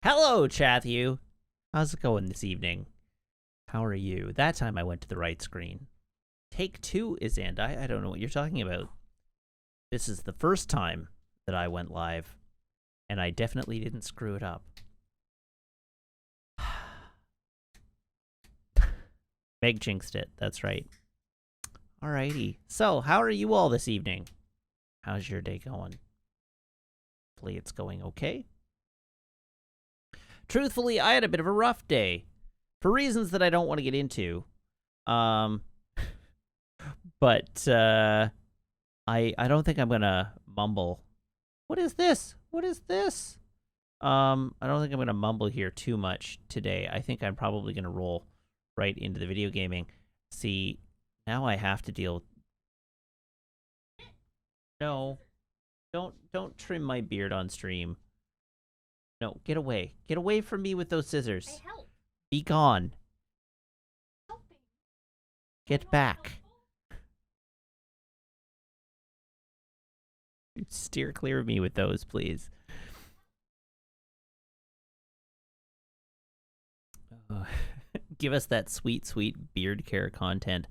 Hello, Chathew. How's it going this evening? How are you? That time I went to the right screen. Take two is I don't know what you're talking about. This is the first time that I went live, and I definitely didn't screw it up. Meg jinxed it, that's right. Alrighty. So, how are you all this evening? How's your day going? Hopefully it's going okay. Truthfully, I had a bit of a rough day. For reasons that I don't want to get into. But I don't think I'm gonna mumble. What is this? What is this? I don't think I'm gonna mumble here too much today. I think I'm probably gonna roll right into the video gaming. See, now I have to deal. No, don't trim my beard on stream. No, get away. Get away from me with those scissors. I help. Be gone. Helping. Get back. Steer clear of me with those, please. Give us that sweet, sweet beard care content.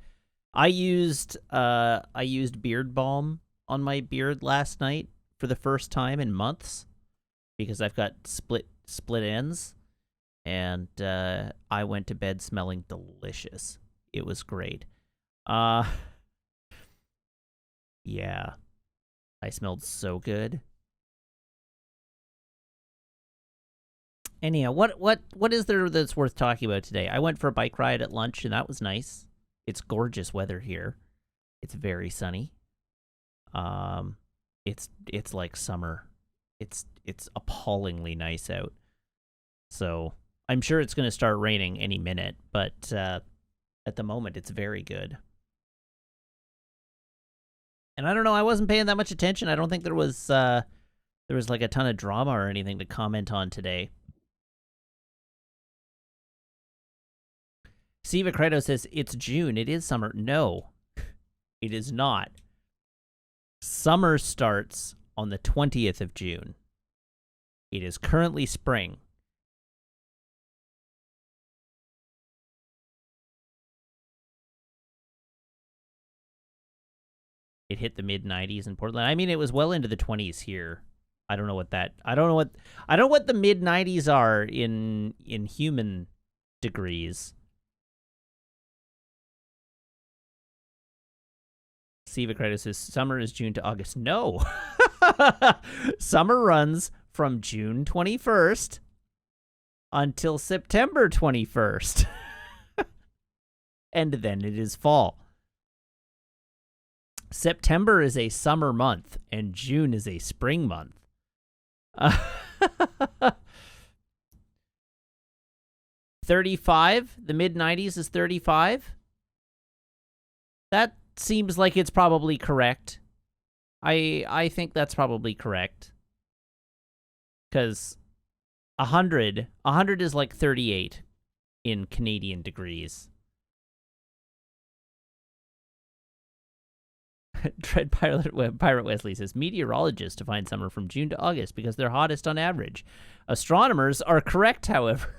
I used beard balm on my beard last night for the first time in months because I've got split ends, and I went to bed smelling delicious. It was great. Yeah. I smelled so good. Anyhow, what is there that's worth talking about today? I went for a bike ride at lunch, and that was nice. It's gorgeous weather here. It's very sunny. It's like summer. It's appallingly nice out. So I'm sure it's going to start raining any minute, but at the moment it's very good. And I don't know, I wasn't paying that much attention. I don't think there was like a ton of drama or anything to comment on today. Siva Credo says, it's June. It is summer. No, it is not. Summer starts on the 20th of June. It is currently spring. It hit the mid-90s in Portland. I mean, it was well into the 20s here. I don't know what the mid-90s are in human degrees. Siva Credit says summer is June to August. No. Summer runs from June 21st until September 21st. And then it is fall. September is a summer month, and June is a spring month. 35? The mid-90s is 35? That seems like it's probably correct. I think that's probably correct. Because 100 is like 38 in Canadian degrees. Dread Pirate Wesley says, meteorologists define summer from June to August because they're hottest on average. Astronomers are correct, however.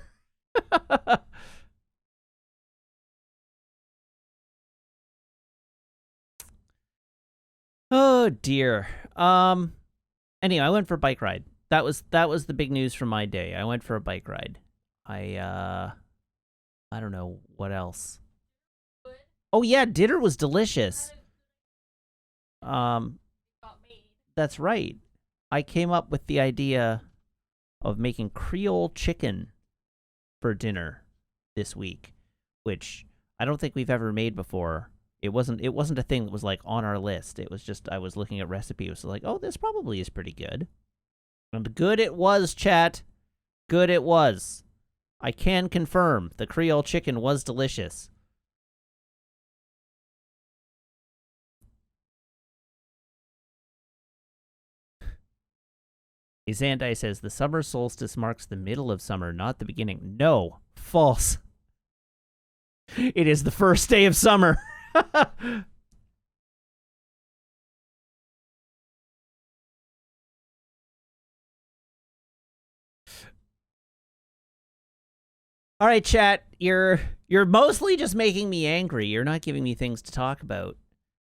Oh dear. Anyway, I went for a bike ride. That was the big news from my day. I went for a bike ride. I don't know what else. Oh yeah, dinner was delicious. That's right. I came up with the idea of making Creole chicken for dinner this week, which I don't think we've ever made before. It wasn't a thing that was like on our list. It was just I was looking at recipes. It was like, oh, this probably is pretty good. And good it was, chat. Good it was. I can confirm the Creole chicken was delicious. Zandai says, the summer solstice marks the middle of summer, not the beginning. No, false. It is the first day of summer. All right, chat. You're mostly just making me angry. You're not giving me things to talk about.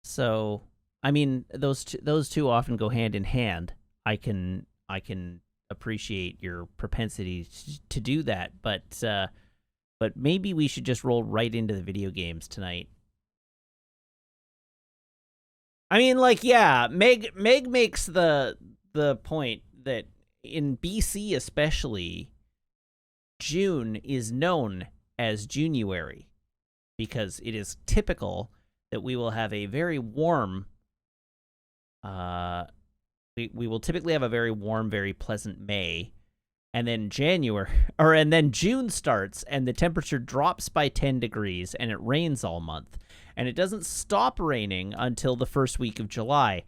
So, I mean, those two often go hand in hand. I can appreciate your propensity to do that, but maybe we should just roll right into the video games tonight. I mean, like, yeah, Meg makes the point that in BC especially, June is known as January because it is typical that we will have a very warm we will typically have a very warm, very pleasant May, and then June starts and the temperature drops by 10 degrees and it rains all month, and it doesn't stop raining until the first week of July.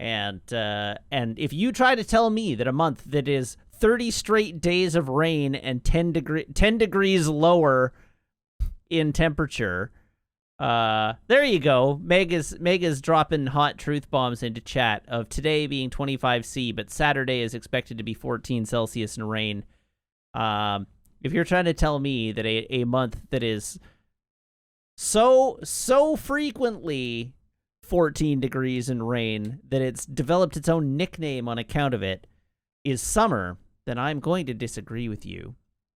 And if you try to tell me that a month that is 30 straight days of rain and 10 degrees lower in temperature, there you go. Meg is dropping hot truth bombs into chat of today being 25°C, but Saturday is expected to be 14 Celsius and rain. If you're trying to tell me that a month that is so frequently 14 degrees and rain that it's developed its own nickname on account of it is summer, then I'm going to disagree with you.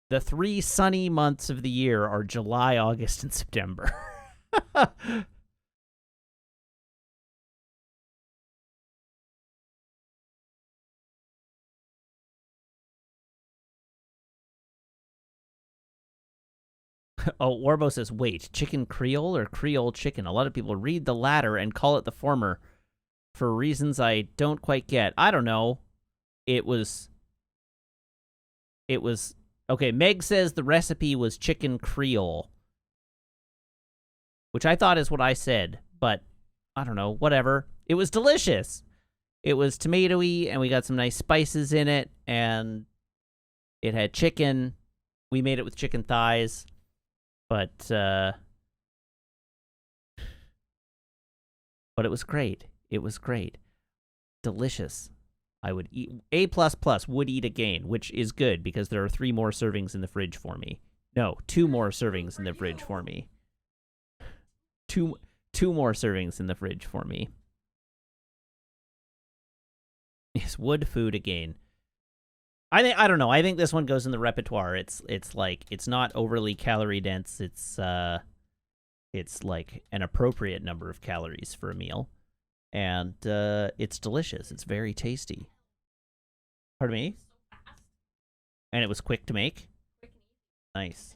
The 3 sunny months of the year are July, August, and September. Oh, Warbo says, wait, chicken Creole or Creole chicken? A lot of people read the latter and call it the former for reasons I don't quite get. I don't know. It was... Okay, Meg says the recipe was chicken Creole, which I thought is what I said, but I don't know, whatever. It was delicious. It was tomatoey, and we got some nice spices in it, and it had chicken. We made it with chicken thighs, but it was great. It was great. Delicious. I would eat A++, would eat again, which is good because there are 3 more servings in the fridge for me. No, 2 more servings in the fridge for me. Two more servings in the fridge for me. Yes, wood food again. I don't know. I think this one goes in the repertoire. It's like it's not overly calorie dense. It's like an appropriate number of calories for a meal. And it's delicious. It's very tasty. Pardon me? And it was quick to make? Nice.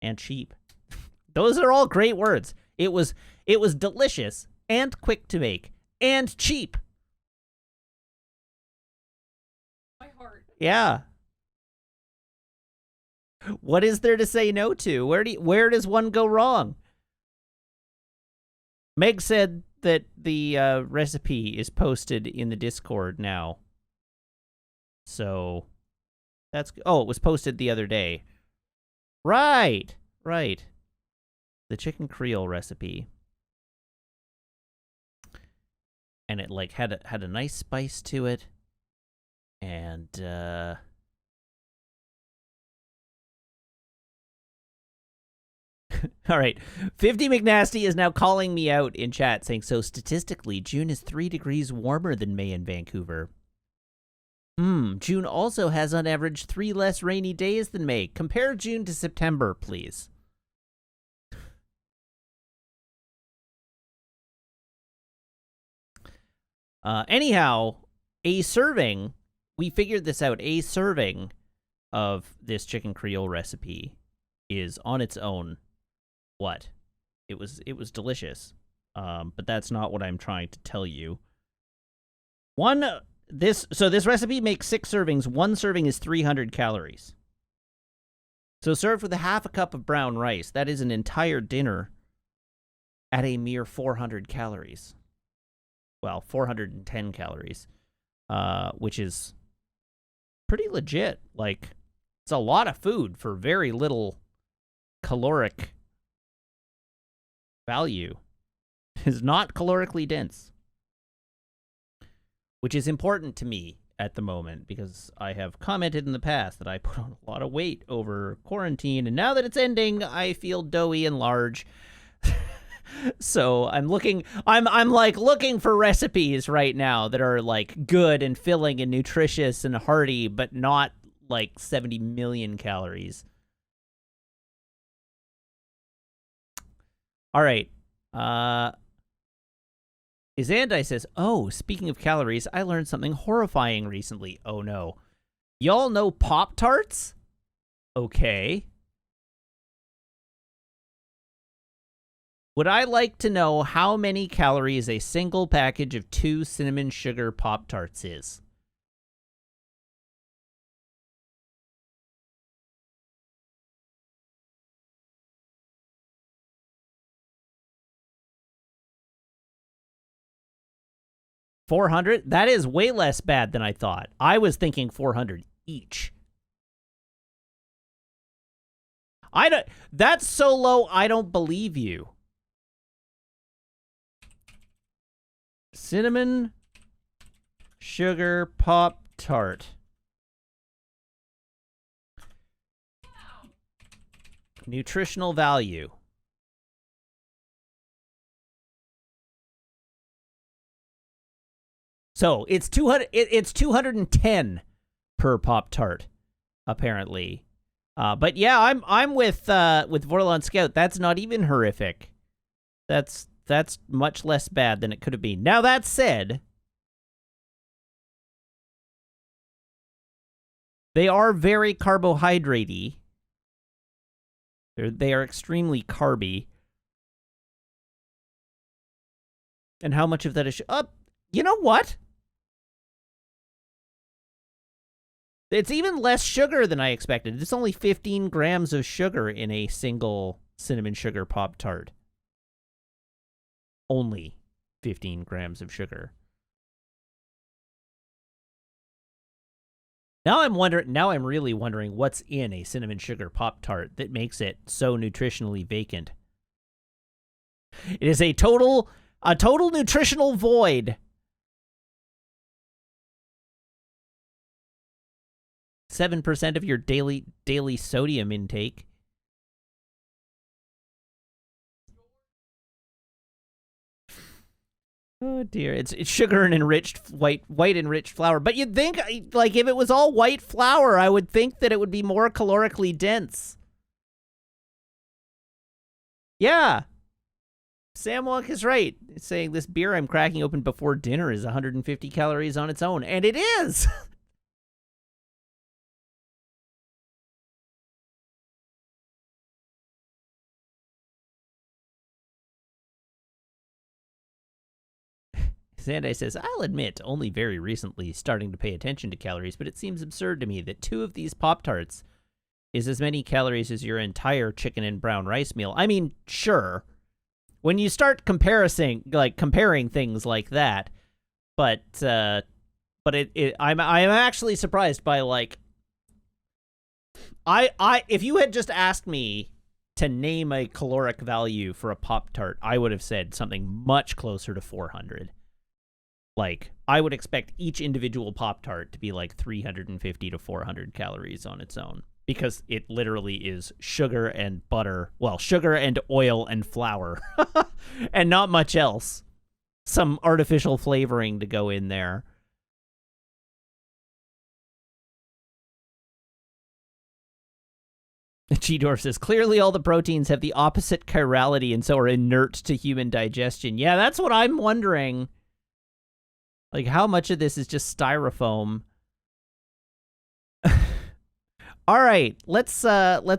And cheap. Those are all great words. It was delicious and quick to make and cheap. My heart. Yeah. What is there to say no to? Where does one go wrong? Meg said that the recipe is posted in the Discord now. So that's... Oh, it was posted the other day. Right. The chicken Creole recipe. And it like had a nice spice to it. And all right. 50 McNasty is now calling me out in chat saying, so statistically, June is 3 degrees warmer than May in Vancouver. June also has on average 3 less rainy days than May. Compare June to September, please. Anyhow, we figured this out, a serving of this chicken Creole recipe is on its own what? It was delicious. But that's not what I'm trying to tell you. This recipe makes 6 servings. 1 serving is 300 calories. So served with a half a cup of brown rice, that is an entire dinner at a mere 400 calories. Well, 410 calories, which is pretty legit. Like, it's a lot of food for very little caloric value. It's not calorically dense, which is important to me at the moment because I have commented in the past that I put on a lot of weight over quarantine, and now that it's ending, I feel doughy and large. So I'm looking for recipes right now that are like good and filling and nutritious and hearty, but not like 70 million calories. All right. Izandai says, "Oh, speaking of calories, I learned something horrifying recently." Oh no. Y'all know Pop-Tarts? Okay. Would I like to know how many calories a single package of 2 cinnamon sugar Pop-Tarts is? $400? That is way less bad than I thought. I was thinking 400 each. That's so low, I don't believe you. Cinnamon sugar Pop-Tart. Nutritional value. So it's 200. It's 210 per Pop-Tart, apparently. But yeah, I'm with Vorlon Scout. That's not even horrific. That's much less bad than it could have been. Now that said, they are very carbohydratey. They are extremely carby. And how much of that is... you know what? It's even less sugar than I expected. It's only 15 grams of sugar in a single cinnamon sugar Pop-Tart. Only 15 grams of sugar. Now I'm really wondering what's in a cinnamon sugar Pop-Tart that makes it so nutritionally vacant. It is a total nutritional void. 7% of your daily sodium intake. Oh dear, it's sugar and enriched white enriched flour. But you'd think, like, if it was all white flour, I would think that it would be more calorically dense. Yeah, Sam Wonk is right. It's saying this beer I'm cracking open before dinner is 150 calories on its own, and it is. Sandai says, "I'll admit, only very recently starting to pay attention to calories, but it seems absurd to me that 2 of these Pop-Tarts is as many calories as your entire chicken and brown rice meal." I mean, sure. When you start comparing things like that, but I'm actually surprised by, like, if you had just asked me to name a caloric value for a Pop-Tart, I would have said something much closer to 400. Like, I would expect each individual Pop-Tart to be like 350 to 400 calories on its own, because it literally is sugar and butter. Well, sugar and oil and flour, and not much else. Some artificial flavoring to go in there. G-Dwarf says, "Clearly all the proteins have the opposite chirality and so are inert to human digestion." Yeah, that's what I'm wondering. Like, how much of this is just styrofoam? All right, let's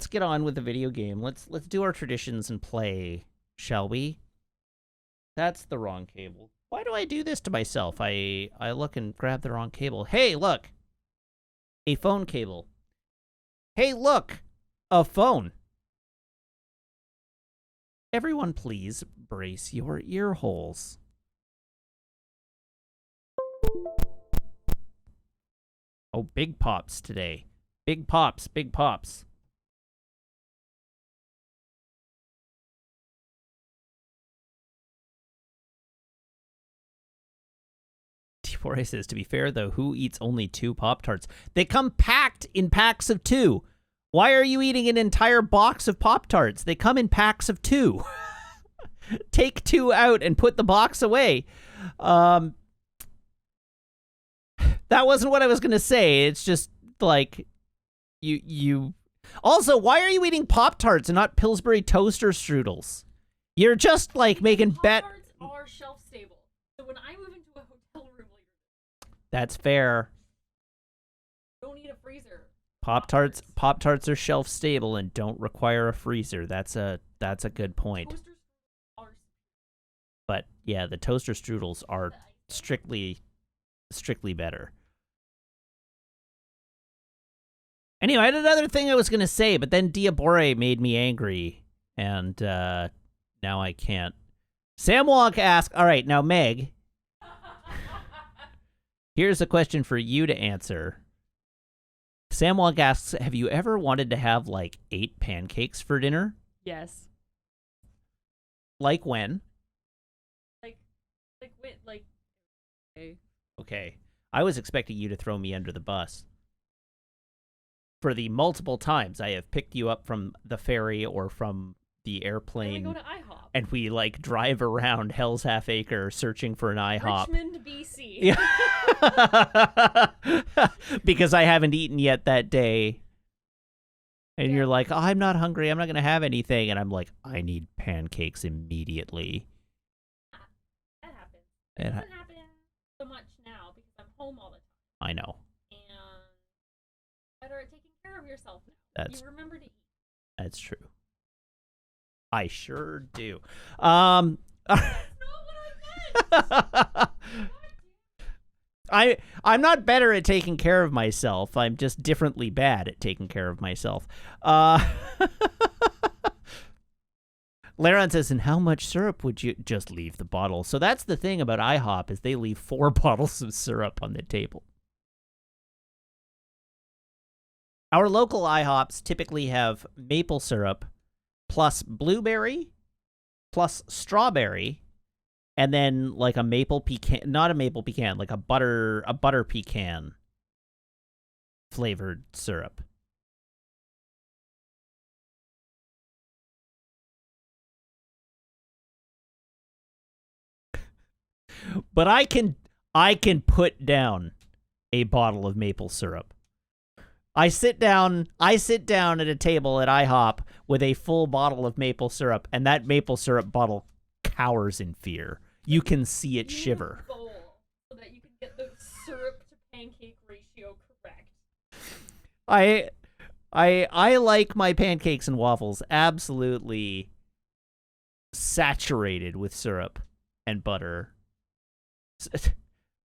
get on with the video game. Let's do our traditions and play, shall we? That's the wrong cable. Why do I do this to myself? I look and grab the wrong cable. Hey, look. A phone cable. Hey, look. A phone. Everyone, please brace your ear holes. Oh, big pops today. Big pops, big pops. Diapore says, to be fair, though, who eats only 2 Pop-Tarts? They come packed in packs of 2. Why are you eating an entire box of Pop-Tarts? They come in packs of 2. Take 2 out and put the box away. That wasn't what I was going to say. It's just, like, you... Also, why are you eating Pop-Tarts and not Pillsbury toaster strudels? You're just, like, making Pop-Tarts are shelf stable. So when I move into a hotel room later... That's fair. Don't need a freezer. Pop-Tarts are shelf stable and don't require a freezer. That's a good point. Toaster strudels are... But yeah, the toaster strudels are strictly better. Anyway, I had another thing I was going to say, but then Diabore made me angry, and now I can't. Sam Wonk asked, all right, now Meg, here's a question for you to answer. Sam Wonk asks, have you ever wanted to have, like, 8 pancakes for dinner? Yes. Like when? Okay. Okay. I was expecting you to throw me under the bus. For the multiple times I have picked you up from the ferry or from the airplane. Then we go to IHOP. And we, like, drive around Hell's Half Acre searching for an IHOP. Richmond, BC. Yeah. Because I haven't eaten yet that day. And you're like, oh, I'm not hungry. I'm not going to have anything. And I'm like, I need pancakes immediately. That happens. It It doesn't happen so much now because I'm home all the time. I know. And better at taking care of yourself now. That's you remember to eat. That's true. I sure do. That's not what I meant. I'm not better at taking care of myself. I'm just differently bad at taking care of myself. Laron says, and how much syrup would you just leave the bottle? So that's the thing about IHOP is they leave 4 bottles of syrup on the table. Our local IHOPs typically have maple syrup plus blueberry plus strawberry and then like a maple pecan, not a maple pecan, like a butter pecan flavored syrup. But I can put down a bottle of maple syrup. I sit down at a table at IHOP with a full bottle of maple syrup, and that maple syrup bottle cowers in fear. You can see it shiver. Bowl so that you can get the syrup to pancake ratio correct. I like my pancakes and waffles absolutely saturated with syrup and butter.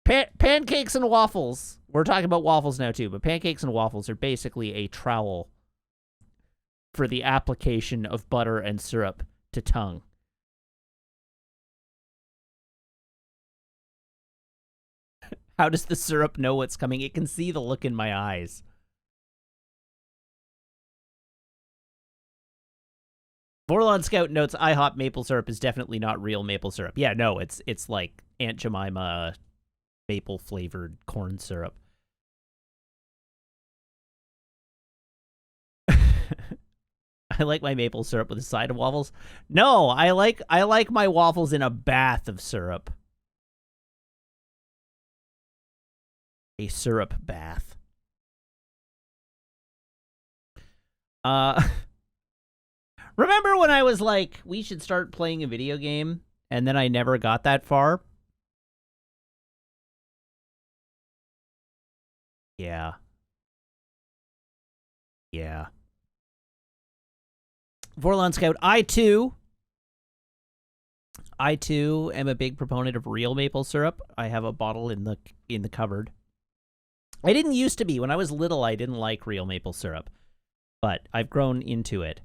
Pancakes and waffles. We're talking about waffles now too, but pancakes and waffles are basically a trowel for the application of butter and syrup to tongue. How does the syrup know what's coming? It can see the look in my eyes. Vorlon Scout notes IHOP maple syrup is definitely not real maple syrup. Yeah, no, it's like Aunt Jemima maple flavored corn syrup. I like my maple syrup with a side of waffles. No, I like my waffles in a bath of syrup. A syrup bath. Remember when I was like, we should start playing a video game, and then I never got that far? Yeah. Yeah. Vorlon Scout, I too am a big proponent of real maple syrup. I have a bottle in the cupboard. I didn't used to be. When I was little, I didn't like real maple syrup, but I've grown into it,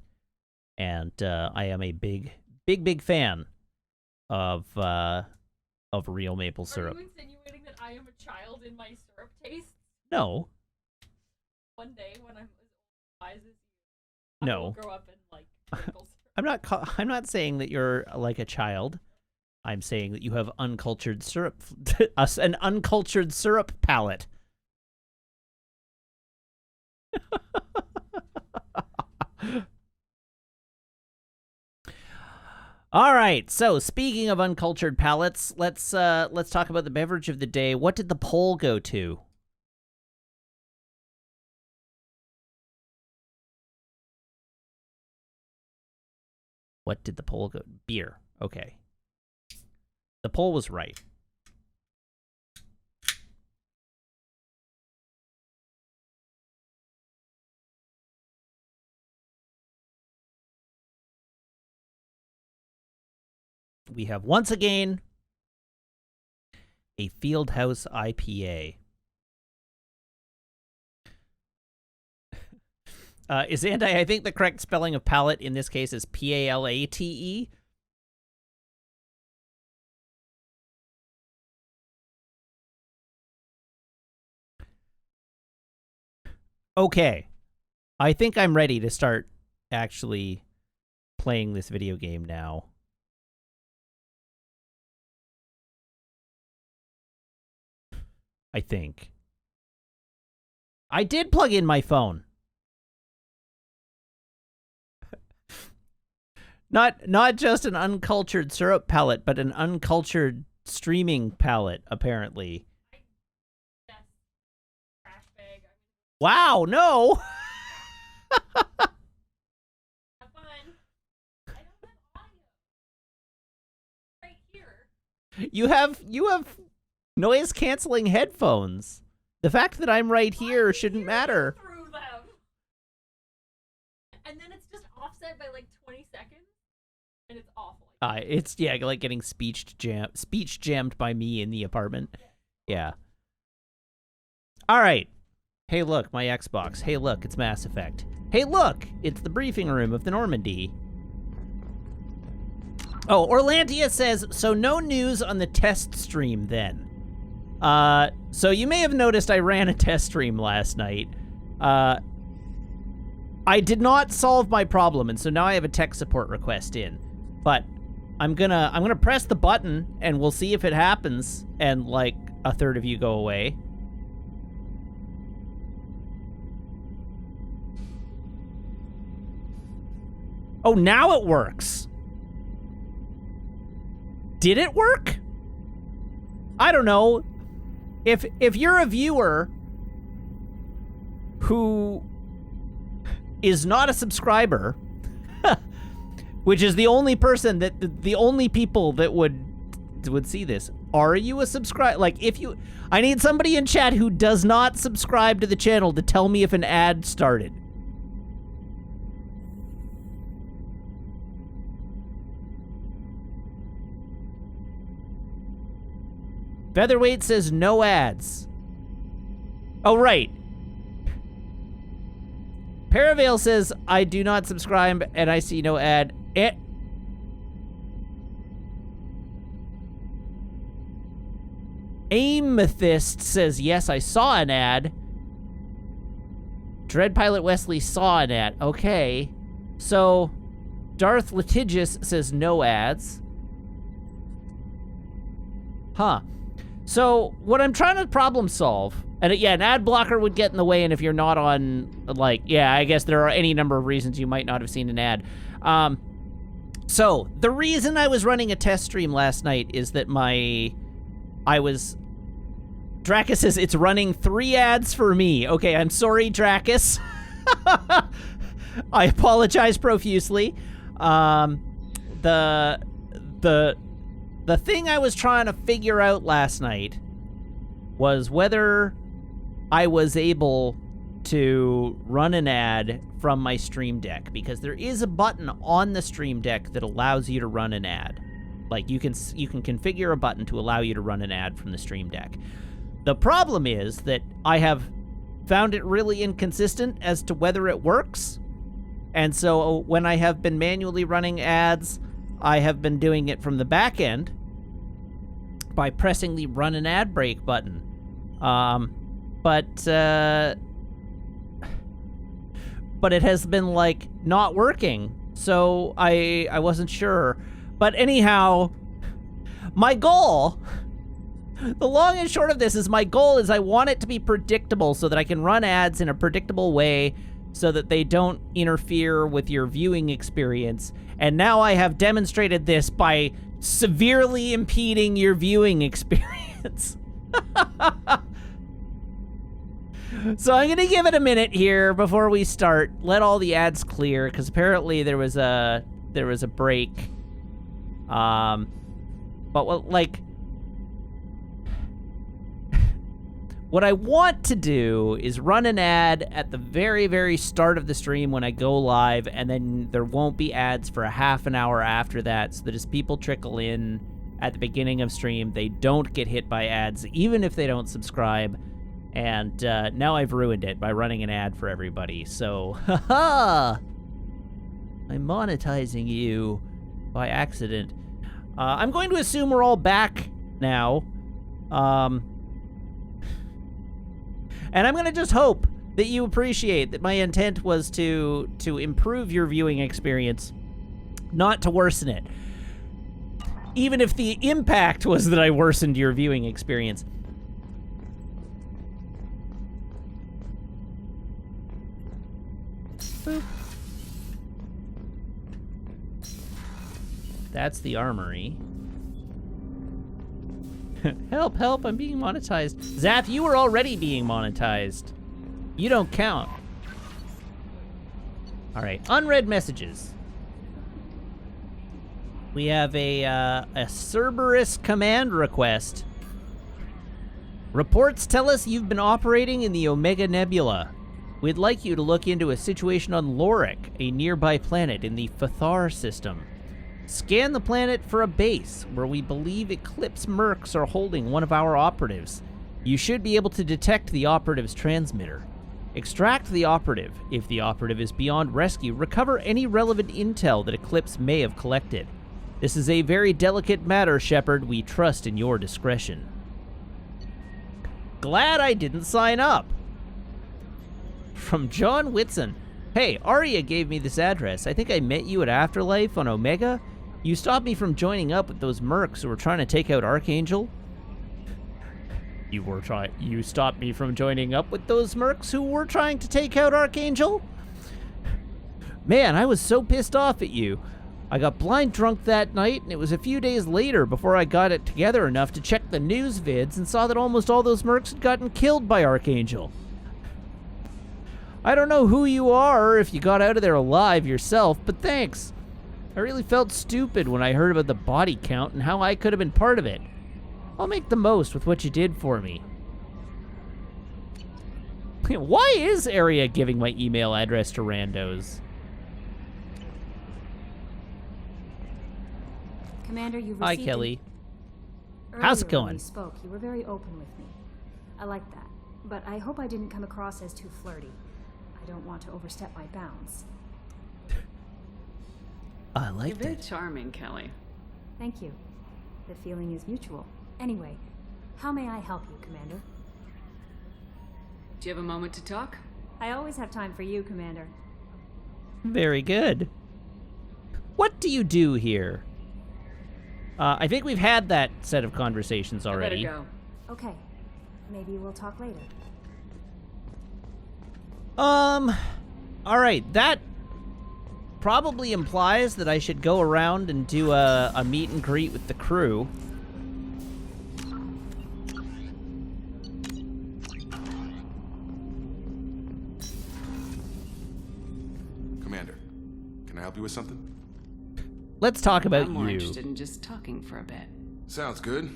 and I am a big fan of real maple syrup. Are you insinuating that I am a child in my syrup taste? No. One day when I'm as wise as you, No. I will grow up and like maple syrup. I'm not saying that you're like a child. I'm saying that you have uncultured syrup, an uncultured syrup palate. All right. So speaking of uncultured palates, let's talk about the beverage of the day. What did the poll go to? What did the poll go? Beer. Okay. The poll was right. We have once again a Fieldhouse IPA. Is I think the correct spelling of palate in this case is P-A-L-A-T-E. Okay. I think I'm ready to start actually playing this video game now. I think. I did plug in my phone. Not just an uncultured syrup palette, but an uncultured streaming palette, apparently. Yes. Trash bag. Wow, no! Have fun. I don't have audio. Right here. You have noise-canceling headphones. The fact that I'm right here shouldn't matter. Through them. And then it's just offset by like 20 seconds. And it's awful. It's like getting speech jammed by me in the apartment. Yeah. All right. Hey, look, my Xbox. Hey, look, it's Mass Effect. Hey, look, it's the briefing room of the Normandy. Oh, Orlandia says, so no news on the test stream then. So you may have noticed I ran a test stream last night. I did not solve my problem, and so now I have a tech support request in. But I'm gonna press the button, and we'll see if it happens, and like a third of you go away. Oh, now it works. Did it work? I don't know. If you're a viewer who is not a subscriber, which is the only person the only people that would see this, are you a subscriber? Like, I need somebody in chat who does not subscribe to the channel to tell me if an ad started. Featherweight says no ads. Oh, right. Paraveil says, I do not subscribe and I see no ad. Amethyst says, yes, I saw an ad. Dread Pilot Wesley saw an ad. Okay. So, Darth Litigious says no ads. Huh. So, what I'm trying to problem solve, and yeah, an ad blocker would get in the way, and if you're not on, like, yeah, I guess there are any number of reasons you might not have seen an ad. So, the reason I was running a test stream last night is that Dracus says it's running 3 ads for me. Okay, I'm sorry, Dracus. I apologize profusely. The thing I was trying to figure out last night was whether I was able to run an ad from my Stream Deck, because there is a button on the Stream Deck that allows you to run an ad. Like, you can configure a button to allow you to run an ad from the Stream Deck. The problem is that I have found it really inconsistent as to whether it works. And so when I have been manually running ads, I have been doing it from the back end by pressing the run an ad break button. But it has been, like, not working. So I wasn't sure. But anyhow, My goal, the long and short of this is my goal is I want it to be predictable so that I can run ads in a predictable way so that they don't interfere with your viewing experience. And now I have demonstrated this by severely impeding your viewing experience. So I'm going to give it a minute here before we start. Let all the ads clear, because apparently there was a break. But what I want to do is run an ad at the very, very start of the stream when I go live, and then there won't be ads for a half an hour after that, so that as people trickle in at the beginning of stream, they don't get hit by ads, even if they don't subscribe. And now I've ruined it by running an ad for everybody. So, haha! I'm monetizing you by accident. I'm going to assume we're all back now. And I'm going to just hope that you appreciate that my intent was to improve your viewing experience, not to worsen it. Even if the impact was that I worsened your viewing experience. Boop. That's the armory. Help, help, I'm being monetized. Zath, you were already being monetized. You don't count. All right, unread messages. We have a Cerberus command request. Reports tell us you've been operating in the Omega Nebula. We'd like you to look into a situation on Lorik, a nearby planet in the Fathar system. Scan the planet for a base where we believe Eclipse Mercs are holding one of our operatives. You should be able to detect the operative's transmitter. Extract the operative. If the operative is beyond rescue, recover any relevant intel that Eclipse may have collected. This is a very delicate matter, Shepard. We trust in your discretion. Glad I didn't sign up. From John Whitson. Hey, Arya gave me this address. I think I met you at Afterlife on Omega. You stopped me from joining up with those mercs who were trying to take out Archangel. You stopped me from joining up with those mercs who were trying to take out Archangel? Man, I was so pissed off at you. I got blind drunk that night, and it was a few days later before I got it together enough to check the news vids and saw that almost all those mercs had gotten killed by Archangel. I don't know who you are or if you got out of there alive yourself, but thanks. I really felt stupid when I heard about the body count and how I could have been part of it. I'll make the most with what you did for me. Why is Arya giving my email address to randos? Commander, you received Hi, Kelly. Earlier How's it when going? we spoke, you were very open with me. I like that, but I hope I didn't come across as too flirty. I don't want to overstep my bounds. I like You're very that. charming, Kelly. Thank you. The feeling is mutual. Anyway, how may I help you, Commander? Do you have a moment to talk? I always have time for you, Commander. Very good. What do you do here? I think we've had that set of conversations already. I better go. Okay. Maybe we'll talk later. Alright, that probably implies that I should go around and do a meet and greet with the crew. Commander, can I help you with something? Let's talk about I'm more you. interested in just talking for a bit. Sounds good.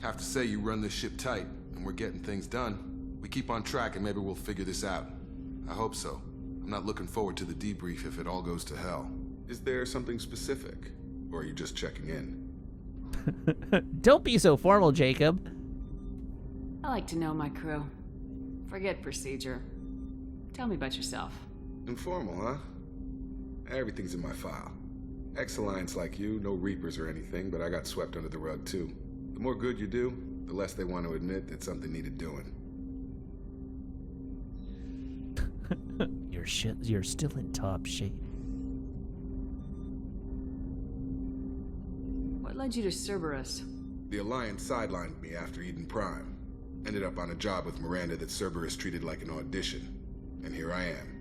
Have to say you run this ship tight, and we're getting things done. We keep on track and maybe we'll figure this out. I hope so. I'm not looking forward to the debrief if it all goes to hell. Is there something specific? Or are you just checking in? Don't be so formal, Jacob. I like to know my crew. Forget procedure. Tell me about yourself. Informal, huh? Everything's in my file. Ex-Alliance like you, no Reapers or anything, but I got swept under the rug too. The more good you do, the less they want to admit that something needed doing. You're still in top shape. What led you to Cerberus? The Alliance sidelined me after Eden Prime. Ended up on a job with Miranda that Cerberus treated like an audition. And here I am.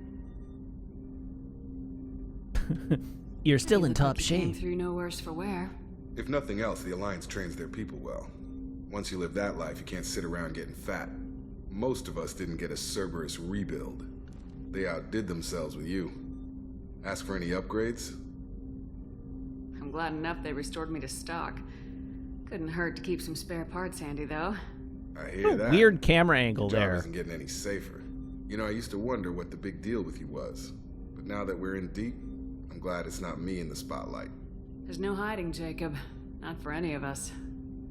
You're still in Look top like you came shape. through no worse for wear. If nothing else, the Alliance trains their people well. Once you live that life, you can't sit around getting fat. Most of us didn't get a Cerberus rebuild. They outdid themselves with you. Ask for any upgrades? I'm glad enough they restored me to stock. Couldn't hurt to keep some spare parts handy, though. I hear that. Weird camera angle Your job there. isn't getting any safer. You know, I used to wonder what the big deal with you was. But now that we're in deep, I'm glad it's not me in the spotlight. There's no hiding, Jacob. Not for any of us.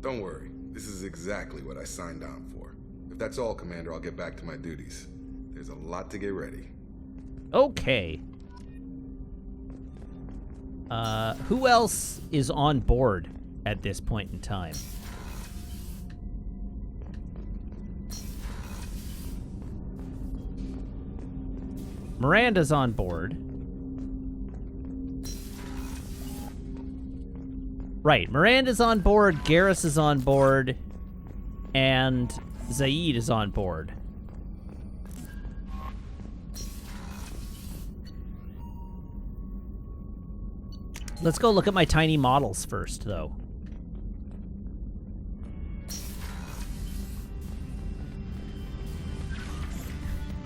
Don't worry. This is exactly what I signed on for. If that's all, Commander, I'll get back to my duties. There's a lot to get ready. Okay. Who else is on board at this point in time? Miranda's on board. Right, Miranda's on board, Garrus is on board, and Zaid is on board. Let's go look at my tiny models first, though.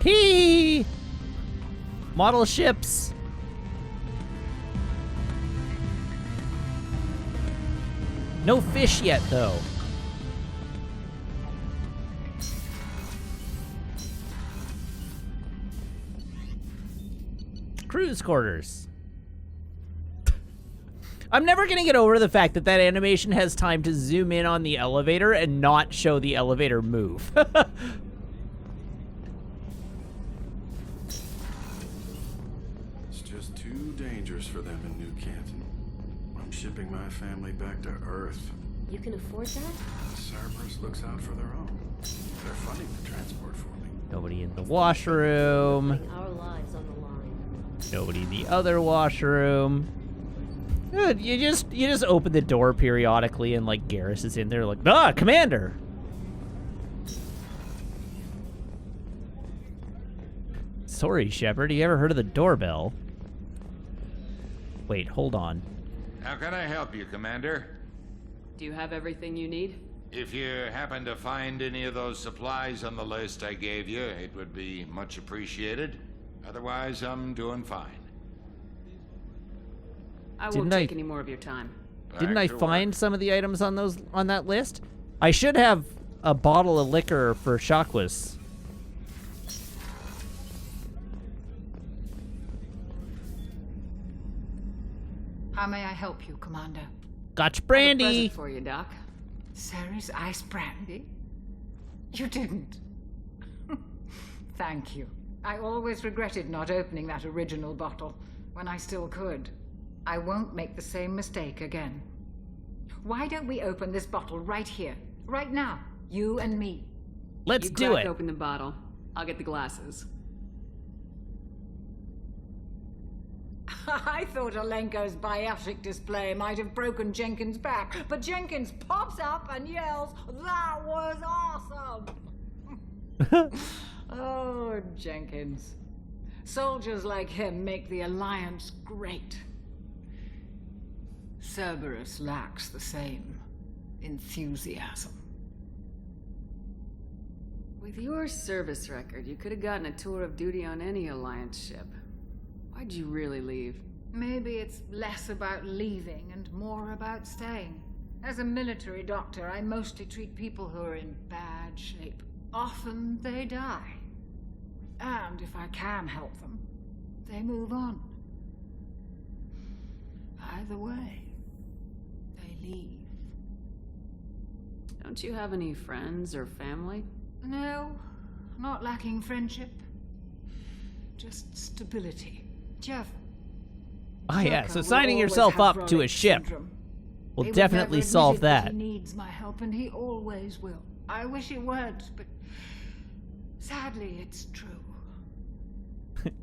Hee! Model ships. No fish yet, though. Cruise quarters. I'm never gonna get over the fact that that animation has time to zoom in on the elevator and not show the elevator move. It's just too dangerous for them in New Canton. I'm shipping my family back to Earth. You can afford that? Cerberus looks out for their own. They're funding the transport for me. Nobody in the washroom. Putting our lives on the line. Nobody in the other washroom. Good. You just open the door periodically and like Garrus is in there like, ah, Commander. Sorry, Shepard. You ever heard of the doorbell? Wait, hold on. How can I help you, Commander? Do you have everything you need? If you happen to find any of those supplies on the list I gave you, it would be much appreciated. Otherwise, I'm doing fine. I Didn't won't take I- any more of your time. Didn't Back I to find work. some of the items on that list? I should have a bottle of liquor for Shakwas. How may I help you, Commander? Gotcha, I have a brandy. present for you, Doc. Ceres ice brandy? You didn't. Thank you. I always regretted not opening that original bottle when I still could. I won't make the same mistake again. Why don't we open this bottle right here, right now? You and me. Let's You do crack it. open the bottle. I'll get the glasses. I thought Alenko's biotic display might have broken Jenkins' back, but Jenkins pops up and yells, "That was awesome!" Oh, Jenkins. Soldiers like him make the Alliance great. Cerberus lacks the same enthusiasm. With your service record, you could have gotten a tour of duty on any Alliance ship. Why'd you really leave? Maybe it's less about leaving and more about staying. As a military doctor, I mostly treat people who are in bad shape. Often they die. And if I can help them, they move on. Either way, they leave. Don't you have any friends or family? No, not lacking friendship. Just stability. Jeff. Ah, yeah. Joker So will signing always yourself have up to a Frolic ship syndrome. will He would definitely never solve admit it, but that. He needs my help, and he always will. I wish it weren't, but sadly, it's true.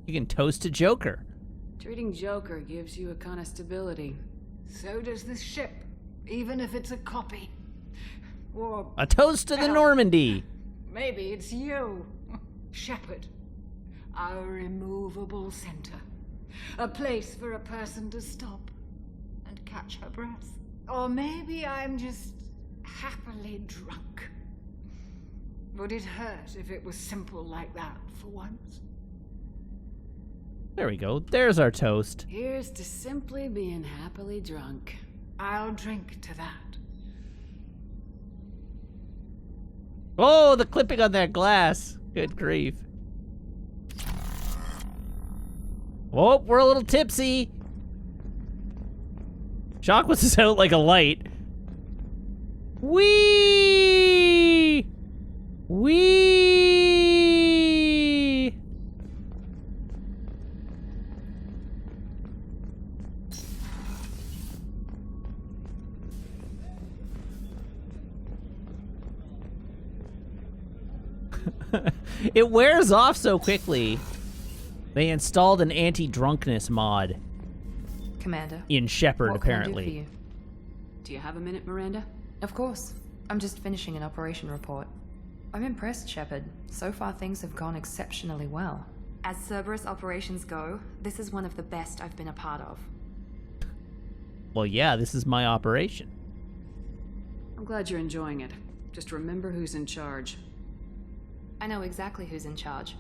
You can toast to Joker. Treating Joker gives you a kind of stability. So does this ship, even if it's a copy. Or A toast to the hell, Normandy. maybe it's you, Shepard. Our immovable center. A place for a person to stop and catch her breath. Or maybe I'm just happily drunk. Would it hurt if it was simple like that for once? There we go. There's our toast. Here's to simply being happily drunk. I'll drink to that. Oh, the clipping on that glass. Good grief. Oh, we're a little tipsy. Shock was out like a light. Whee! Whee! It wears off so quickly. They installed an anti-drunkenness mod Commander. in Shepard, What can I do apparently. for you? Do you have a minute, Miranda? Of course. I'm just finishing an operation report. I'm impressed, Shepard. So far, things have gone exceptionally well. As Cerberus operations go, this is one of the best I've been a part of. Well, yeah, this is my operation. I'm glad you're enjoying it. Just remember who's in charge. I know exactly who's in charge.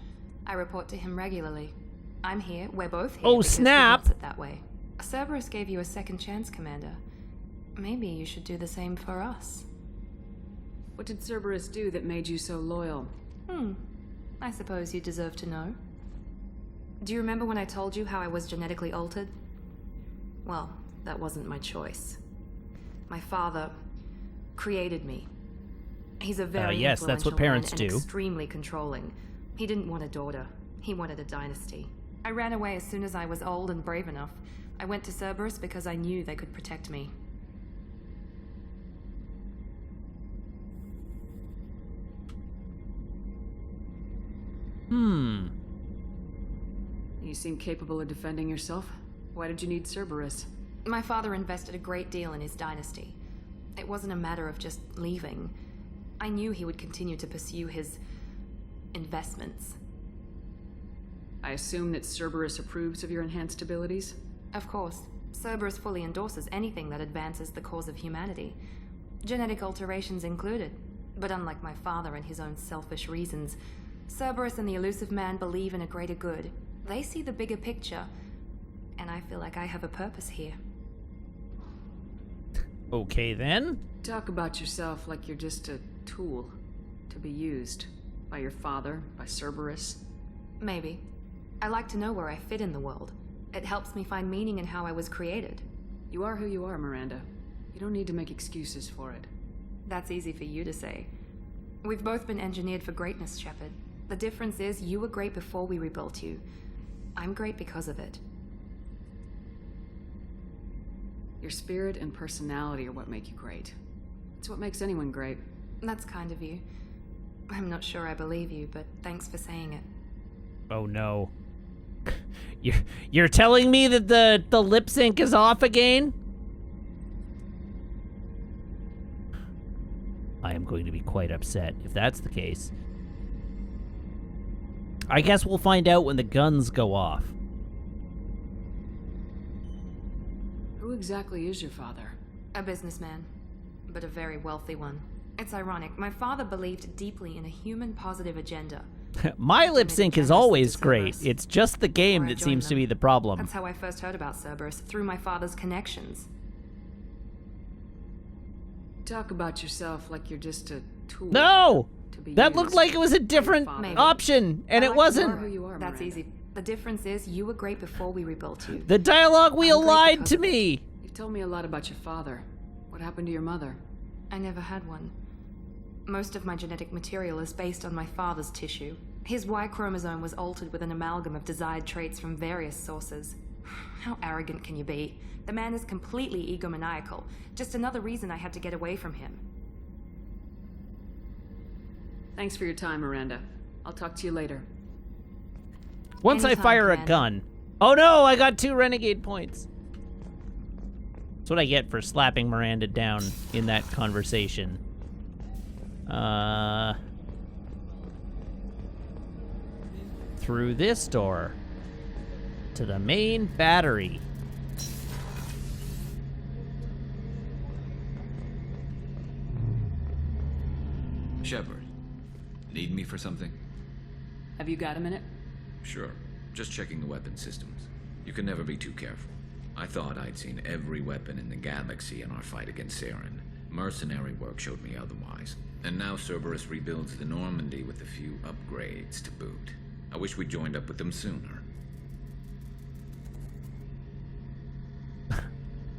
I report to him regularly. I'm here, we're both here. Oh, because he snap! wants it that way. Cerberus gave you a second chance, Commander. Maybe you should do the same for us. What did Cerberus do that made you so loyal? I suppose you deserve to know. Do you remember when I told you how I was genetically altered? Well, that wasn't my choice. My father created me. He's a very yes, that's what influential parents man and do. extremely controlling. He didn't want a daughter. He wanted a dynasty. I ran away as soon as I was old and brave enough. I went to Cerberus because I knew they could protect me. You seem capable of defending yourself. Why did you need Cerberus? My father invested a great deal in his dynasty. It wasn't a matter of just leaving. I knew he would continue to pursue his investments. I assume that Cerberus approves of your enhanced abilities? Of course, Cerberus fully endorses anything that advances the cause of humanity. Genetic alterations included. But unlike my father and his own selfish reasons, Cerberus and the Elusive Man believe in a greater good. They see the bigger picture, and I feel like I have a purpose here. Okay, then. Talk about yourself like you're just a tool to be used by your father, by Cerberus. Maybe. I like to know where I fit in the world. It helps me find meaning in how I was created. You are who you are, Miranda. You don't need to make excuses for it. That's easy for you to say. We've both been engineered for greatness, Shepard. The difference is you were great before we rebuilt you. I'm great because of it. Your spirit and personality are what make you great. It's what makes anyone great. That's kind of you. I'm not sure I believe you, but thanks for saying it. Oh no. You're telling me that the lip sync is off again? I am going to be quite upset if that's the case. I guess we'll find out when the guns go off. Who exactly is your father? A businessman, but a very wealthy one. It's ironic. My father believed deeply in a human-positive agenda. My lip sync is always great. Cerberus. It's just the game Before I that joined seems to them. be the problem. That's how I first heard about Cerberus, through my father's connections. Talk about yourself like you're just a tool. No! To be That used looked like it was a different Maybe. option, and I it like wasn't. Who you are, That's Miranda. easy. The difference is you were great before we rebuilt you. The dialogue wheel I'm great lied because to of it. me. You've told me a lot about your father. What happened to your mother? I never had one. Most of my genetic material is based on my father's tissue. His Y chromosome was altered with an amalgam of desired traits from various sources. How arrogant can you be? The man is completely egomaniacal. Just another reason I had to get away from him. Thanks for your time, Miranda. I'll talk to you later. Once I Anytime, fire a Commander. gun. Oh no, I got 2 renegade points. That's what I get for slapping Miranda down in that conversation. Through this door. To the main battery. Shepard, need me for something? Have you got a minute? Sure. Just checking the weapon systems. You can never be too careful. I thought I'd seen every weapon in the galaxy in our fight against Saren. Mercenary work showed me otherwise. And now Cerberus rebuilds the Normandy with a few upgrades to boot. I wish we'd joined up with them sooner.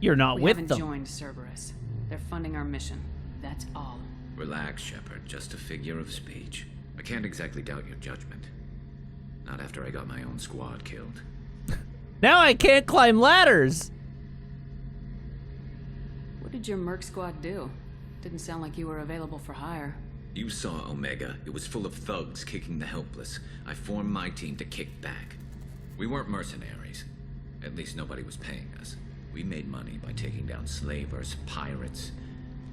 You're not We with haven't them. joined Cerberus. They're funding our mission. That's all. Relax, Shepard. Just a figure of speech. I can't exactly doubt your judgment. Not after I got my own squad killed. Now I can't climb ladders! What did your merc squad do? Didn't sound like you were available for hire. You saw Omega. It was full of thugs kicking the helpless. I formed my team to kick back. We weren't mercenaries. At least nobody was paying us. We made money by taking down slavers, pirates,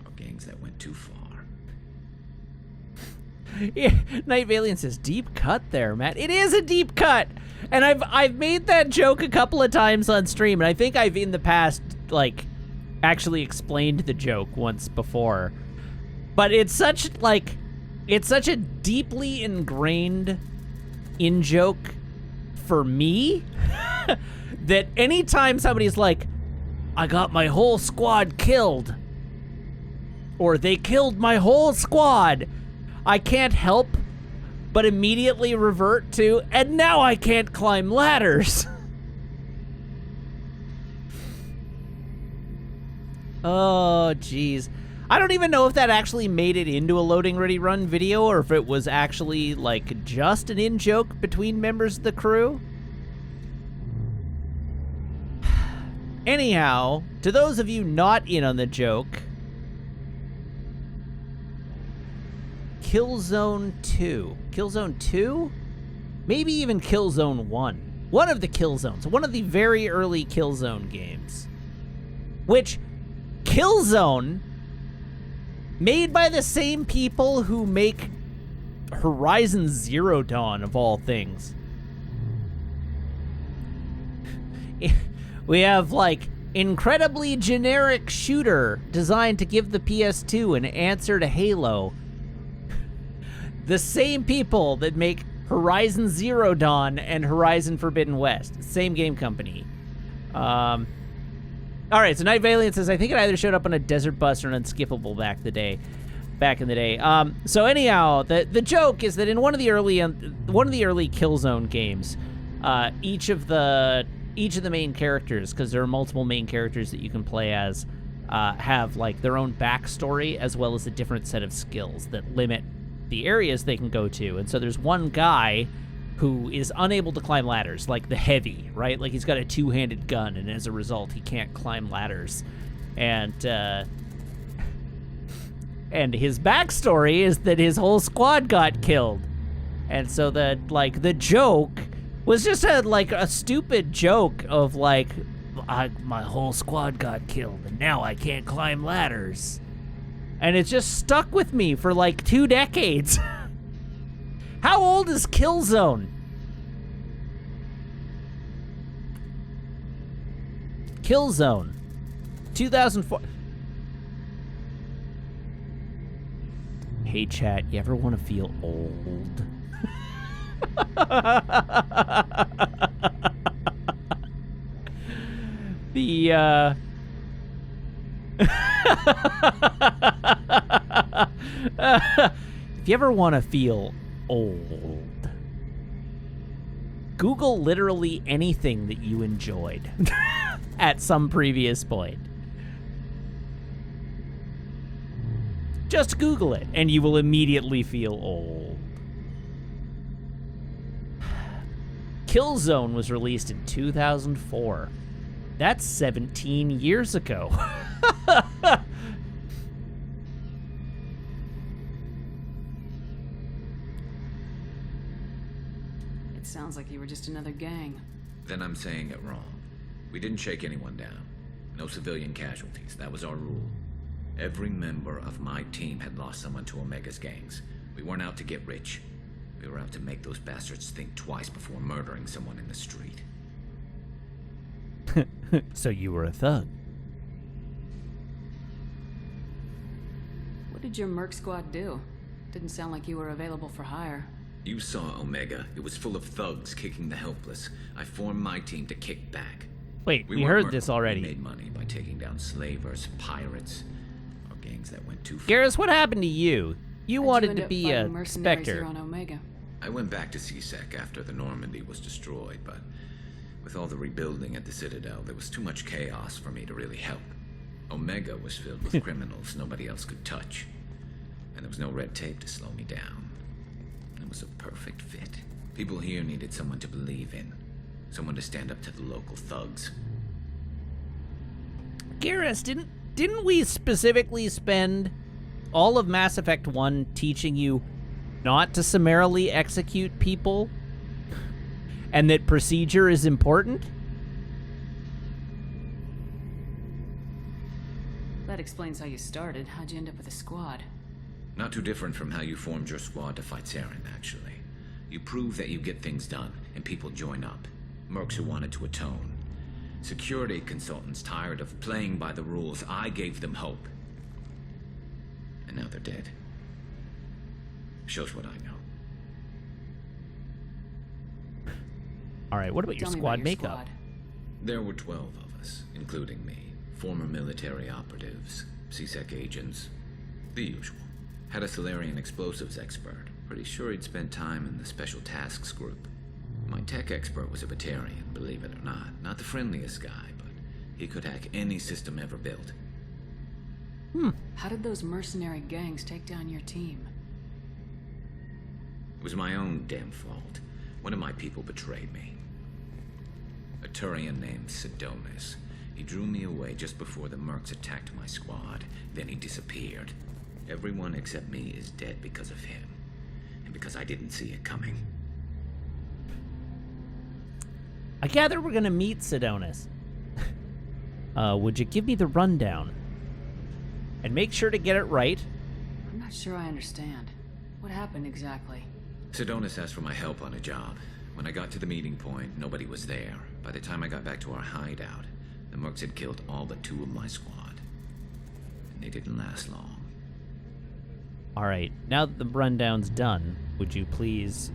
or gangs that went too far. Yeah, Night Valiant says, deep cut there, Matt. It is a deep cut! And I've made that joke a couple of times on stream, and I think I've in the past, like, actually explained the joke once before. But it's such a deeply ingrained in-joke for me that anytime somebody's like, I got my whole squad killed, or they killed my whole squad, I can't help but immediately revert to, and now I can't climb ladders. Oh, jeez. I don't even know if that actually made it into a Loading Ready Run video, or if it was actually, like, just an in-joke between members of the crew. Anyhow, to those of you not in on the joke, Killzone 2. Killzone 2? Maybe even Killzone 1. One of the Killzones. One of the very early Killzone games. Which, Killzone, made by the same people who make Horizon Zero Dawn, of all things. We have, like, incredibly generic shooter designed to give the PS2 an answer to Halo. The same people that make Horizon Zero Dawn and Horizon Forbidden West. Same game company. All right, so Night Valiant says, I think it either showed up on a desert bus or an Unskippable back in the day. So anyhow, the joke is that in one of the early Killzone games, each of the main characters, because there are multiple main characters that you can play as, have like their own backstory as well as a different set of skills that limit the areas they can go to. And so there's one guy who is unable to climb ladders, like the heavy, right? Like he's got a two-handed gun, and as a result, he can't climb ladders. And his backstory is that his whole squad got killed. And so the joke was just a stupid joke of like, my whole squad got killed, and now I can't climb ladders. And it just stuck with me for like 2 decades. How old is Killzone? Killzone. 2004. Hey chat, you ever want to feel old? If you ever want to feel old, Google literally anything that you enjoyed at some previous point. Just Google it, and you will immediately feel old. Killzone was released in 2004. That's 17 years ago. It sounds like you were just another gang. Then I'm saying it wrong. We didn't shake anyone down. No civilian casualties. That was our rule. Every member of my team had lost someone to Omega's gangs. We weren't out to get rich. We were out to make those bastards think twice before murdering someone in the street. So you were a thug. What did your merc squad do? Didn't sound like you were available for hire. You saw Omega. It was full of thugs kicking the helpless. I formed my team to kick back. Wait, we weren't heard merc- this already. We made money by taking down slavers, pirates, or gangs that went too far. Garrus, what happened to you? You How'd wanted end to up be fighting a mercenaries here Spectre. on Omega? I went back to C-Sec after the Normandy was destroyed, but with all the rebuilding at the Citadel, there was too much chaos for me to really help. Omega was filled with criminals nobody else could touch, and there was no red tape to slow me down. It was a perfect fit. People here needed someone to believe in, someone to stand up to the local thugs. Garrus, didn't we specifically spend all of Mass Effect 1 teaching you not to summarily execute people? And that procedure is important? That explains how you started. How'd you end up with a squad? Not too different from how you formed your squad to fight Saren, actually. You prove that you get things done, and people join up. Mercs who wanted to atone. Security consultants tired of playing by the rules. I gave them hope. And now they're dead. Shows what I know. Alright, what about your Tell me squad about your makeup? squad. There were 12 of us, including me. Former military operatives, C-Sec agents, the usual. Had a Solarian explosives expert. Pretty sure he'd spent time in the Special Tasks group. My tech expert was a Batarian, believe it or not. Not the friendliest guy, but he could hack any system ever built. How did those mercenary gangs take down your team? It was my own damn fault. One of my people betrayed me. A Turian named Sidonis. He drew me away just before the mercs attacked my squad. Then he disappeared. Everyone except me is dead because of him. And because I didn't see it coming. I gather we're gonna meet Sidonis. Would you give me the rundown? And make sure to get it right. I'm not sure I understand. What happened exactly? Sidonis asked for my help on a job. When I got to the meeting point, nobody was there. By the time I got back to our hideout, the mercs had killed all but 2 of my squad. And they didn't last long. Alright, now that the rundown's done, would you please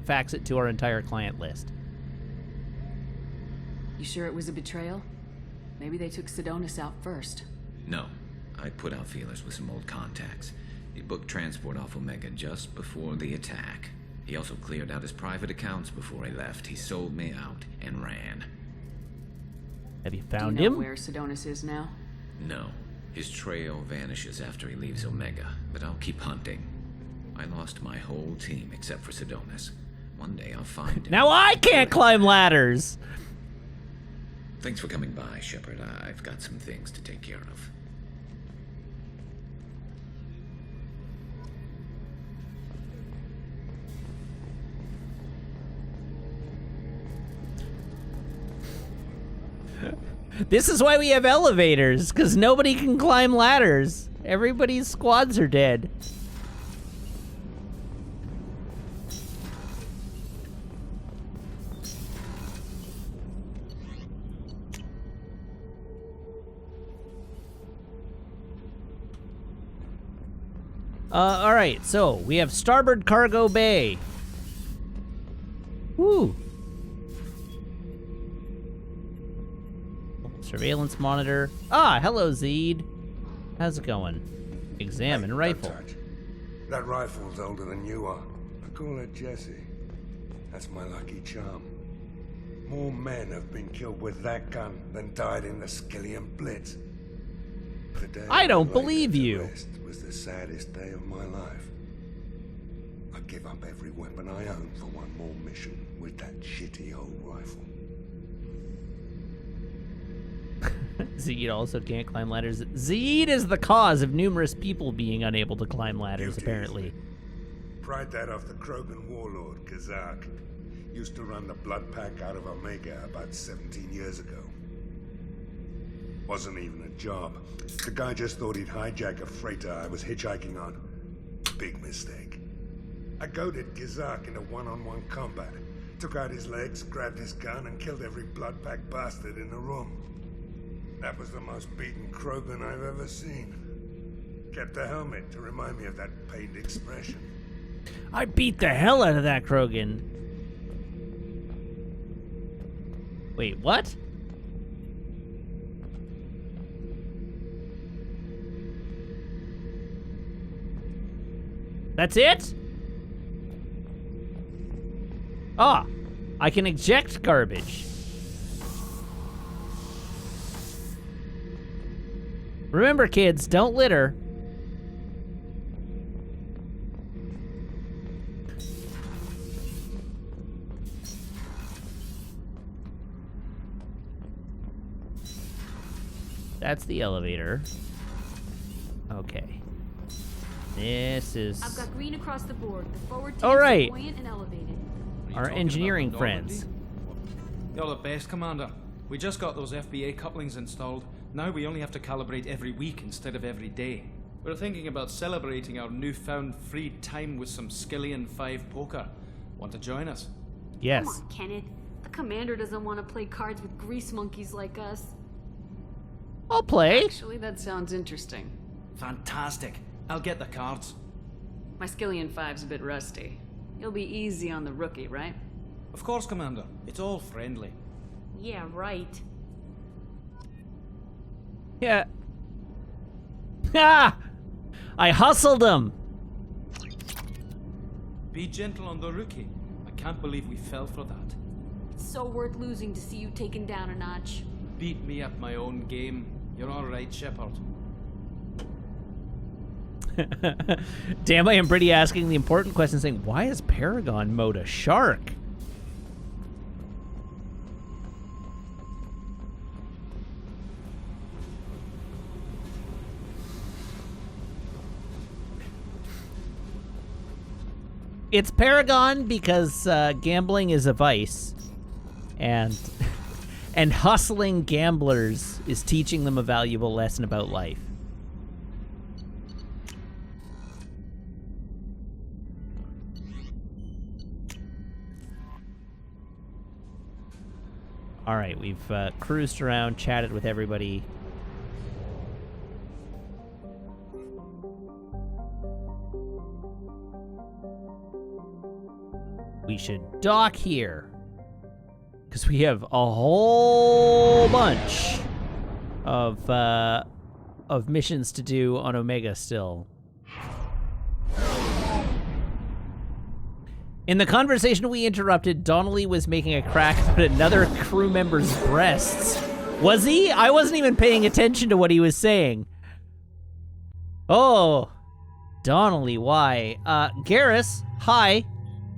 fax it to our entire client list? You sure it was a betrayal? Maybe they took Sidonis out first. No, I put out feelers with some old contacts. He booked transport off Omega just before the attack. He also cleared out his private accounts before he left. He sold me out and ran. Have you Do found you know him? where Sidonis is now? No, his trail vanishes after he leaves Omega, but I'll keep hunting. I lost my whole team except for Sidonis. One day I'll find him. Now I can't climb ladders! Thanks for coming by, Shepard. I've got some things to take care of. This is why we have elevators, because nobody can climb ladders. Everybody's squads are dead. Alright, so we have starboard cargo bay. Woo! Surveillance monitor. Ah, hello, Zeed. How's it going? Examine Hey, rifle. don't touch. That rifle's older than you are. I call it Jesse. That's my lucky charm. More men have been killed with that gun than died in the Skillian Blitz. The day I don't laid believe to you. rest was the saddest day of my life. I give up every weapon I own for one more mission with that shitty old rifle. Zeed also can't climb ladders. Zeed is the cause of numerous people being unable to climb ladders, Guilty, apparently. Pried that off the Krogan warlord, Kazak. Used to run the blood pack out of Omega about 17 years ago. Wasn't even a job. The guy just thought he'd hijack a freighter I was hitchhiking on. Big mistake. I goaded Gizak into one-on-one combat. Took out his legs, grabbed his gun, and killed every blood-packed bastard in the room. That was the most beaten Krogan I've ever seen. Kept a helmet to remind me of that pained expression. I beat the hell out of that Krogan. Wait, what? That's it? Ah, I can eject garbage. Remember, kids, don't litter. That's the elevator. Okay. This is... I've got green across the board. The forward team's all right. buoyant and elevated. Our engineering friends. You're the best, Commander. We just got those FBA couplings installed. Now we only have to calibrate every week instead of every day. We're thinking about celebrating our newfound free time with some Skillian 5 poker. Want to join us? Yes. Come on, Kenneth. The commander doesn't want to play cards with grease monkeys like us. I'll play. Actually, that sounds interesting. Fantastic. I'll get the cards. My Skillian 5's a bit rusty. You'll be easy on the rookie, right? Of course, Commander. It's all friendly. Yeah, right. Yeah. Ha! I hustled him. Be gentle on the rookie. I can't believe we fell for that. It's so worth losing to see you taken down a notch. Beat me at my own game. You're all right, Shepard. Damn, I am pretty asking the important question, saying, why is Paragon mode a shark? It's Paragon because gambling is a vice, and hustling gamblers is teaching them a valuable lesson about life. All right, we've cruised around, chatted with everybody. We should dock here, because we have a whole bunch of missions to do on Omega still. In the conversation we interrupted, Donnelly was making a crack at another crew member's breasts. Was he? I wasn't even paying attention to what he was saying. Oh, Donnelly, why? Garrus, hi.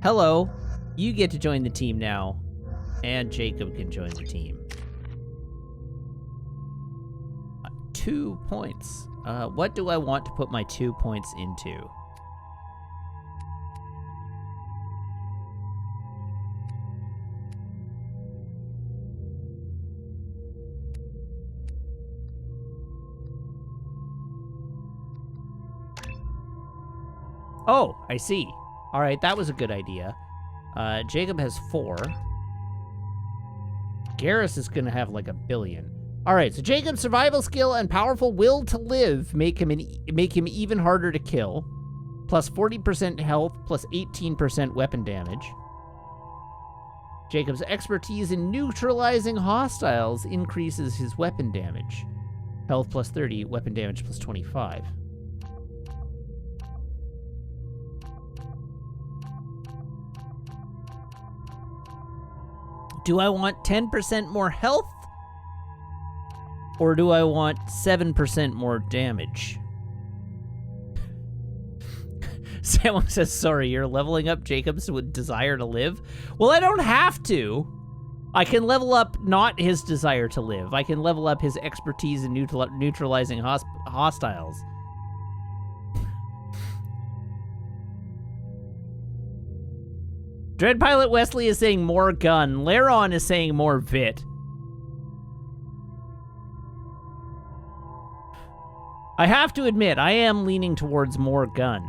Hello. You get to join the team now. And Jacob can join the team. 2 points. What do I want to put my 2 points into? Oh, I see. All right, that was a good idea. Jacob has 4. Garrus is going to have like 1 billion. All right, so Jacob's survival skill and powerful will to live make him even harder to kill. Plus 40% health, plus 18% weapon damage. Jacob's expertise in neutralizing hostiles increases his weapon damage. Health plus 30, weapon damage plus 25. Do I want 10% more health? Or do I want 7% more damage? Someone says, sorry, you're leveling up Jacob's with desire to live? Well, I don't have to. I can level up not his desire to live. I can level up his expertise in neutralizing hostiles. Dread Pilot Wesley is saying more gun. Laron is saying more vit. I have to admit, I am leaning towards more gun.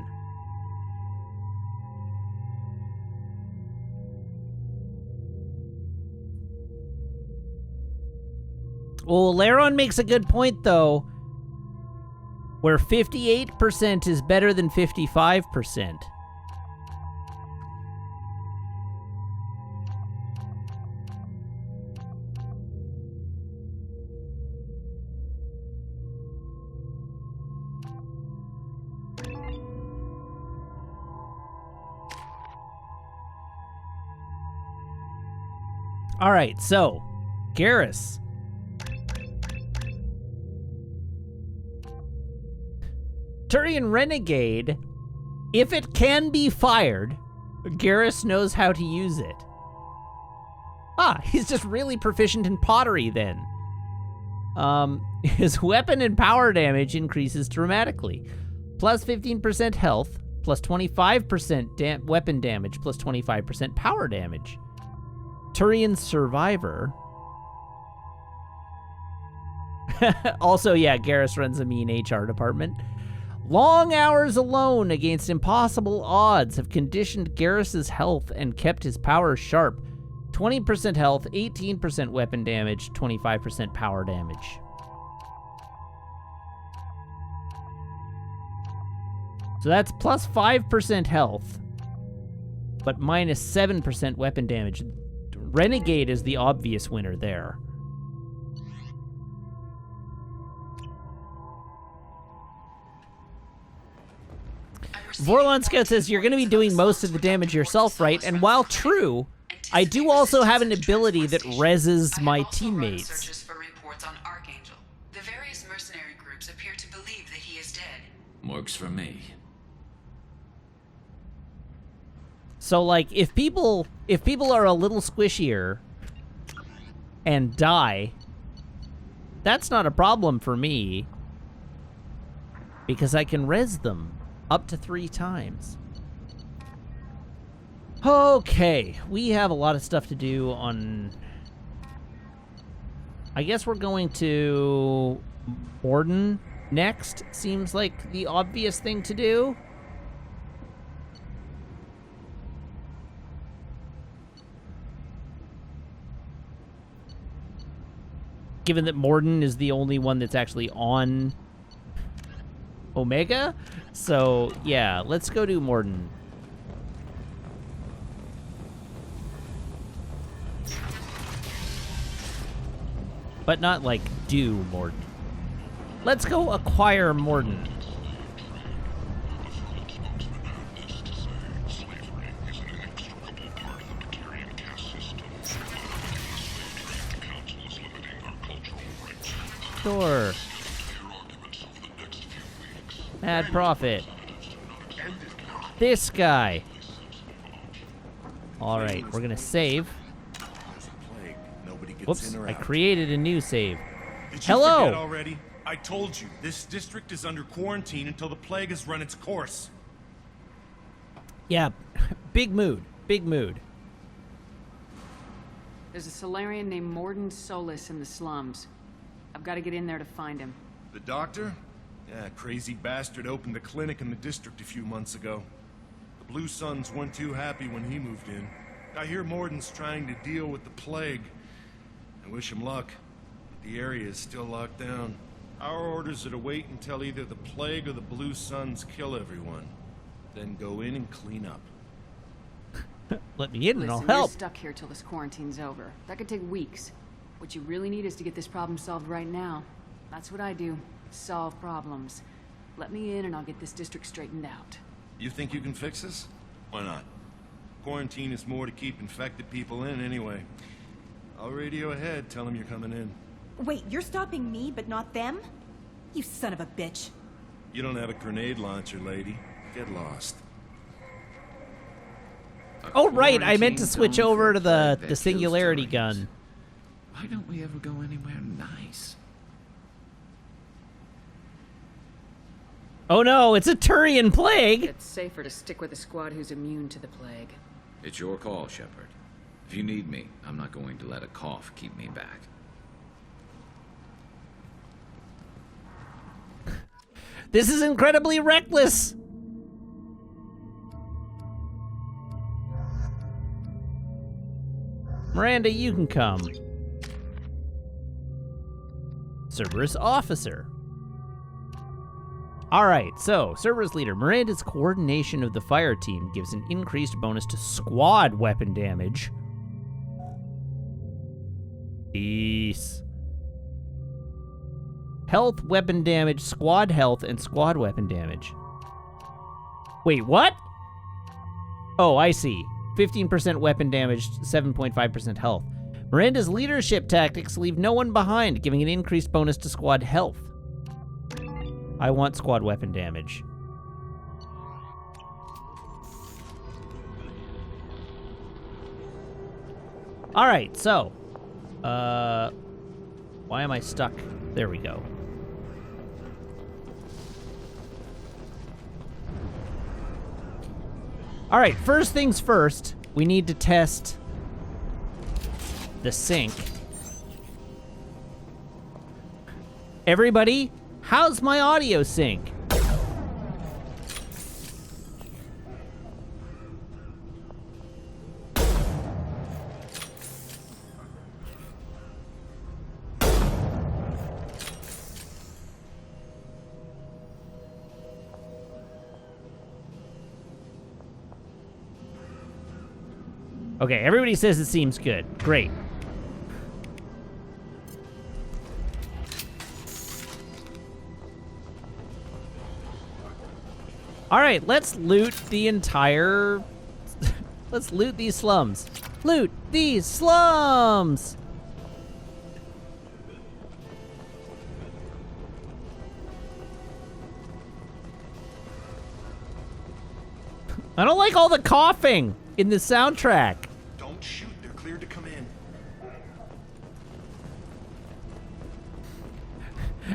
Well, Laron makes a good point, though, where 58% is better than 55%. All right, so, Garrus. Turian Renegade, if it can be fired, Garrus knows how to use it. Ah, he's just really proficient in pottery then. His weapon and power damage increases dramatically. Plus 15% health, plus 25% weapon damage, plus 25% power damage. Turian Survivor. Also, yeah, Garrus runs a mean HR department. Long hours alone against impossible odds have conditioned Garrus's health and kept his power sharp. 20% health, 18% weapon damage, 25% power damage. So that's plus 5% health, but minus 7% weapon damage. Renegade is the obvious winner there. Vorlon Scout says you're going to be doing most of the damage yourself, right? And while true, I do also have an ability that reses my teammates. For reports on Archangel. The various mercenary groups appear to believe that he is dead. Works for me. So, like, if people are a little squishier and die, that's not a problem for me because I can res them up to 3 times. Okay, we have a lot of stuff to do on... I guess we're going to Morden next. Seems like the obvious thing to do. Given that Morden is the only one that's actually on Omega. So, yeah, let's go do Morden. But not, like, do Morden. Let's go acquire Morden. Sure. Mad Prophet. This guy. Alright, we're gonna save. Whoops, I created a new save. Did you Hello! forget already? I told you, this district is under quarantine until the plague has run its course. Yeah, big mood. Big mood. There's a Solarian named Morden Solis in the slums. I've got to get in there to find him. The doctor? Yeah, crazy bastard opened a clinic in the district a few months ago. The Blue Suns weren't too happy when he moved in. I hear Morden's trying to deal with the plague. I wish him luck, but the area is still locked down. Our orders are to wait until either the plague or the Blue Suns kill everyone. Then go in and clean up. Let me in and I'll Listen, help. You're stuck here till this quarantine's over. That could take weeks. What you really need is to get this problem solved right now. That's what I do. Solve problems. Let me in and I'll get this district straightened out. You think you can fix this? Why not? Quarantine is more to keep infected people in anyway. I'll radio ahead, tell them you're coming in. Wait, you're stopping me, but not them? You son of a bitch. You don't have a grenade launcher, lady. Get lost. Oh, right, I meant to switch over to the singularity gun. Why don't we ever go anywhere nice? Oh no, it's a Turian plague! It's safer to stick with a squad who's immune to the plague. It's your call, Shepard. If you need me, I'm not going to let a cough keep me back. This is incredibly reckless! Miranda, you can come. Cerberus officer. Alright, so, Cerberus leader. Miranda's coordination of the fire team gives an increased bonus to squad weapon damage. Peace. Health, weapon damage, squad health, and squad weapon damage. Wait, what? Oh, I see. 15% weapon damage, 7.5% health. Miranda's leadership tactics leave no one behind, giving an increased bonus to squad health. I want squad weapon damage. Alright, so. Why am I stuck? There we go. Alright, first things first, we need to test the sync. Everybody, how's my audio sync? Okay, everybody says it seems good. Great. All right, let's loot the entire... let's loot these slums. Loot these slums! I don't like all the coughing in the soundtrack. Don't shoot, they're cleared to come in.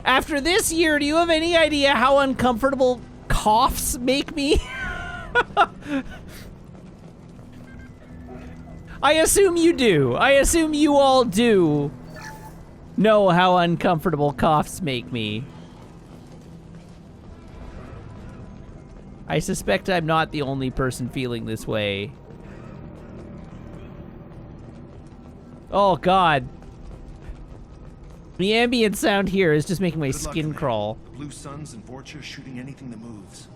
After this year, do you have any idea how uncomfortable coughs make me? I assume you do. I assume you all do know how uncomfortable coughs make me. I suspect I'm not the only person feeling this way. Oh, God. The ambient sound here is just making my skin crawl. The Blue Suns and Vorcha shooting anything that moves.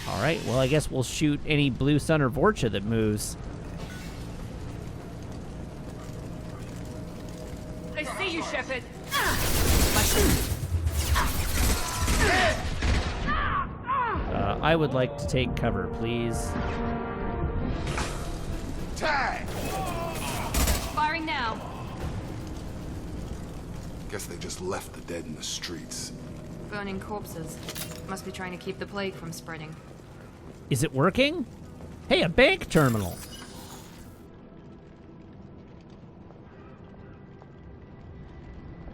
All right, well, I guess we'll shoot any Blue Sun or Vorcha that moves. I see you, Shepard. I would like to take cover, please. Tag! Firing now. Guess they just left the dead in the streets. Burning corpses. Must be trying to keep the plague from spreading. Is it working? Hey, a bank terminal.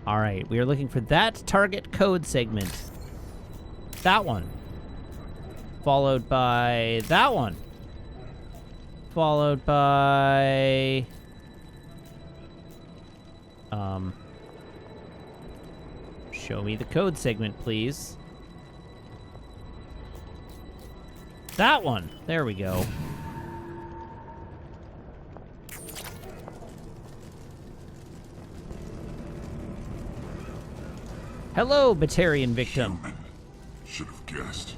All right, we are looking for that target code segment. That one. Followed by that one. Followed by... Show me the code segment, please. That one. There we go. Hello, Batarian victim. Should have guessed.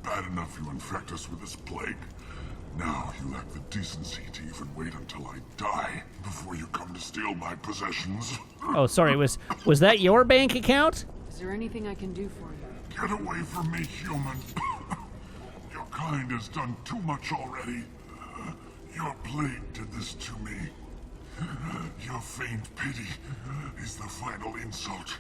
Bad enough you infect us with this plague. Now you lack the decency to even wait until I die before you come to steal my possessions. Oh, sorry. Was that your bank account? Is there anything I can do for you? Get away from me, human. Your kind has done too much already. Your plague did this to me. Your feigned pity is the final insult.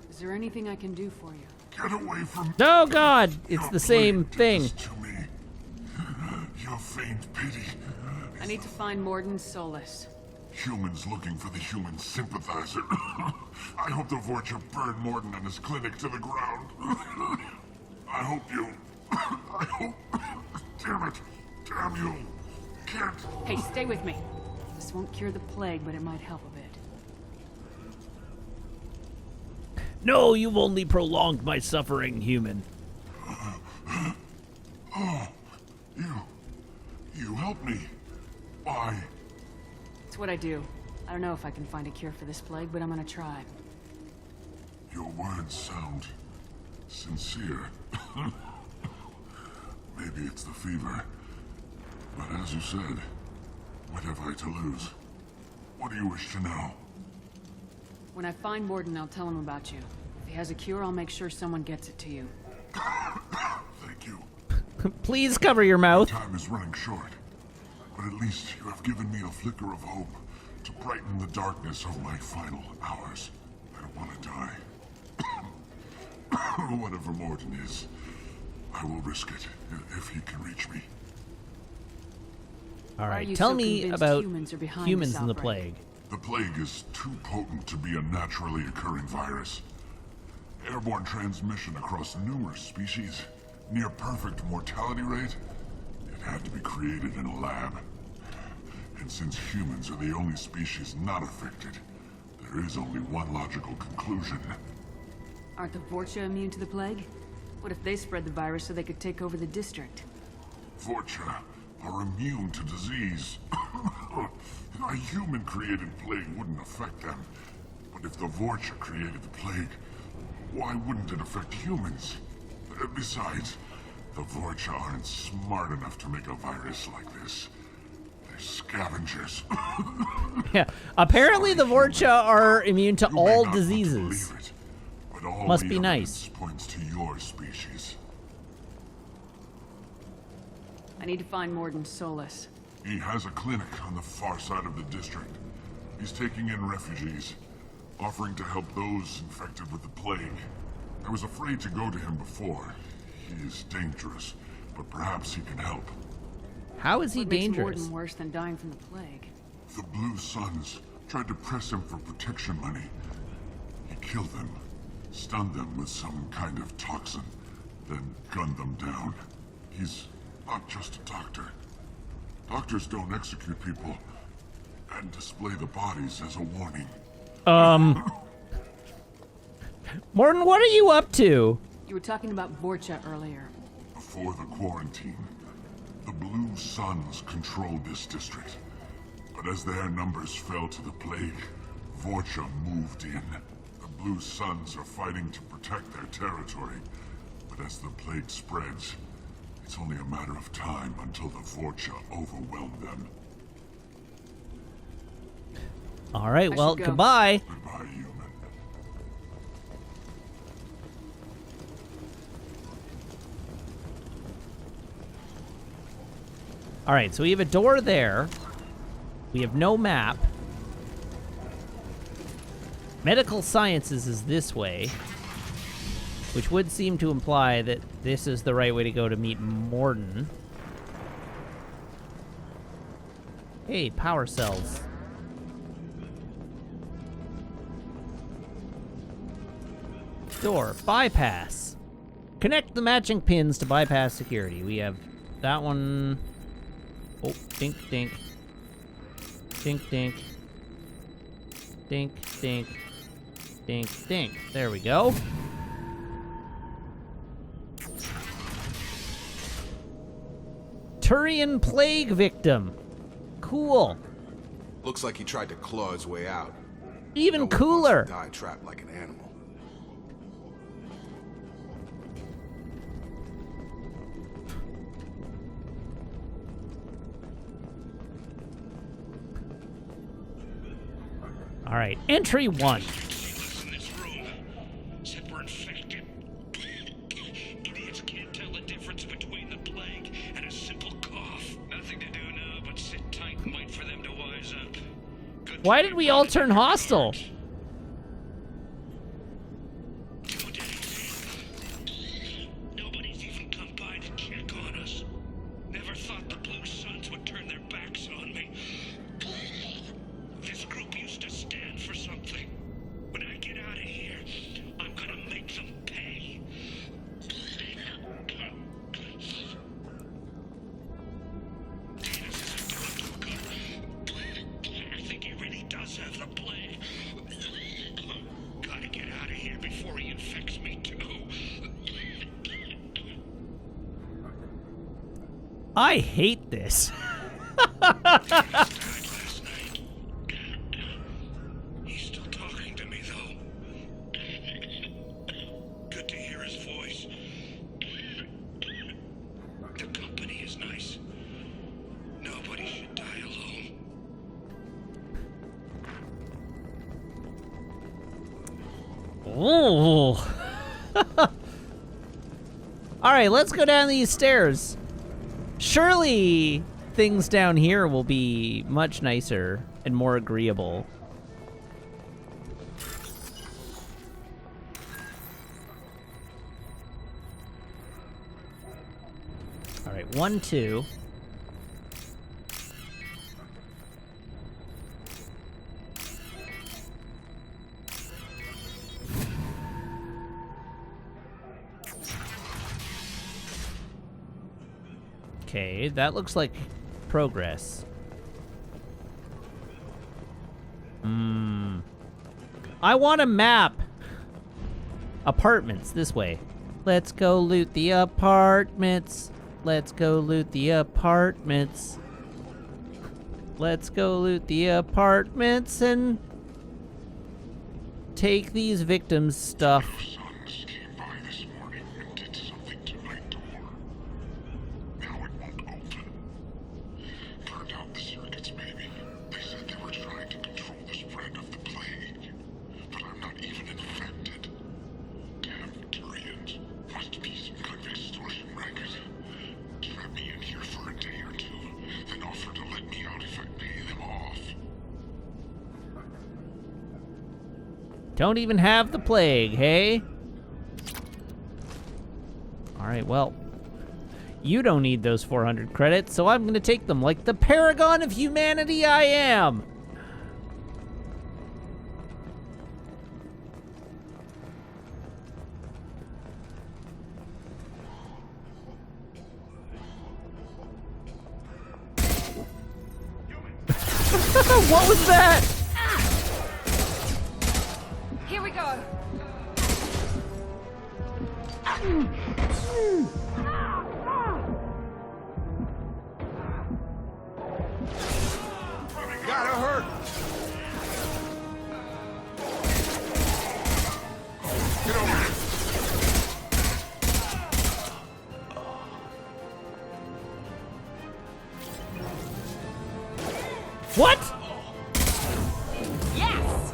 Is there anything I can do for you? Get away from me. Oh, God. It's the same thing. Your feigned pity. I need to find Morden Solus. Humans looking for the human sympathizer. I hope the Vorcha burned Morden and his clinic to the ground. I hope you... I hope... Damn it. Damn you. Can't... Hey, stay with me. This won't cure the plague, but it might help a bit. No, you've only prolonged my suffering, human. Oh, you helped me. Why? It's what I do. I don't know if I can find a cure for this plague, but I'm gonna try. Your words sound sincere. Maybe it's the fever. But as you said, what have I to lose? What do you wish to know? When I find Morden, I'll tell him about you. If he has a cure, I'll make sure someone gets it to you. Thank you. Please cover your mouth. Time is running short. But at least you have given me a flicker of hope to brighten the darkness of my final hours. I don't want to die. Whatever Morden is, I will risk it if he can reach me. All right, tell me about humans in the plague. The plague is too potent to be a naturally occurring virus. Airborne transmission across numerous species, near perfect mortality rate. It had to be created in a lab. And since humans are the only species not affected, there is only one logical conclusion. Aren't the Vorcha immune to the plague? What if they spread the virus so they could take over the district? Vorcha are immune to disease. A human-created plague wouldn't affect them. But if the Vorcha created the plague, why wouldn't it affect humans? Besides, the Vorcha aren't smart enough to make a virus like this. They're scavengers. Yeah, apparently the Vorcha are immune to all diseases. But all must the be nice. evidence points to your species. I need to find Morden Solus. He has a clinic on the far side of the district. He's taking in refugees, offering to help those infected with the plague. I was afraid to go to him before. He is dangerous, but perhaps he can help. How is he What dangerous? makes Morden worse than dying from the plague? The Blue Suns tried to press him for protection money. He killed them, stunned them with some kind of toxin, then gunned them down. He's not just a doctor. Doctors don't execute people and display the bodies as a warning. Morton, what are you up to? You were talking about Vorcha earlier. Before the quarantine, the Blue Suns controlled this district. But as their numbers fell to the plague, Vorcha moved in. The Blue Suns are fighting to protect their territory. But as the plague spreads, it's only a matter of time until the Vorcha overwhelm them. All right, well, goodbye. Goodbye, human. All right, so we have a door there. We have no map. Medical sciences is this way, which would seem to imply that this is the right way to go to meet Morden. Hey, power cells. Door, bypass. Connect the matching pins to bypass security. We have that one. Oh, dink, dink. Dink, dink. Dink, dink. Dink, dink. There we go. Turian plague victim. Cool. Looks like he tried to claw his way out. Even No one cooler. wants to die trapped like an animal. All right, entry 1. Except we're infected. Idiots can't tell the difference between the plague and a simple cough. Nothing to do now but sit tight and wait for them to wise up. Why did we all turn hostile? Nobody's even come by to check on us. Never thought the Blue Suns would turn their backs on me. This group used to stand for something. When I get out of here, I'm gonna make them pay. I think he really does have the plague. Gotta get out of here before I hate this. He's still talking to me, though. Good to hear his voice. The company is nice. Nobody should die alone. Ooh. Alright, let's go down these stairs. Surely things down here will be much nicer and more agreeable. Alright, 1, 2. Okay, that looks like progress. I want a map. Apartments, this way. Let's go loot the apartments. Let's go loot the apartments. Let's go loot the apartments and take these victims' stuff. Don't even have the plague, hey? Alright, well. You don't need those 400 credits, so I'm gonna take them like the paragon of humanity I am! What was that? Here we go. Gotta hurt. Get over here. What? Yes.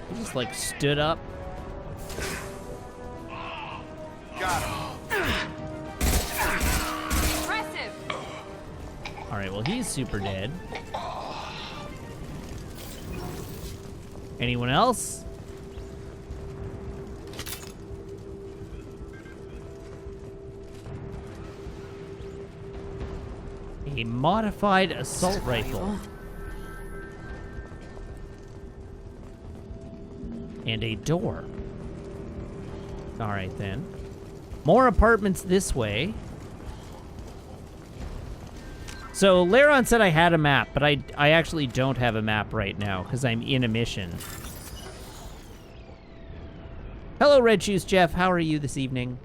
He just like stood up. Got him. Impressive. All right, well he's super dead. Anyone else? A modified assault rifle. And a door. Alright then. More apartments this way. So, Laron said I had a map, but I actually don't have a map right now, because I'm in a mission. Hello, Red Shoes Jeff. How are you this evening?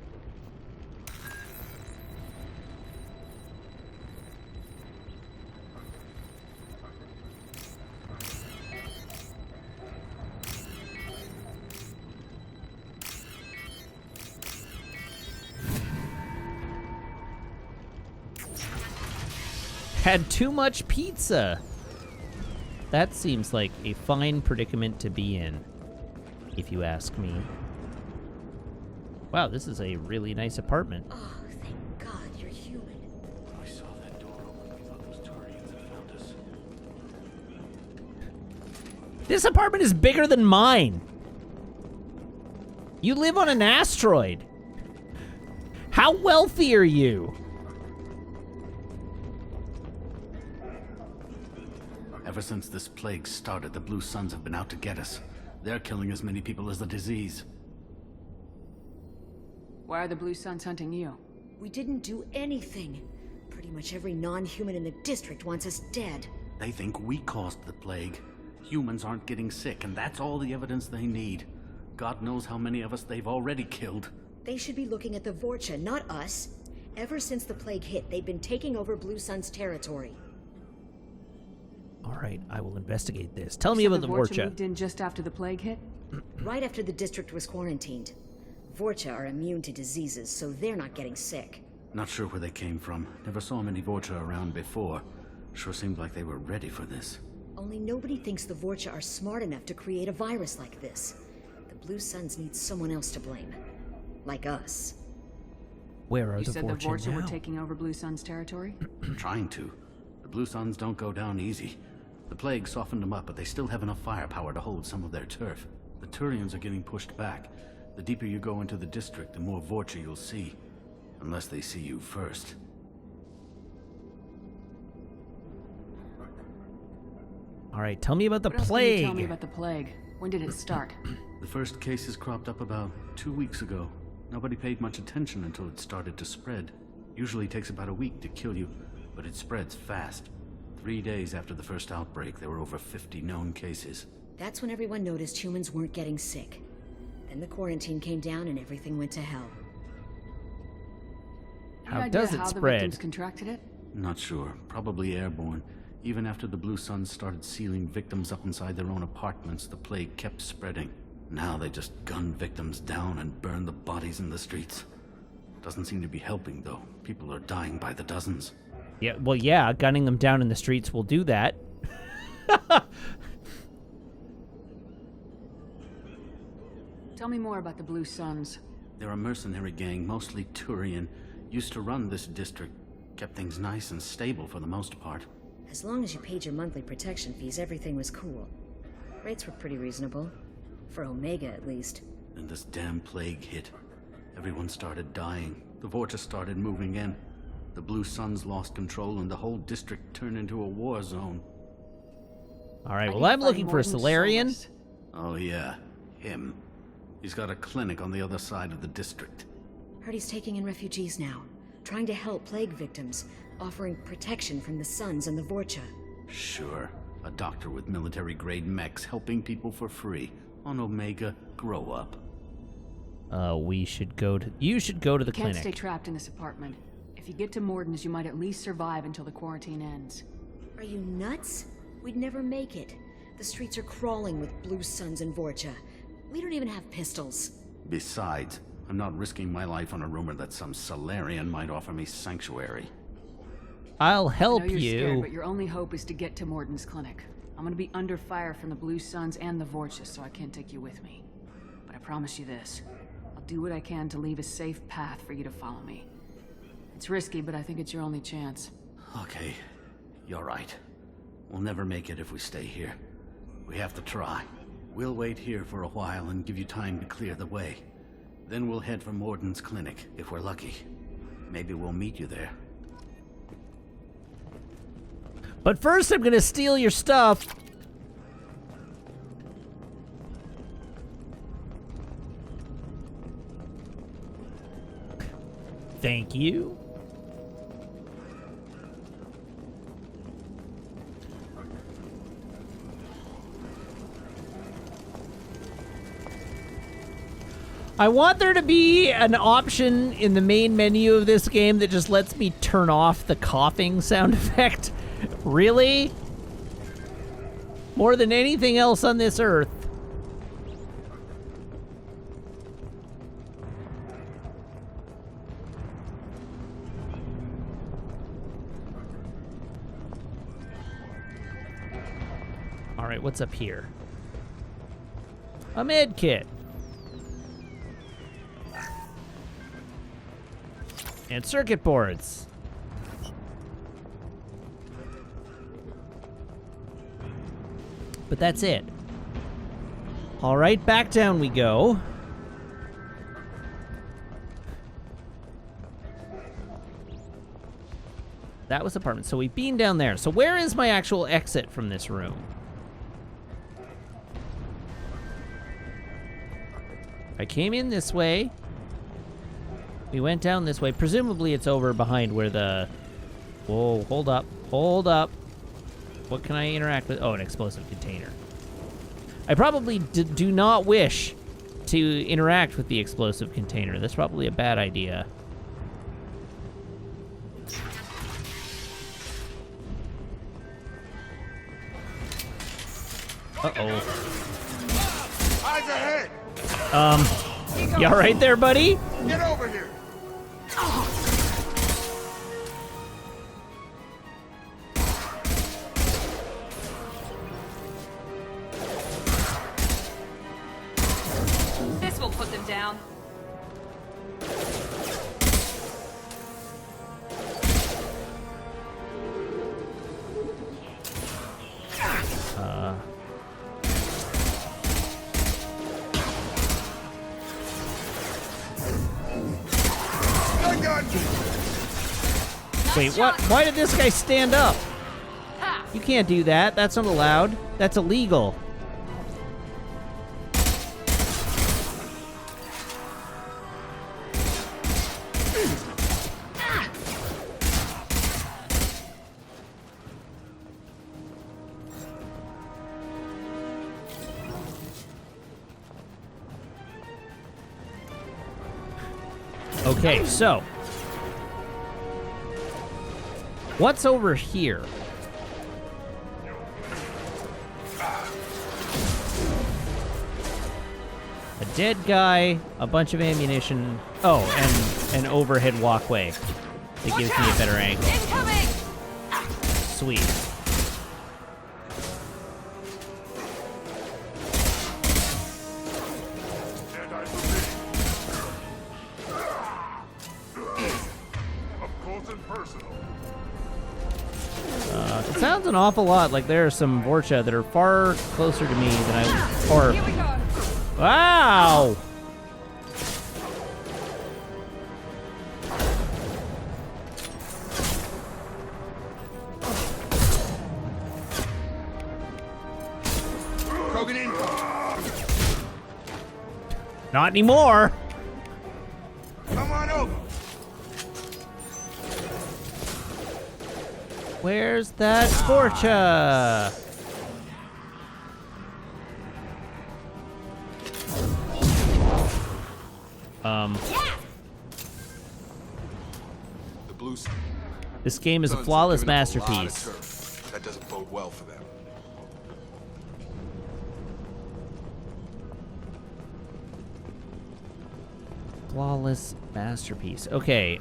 Had too much pizza. That seems like a fine predicament to be in, if you ask me. Wow, this is a really nice apartment. Oh, thank God you're human. I saw that door open. We thought those Turians had found us. This apartment is bigger than mine. You live on an asteroid. How wealthy are you? Ever since this plague started, the Blue Suns have been out to get us. They're killing as many people as the disease. Why are the Blue Suns hunting you? We didn't do anything. Pretty much every non-human in the district wants us dead. They think we caused the plague. Humans aren't getting sick, and that's all the evidence they need. God knows how many of us they've already killed. They should be looking at the Vorcha, not us. Ever since the plague hit, they've been taking over Blue Sun's territory. All right, I will investigate this. Tell me about the Vorcha. Moved in just after the plague hit? Right after the district was quarantined. Vorcha are immune to diseases, so they're not getting sick. Not sure where they came from. Never saw many Vorcha around before. Sure seemed like they were ready for this. Only nobody thinks the Vorcha are smart enough to create a virus like this. The Blue Suns need someone else to blame. Like us. Where are You the said the Vorcha Vorcha were now? taking over Blue Sun's territory? Trying to. The Blue Suns don't go down easy. The plague softened them up, but they still have enough firepower to hold some of their turf. The Turians are getting pushed back. The deeper you go into the district, the more Vorcha you'll see. Unless they see you first. All right, tell me about the What else plague. Can you tell me about the plague? When did it start? The first cases cropped up about 2 weeks ago. Nobody paid much attention until it started to spread. Usually takes about a week to kill you, but it spreads fast. 3 days after the first outbreak, there were over 50 known cases. That's when everyone noticed humans weren't getting sick. Then the quarantine came down and everything went to hell. How does it how spread? The victims contracted it? Not sure. Probably airborne. Even after the Blue Suns started sealing victims up inside their own apartments, the plague kept spreading. Now they just gun victims down and burn the bodies in the streets. Doesn't seem to be helping, though. People are dying by the dozens. Yeah, well, yeah, gunning them down in the streets will do that. Tell me more about the Blue Suns. They're a mercenary gang, mostly Turian. Used to run this district. Kept things nice and stable for the most part. As long as you paid your monthly protection fees, everything was cool. Rates were pretty reasonable. For Omega, at least. Then this damn plague hit. Everyone started dying. The Vorcha started moving in. The Blue Suns lost control and the whole district turned into a war zone. All right, well, I'm looking for a Solarian. Oh yeah, him. He's got a clinic on the other side of the district. Heard he's taking in refugees now. Trying to help plague victims. Offering protection from the Suns and the Vorcha. Sure. A doctor with military-grade mechs helping people for free. On Omega, grow up. You should go to the Can't clinic. stay trapped in this apartment. If you get to Morden's, you might at least survive until the quarantine ends. Are you nuts? We'd never make it. The streets are crawling with Blue Suns and Vorcha. We don't even have pistols. Besides, I'm not risking my life on a rumor that some Solarian might offer me sanctuary. I'll help I know you're you. Scared, but your only hope is to get to Morden's clinic. I'm gonna be under fire from the Blue Suns and the Vorcha, so I can't take you with me. But I promise you this. I'll do what I can to leave a safe path for you to follow me. It's risky, but I think it's your only chance. Okay, you're right. We'll never make it if we stay here. We have to try. We'll wait here for a while and give you time to clear the way. Then we'll head for Morden's clinic, if we're lucky. Maybe we'll meet you there. But first, I'm gonna steal your stuff. Thank you. I want there to be an option in the main menu of this game that just lets me turn off the coughing sound effect. Really? More than anything else on this earth. All right, what's up here? A med kit. And circuit boards. But that's it. All right, back down we go. That was apartment. So we've been down there. So where is my actual exit from this room? I came in this way. We went down this way. Presumably it's over behind where the... Whoa, hold up. Hold up. What can I interact with? Oh, an explosive container. I probably do not wish to interact with the explosive container. That's probably a bad idea. Uh-oh. Eyes ahead! You all right there, buddy? Get over here! This will put them down. Wait, what? Why did this guy stand up? You can't do that. That's not allowed. That's illegal. Okay, so what's over here? A dead guy, a bunch of ammunition. Oh, and an overhead walkway that gives me a better angle. Incoming! Sweet. It sounds an awful lot like there are some Vorcha that are far closer to me than I... Or... Here we go. Wow! Krogan incoming! Not anymore! Come on over! Where's that Vorcha? The blue This game is a Suns flawless have given up a lot of masterpiece. turf. That doesn't bode well for them. Flawless masterpiece. Okay,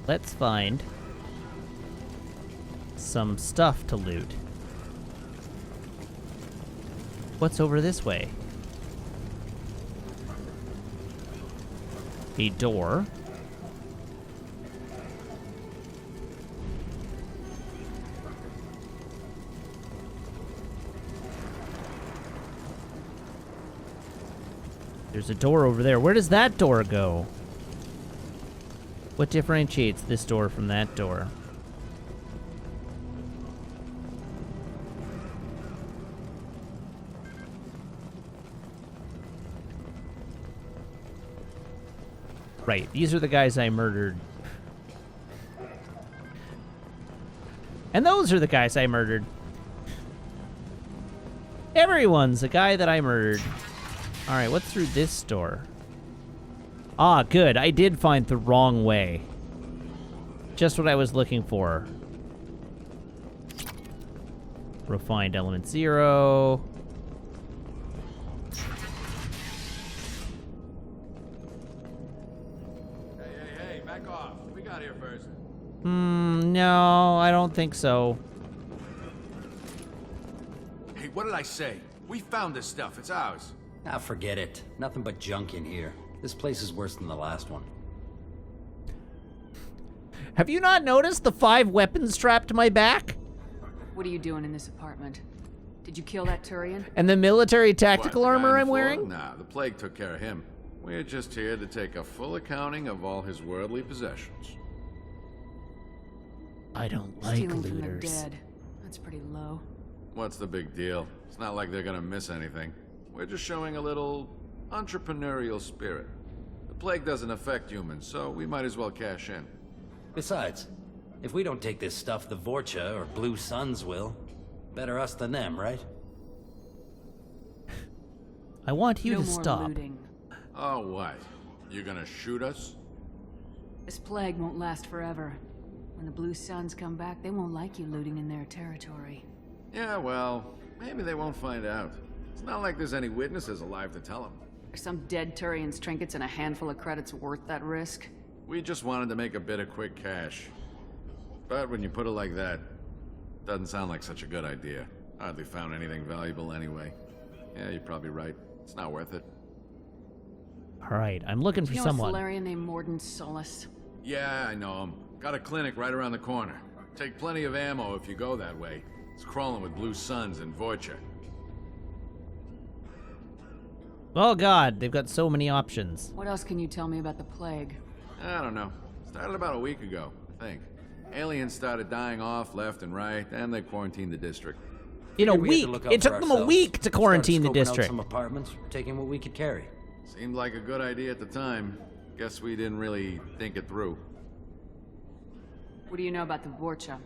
let's find some stuff to loot. What's over this way? A door. There's a door over there. Where does that door go? What differentiates this door from that door? Right, these are the guys I murdered. And those are the guys I murdered. Everyone's a guy that I murdered. Alright, what's through this door? Ah, good. I did find the wrong way. Just what I was looking for. Refined element 0. Hey, back off. We got here first. No, I don't think so. Hey, what did I say? We found this stuff. It's ours. Ah, forget it. Nothing but junk in here. This place is worse than the last one. Have you not noticed the 5 weapons strapped to my back? What are you doing in this apartment? Did you kill that Turian? And the military tactical What, the guy armor on the I'm floor? wearing? Nah, the plague took care of him. We're just here to take a full accounting of all his worldly possessions. I don't like Stealing from the looters. dead. That's pretty low. What's the big deal? It's not like they're gonna miss anything. We're just showing a little entrepreneurial spirit. The plague doesn't affect humans, so we might as well cash in. Besides, if we don't take this stuff, the Vorcha or Blue Suns will. Better us than them, right? I want you no to more stop. looting. Oh, what? You gonna shoot us? This plague won't last forever. When the Blue Suns come back, they won't like you looting in their territory. Yeah, well, maybe they won't find out. It's not like there's any witnesses alive to tell them. Are some dead Turian's trinkets and a handful of credits worth that risk? We just wanted to make a bit of quick cash. But when you put it like that, doesn't sound like such a good idea. Hardly found anything valuable anyway. Yeah, you're probably right. It's not worth it. All right, I'm looking for You know someone. a Solarian named Morden Solus? Yeah, I know him. Got a clinic right around the corner. Take plenty of ammo if you go that way. It's crawling with Blue Suns and Vorcha. Oh god, they've got so many options. What else can you tell me about the plague? I don't know. Started about a week ago, I think. Aliens started dying off left and right, and they quarantined the district. In a week? It took them a week to quarantine the district. Some apartments, taking what we could carry. Seemed like a good idea at the time. Guess we didn't really think it through. What do you know about the Vorcha?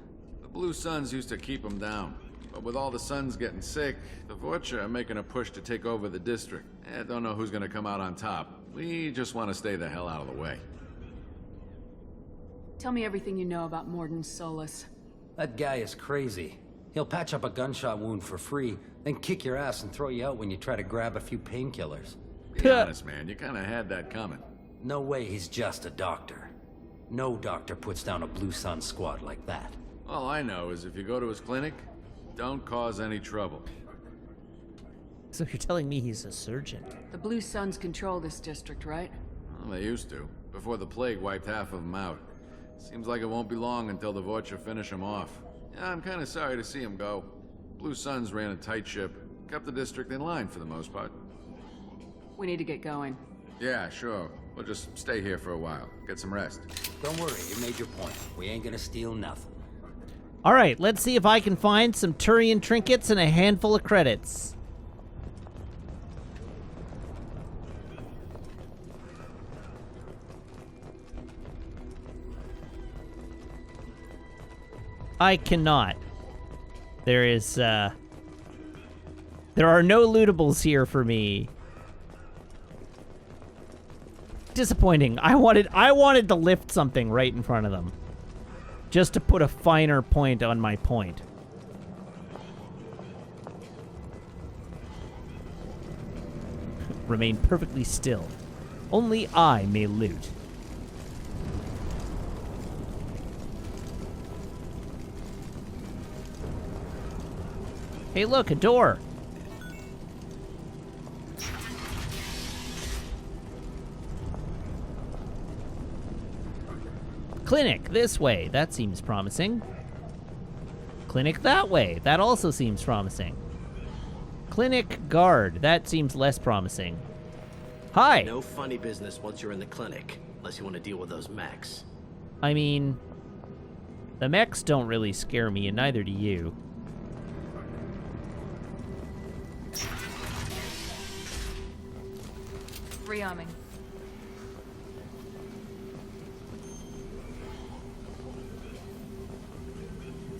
The Blue Suns used to keep them down. But with all the Suns getting sick, the Vorcha are making a push to take over the district. Don't know who's gonna come out on top. We just want to stay the hell out of the way. Tell me everything you know about Morden Solus. That guy is crazy. He'll patch up a gunshot wound for free, then kick your ass and throw you out when you try to grab a few painkillers. Be honest, man, you kinda had that coming. No way he's just a doctor. No doctor puts down a Blue Sun squad like that. All I know is if you go to his clinic, don't cause any trouble. So you're telling me he's a surgeon? The Blue Suns control this district, right? Well, they used to, before the plague wiped half of them out. Seems like it won't be long until the Vorcha finish him off. Yeah, I'm kinda sorry to see him go. Blue Suns ran a tight ship, kept the district in line for the most part. We need to get going. Yeah, sure. We'll just stay here for a while, get some rest. Don't worry, you made your point. We ain't gonna steal nothing. All right, let's see if I can find some Turian trinkets and a handful of credits. I cannot. There are no lootables here for me. Disappointing. I wanted to lift something right in front of them. Just to put a finer point on my point. Remain perfectly still. Only I may loot. Hey, look, a door. Clinic, this way. That seems promising. Clinic that way. That also seems promising. Clinic guard. That seems less promising. Hi. No funny business once you're in the clinic, unless you want to deal with those mechs. I mean, the mechs don't really scare me, and neither do you. Rearming.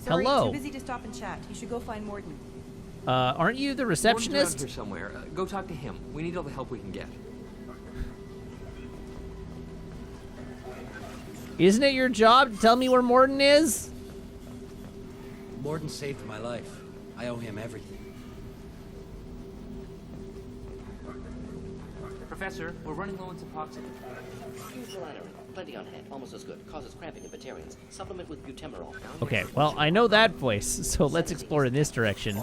Sorry, Hello. too busy to stop and chat. You should go find Morden. Aren't you the receptionist? Morden's around here somewhere. Go talk to him. We need all the help we can get. Isn't it your job to tell me where Morden is? Morden saved my life. I owe him everything. Professor, we're running low on Suboxone. Here's the liner. Plenty on hand. Almost as good. Causes cramping in Batarians. Supplement with butemerol. Okay, well, I know that voice, so let's explore in this direction.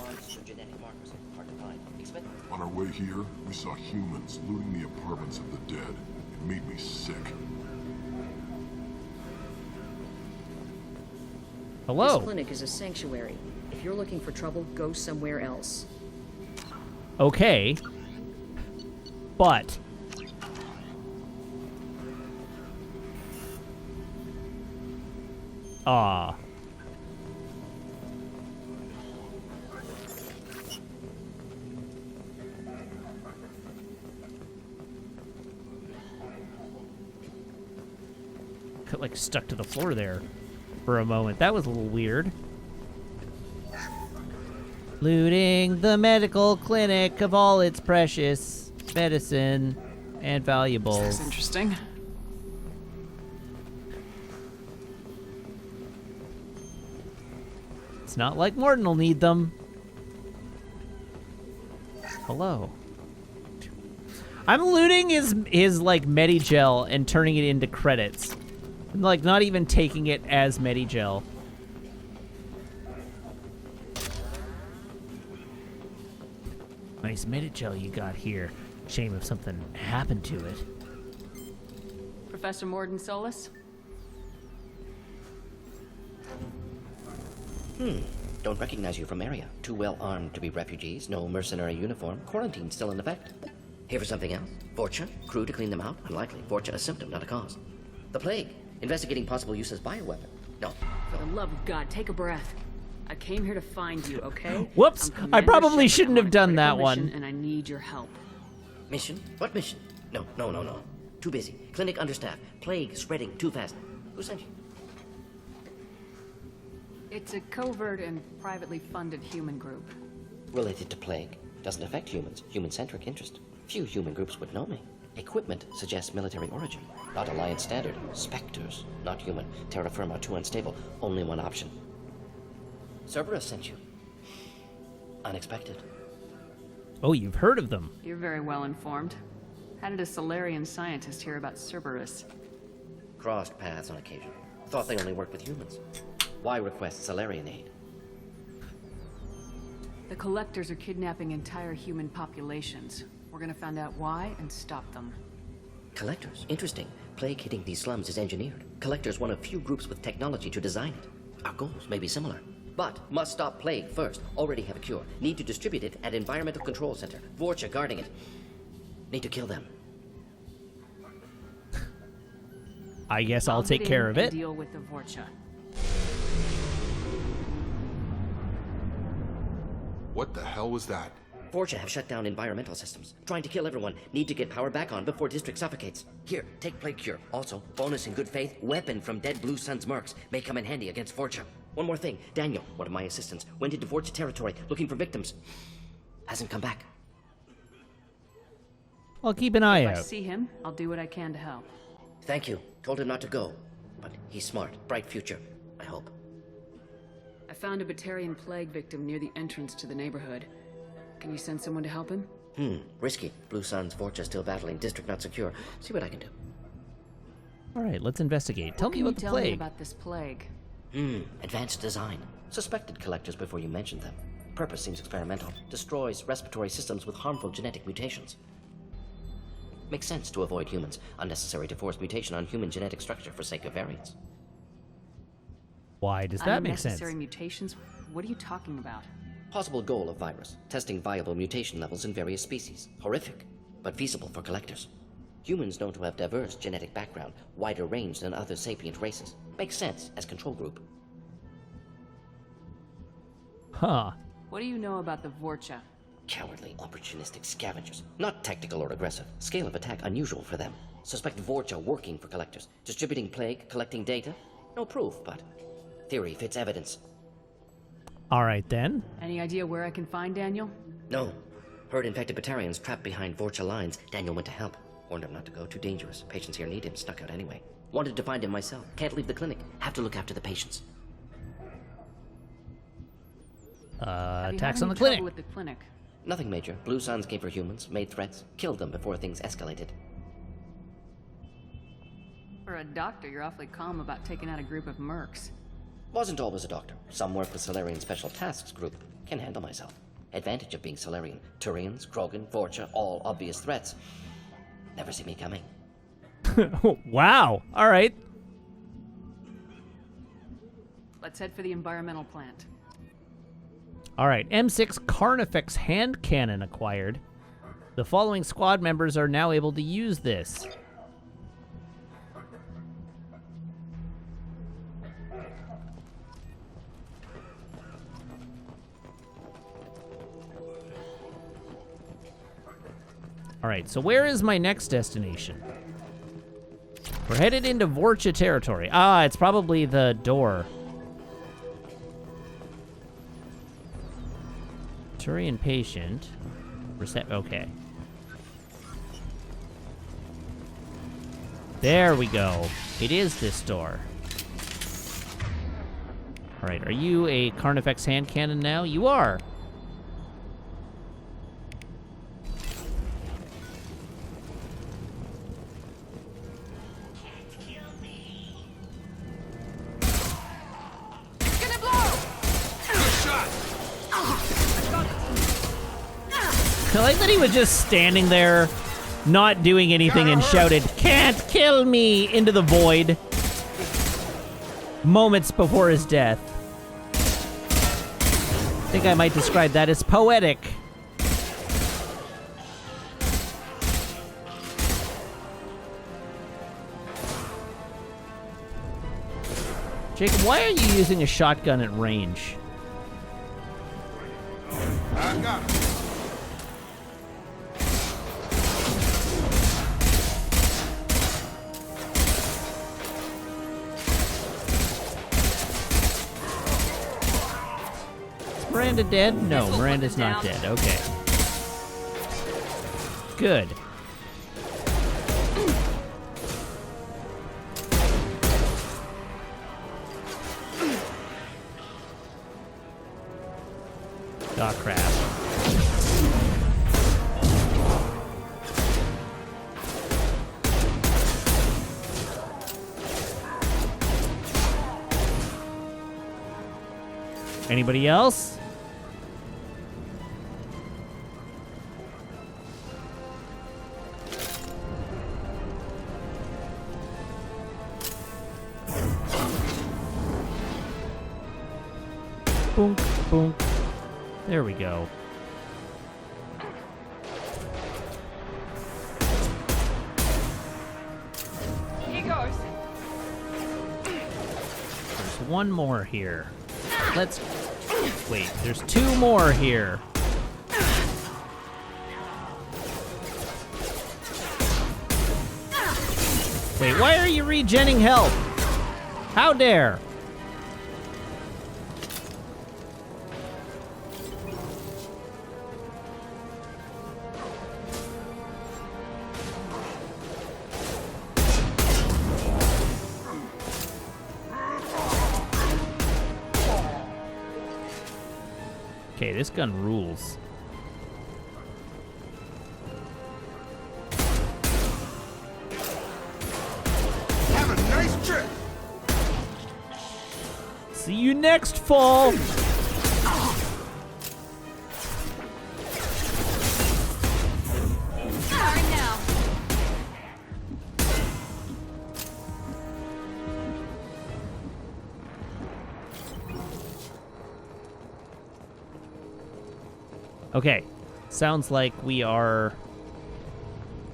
On our way here, we saw humans looting the apartments of the dead. It made me sick. Hello. This clinic is a sanctuary. If you're looking for trouble, go somewhere else. Okay. But got like stuck to the floor there for a moment. That was a little weird. Looting the medical clinic of all its precious. medicine, and valuables. That's interesting. It's not like Morton will need them. Hello. I'm looting his like Medigel and turning it into credits. I'm like not even taking it as Medigel. Nice Medigel you got here. Shame if something happened to it. Professor Morden Solus? Don't recognize you from area. Too well armed to be refugees, no mercenary uniform, quarantine still in effect. Here for something else? Vorcha? Crew to clean them out? Unlikely. Vorcha a symptom, not a cause. The plague? Investigating possible use as bioweapon? No. For the love of God, take a breath. I came here to find you, okay? Whoops! I'm I Commander probably Shepard. shouldn't I'm on have a done critical that mission, one. And I need your help. Mission? What mission? No. Too busy. Clinic understaffed. Plague spreading too fast. Who sent you? It's a covert and privately funded human group. Related to plague. Doesn't affect humans. Human-centric interest. Few human groups would know me. Equipment suggests military origin. Not Alliance standard. Spectres. Not human. Terra firma too unstable. Only one option. Cerberus sent you. Unexpected. Oh, you've heard of them. You're very well informed. How did a Solarian scientist hear about Cerberus? Crossed paths on occasion. Thought they only worked with humans. Why request Solarian aid? The Collectors are kidnapping entire human populations. We're gonna find out why and stop them. Collectors? Interesting. Plague hitting these slums is engineered. Collectors one of few groups with technology to design it. Our goals may be similar. But must stop plague first. Already have a cure. Need to distribute it at Environmental Control Center. Vorcha guarding it. Need to kill them. I guess I'll take care of it. Deal with the Vorcha. What the hell was that? Vorcha have shut down environmental systems. Trying to kill everyone. Need to get power back on before district suffocates. Here, take plague cure. Also, bonus in good faith, weapon from dead Blue Sun's mercs. May come in handy against Vorcha. One more thing. Daniel, one of my assistants, went into Vorcha territory looking for victims. Hasn't come back. I'll keep an eye If I out. see him, I'll do what I can to help. Thank you. Told him not to go. But he's smart. Bright future. I hope. I found a Batarian plague victim near the entrance to the neighborhood. Can you send someone to help him? Risky. Blue Sun's Vorcha still battling. District not secure. See what I can do. All right, let's investigate. Tell me about the Tell me plague. about this plague. Advanced design. Suspected collectors before you mentioned them. Purpose seems experimental. Destroys respiratory systems with harmful genetic mutations. Makes sense to avoid humans. Unnecessary to force mutation on human genetic structure for sake of variance. Why does that make sense? Unnecessary mutations? What are you talking about? Possible goal of virus. Testing viable mutation levels in various species. Horrific, but feasible for collectors. Humans known to have diverse genetic background, wider range than other sapient races. Makes sense as control group. Huh. What do you know about the Vorcha? Cowardly, opportunistic scavengers. Not tactical or aggressive. Scale of attack unusual for them. Suspect Vorcha working for collectors. Distributing plague, collecting data. No proof, but theory fits evidence. All right, then. Any idea where I can find Daniel? No. Heard infected Batarians trapped behind Vorcha lines. Daniel went to help. Warned him not to go. Too dangerous. Patients here need him. Snuck out anyway. Wanted to find him myself. Can't leave the clinic. Have to look after the patients. Have you Attacks had on any the clinic. trouble with the clinic? Nothing major. Blue Suns came for humans, made threats, killed them before things escalated. For a doctor, you're awfully calm about taking out a group of mercs. Wasn't always a doctor. Some work with Solarian Special Tasks Group. Can handle myself. Advantage of being Solarian. Turians, Krogan, Vorcha, all obvious threats. Never see me coming. Wow. All right. Let's head for the environmental plant. All right. M6 Carnifex hand cannon acquired. The following squad members are now able to use this. All right, so where is my next destination? We're headed into Vorcha territory. Ah, it's probably the door. Turian patient. Okay. There we go. It is this door. Alright, are you a Carnifex hand cannon now? You are! I like that he was just standing there, not doing anything, and shouted, "Can't kill me!" into the void. Moments before his death. I think I might describe that as poetic. Jacob, why are you using a shotgun at range? I got it. Miranda dead? No, Miranda's not dead. Okay. Good. Oh, crap. Anybody else? Boom, boom. There we go. Here goes. There's one more here. Let's... Wait, there's two more here. Wait, why are you regenning health? How dare? Okay, this gun rules. Have a nice trip. See you next fall. Sorry now. Okay, sounds like we are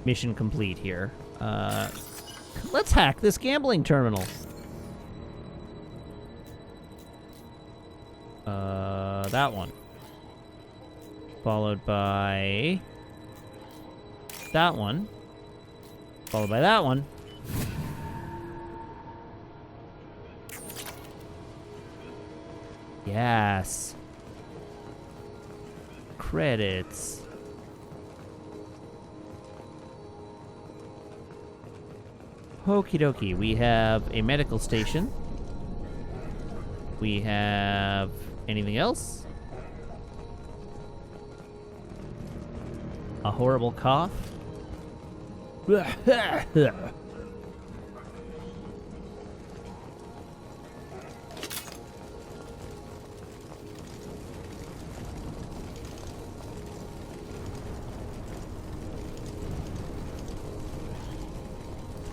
mission complete here. Let's hack this gambling terminal. That one. Followed by that one. Followed by that one. Yes. Credits. Okie dokie. We have a medical station. We have anything else? A horrible cough.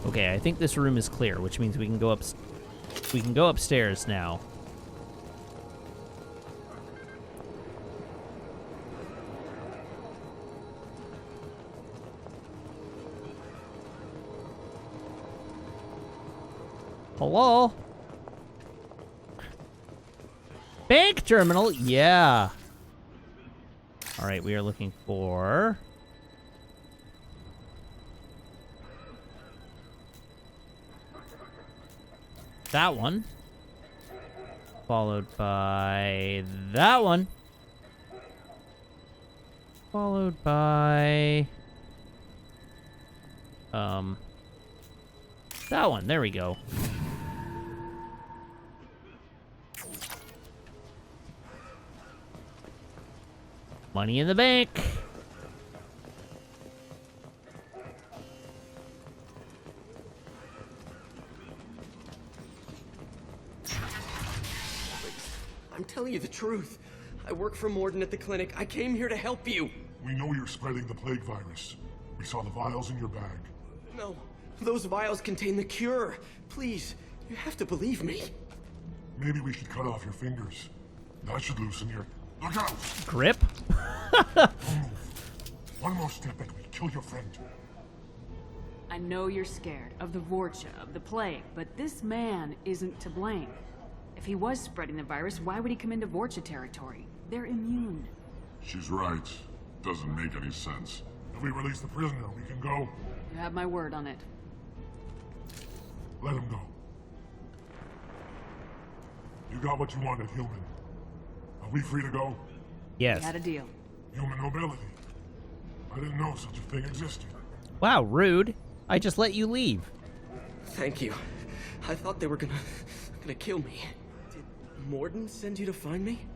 Okay, I think this room is clear, which means we can go upstairs now. Hello? Bank terminal? Yeah. All right, we are looking for... that one. Followed by that one. Followed by... That one. There we go. Money in the bank. I'm telling you the truth. I work for Morden at the clinic. I came here to help you. We know you're spreading the plague virus. We saw the vials in your bag. No, those vials contain the cure. Please, you have to believe me. Maybe we should cut off your fingers. That should loosen your... Look out! Grip? Don't move. One more step and we kill your friend. I know you're scared of the Vorcha, of the plague, but this man isn't to blame. If he was spreading the virus, why would he come into Vorcha territory? They're immune. She's right. Doesn't make any sense. If we release the prisoner, we can go. You have my word on it. Let him go. You got what you wanted, human. Are we free to go? Yes. We had a deal. Human nobility. I didn't know such a thing existed. Wow, rude. I just let you leave. Thank you. I thought they were gonna kill me. Did Morden send you to find me?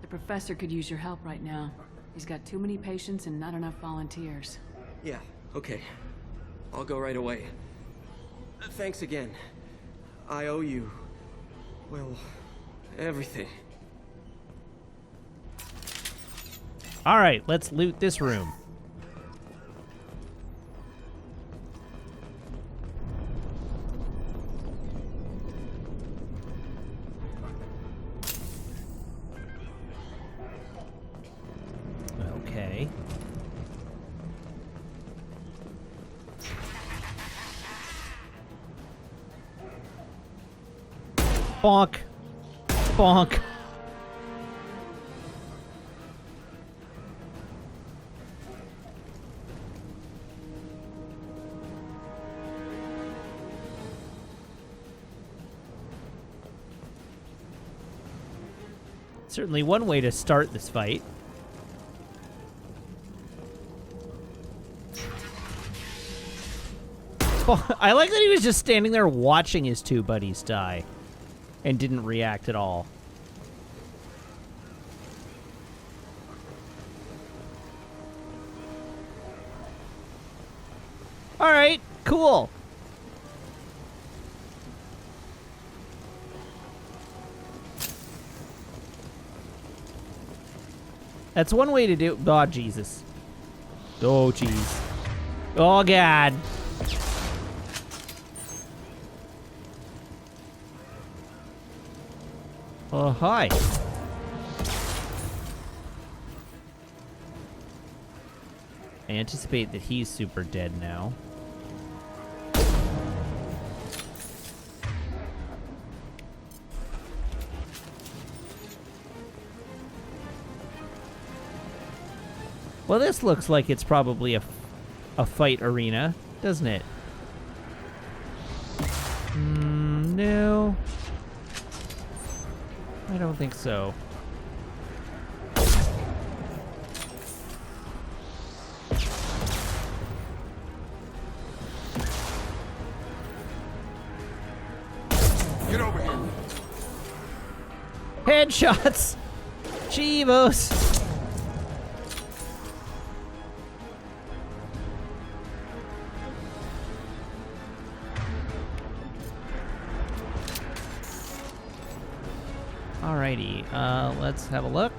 The professor could use your help right now. He's got too many patients and not enough volunteers. Yeah, okay. I'll go right away. Thanks again. I owe you... well, everything. All right, let's loot this room. Okay. Bonk. Bonk. Certainly one way to start this fight. I like that he was just standing there watching his two buddies die and didn't react at all. All right, cool. That's one way to do. Oh, Jesus. Oh, jeez. Oh, God. Oh, hi. I anticipate that he's super dead now. Well, this looks like it's probably a fight arena, doesn't it? No. I don't think so. Get over here. Headshots! Chivos! Alrighty, let's have a look.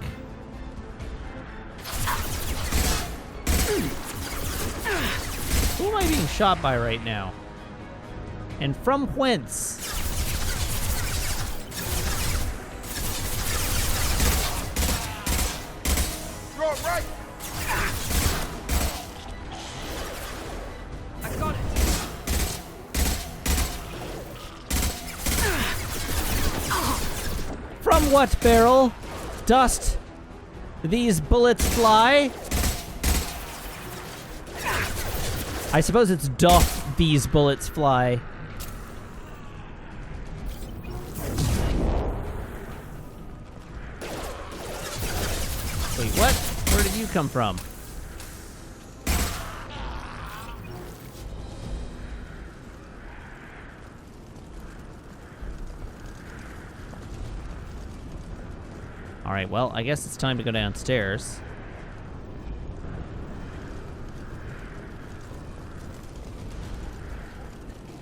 Who am I being shot by right now? And from whence? Throw it right. I got it. From what barrel? Dust these bullets fly? I suppose it's doth these bullets fly. Wait, what? Where did you come from? Alright, well, I guess it's time to go downstairs.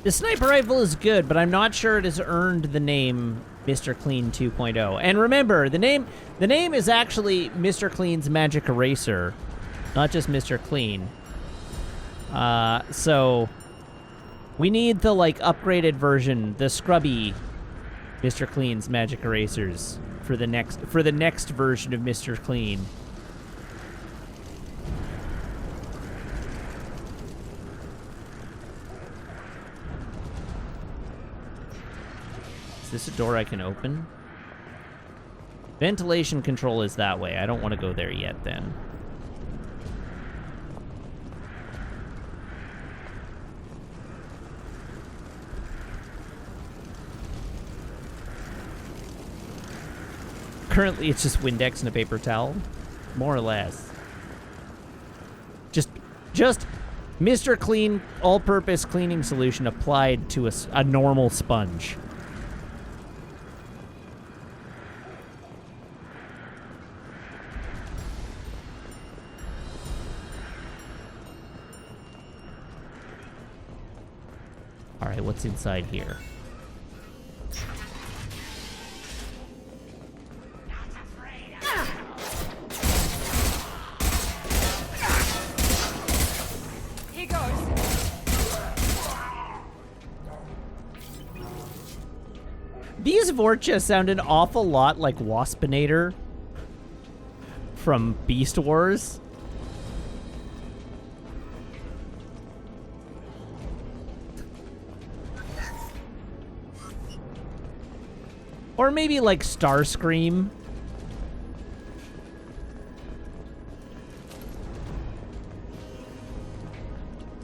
The sniper rifle is good, but I'm not sure it has earned the name Mr. Clean 2.0. And remember, the name is actually Mr. Clean's Magic Eraser, not just Mr. Clean. So we need the like upgraded version, the scrubby Mr. Clean's Magic Erasers for the next version of Mr. Clean. Is this a door I can open? Ventilation control is that way. I don't want to go there yet, then. Currently, it's just Windex and a paper towel. More or less. Just Mr. Clean all-purpose cleaning solution applied to a normal sponge. Alright, what's inside here? Here goes. These Vorcha sound an awful lot like Waspinator from Beast Wars. Or maybe like Starscream.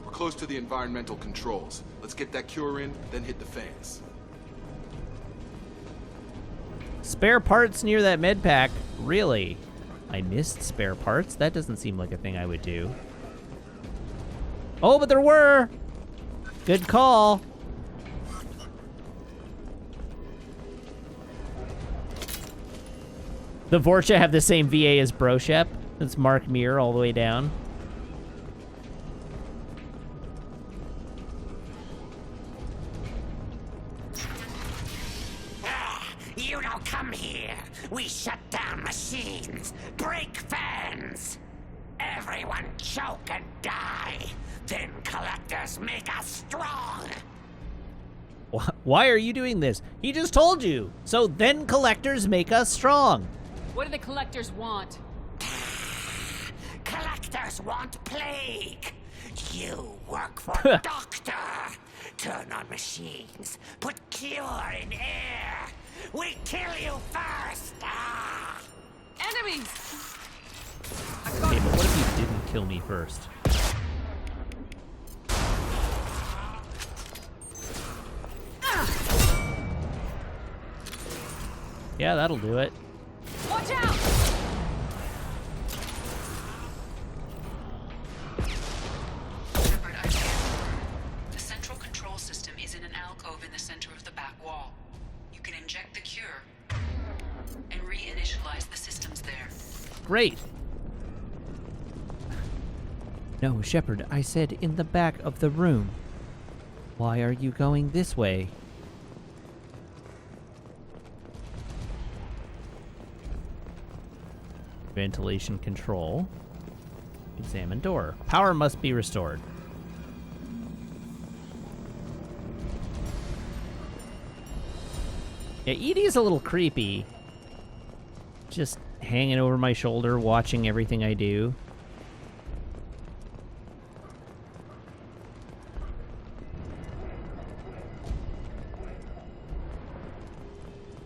We're close to the environmental controls. Let's get that cure in, then hit the fans. Spare parts near that med pack. Really? I missed spare parts? That doesn't seem like a thing I would do. Oh, but there were! Good call. The Vorcha have the same VA as Broshep. It's Mark Muir all the way down. You don't come here. We shut down machines, break fans. Everyone choke and die. Then collectors make us strong. Why are you doing this? He just told you. So then collectors make us strong. What do the collectors want? Collectors want plague. You work for Doctor. Turn on machines. Put cure in air. We kill you first. Ah. Enemies! Okay, but what if you didn't kill me first? Yeah, that'll do it. Watch out! Shepard, I can't. The central control system is in an alcove in the center of the back wall. You can inject the cure and reinitialize the systems there. Great. No, Shepard, I said in the back of the room. Why are you going this way? Ventilation control. Examine door. Power must be restored. Yeah, Edie's a little creepy. Just hanging over my shoulder, watching everything I do.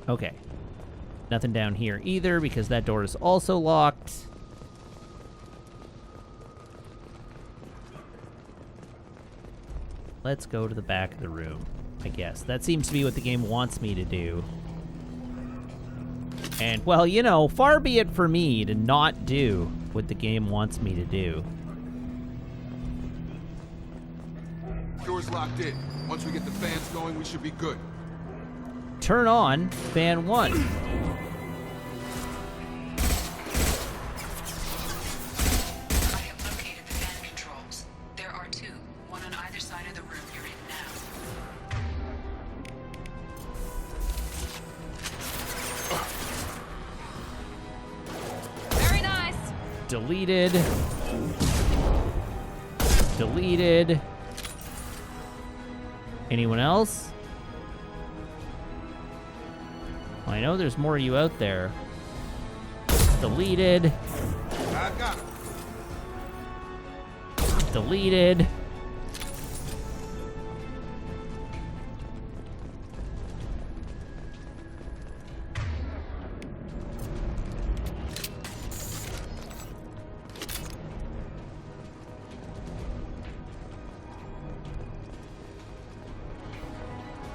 Okay. Nothing down here either, because that door is also locked. Let's go to the back of the room, I guess. That seems to be what the game wants me to do. And, well, you know, far be it for me to not do what the game wants me to do. Door's locked in. Once we get the fans going, we should be good. Turn on fan 1. Deleted. Deleted. Anyone else? Well, I know there's more of you out there. Deleted. I got him. Deleted.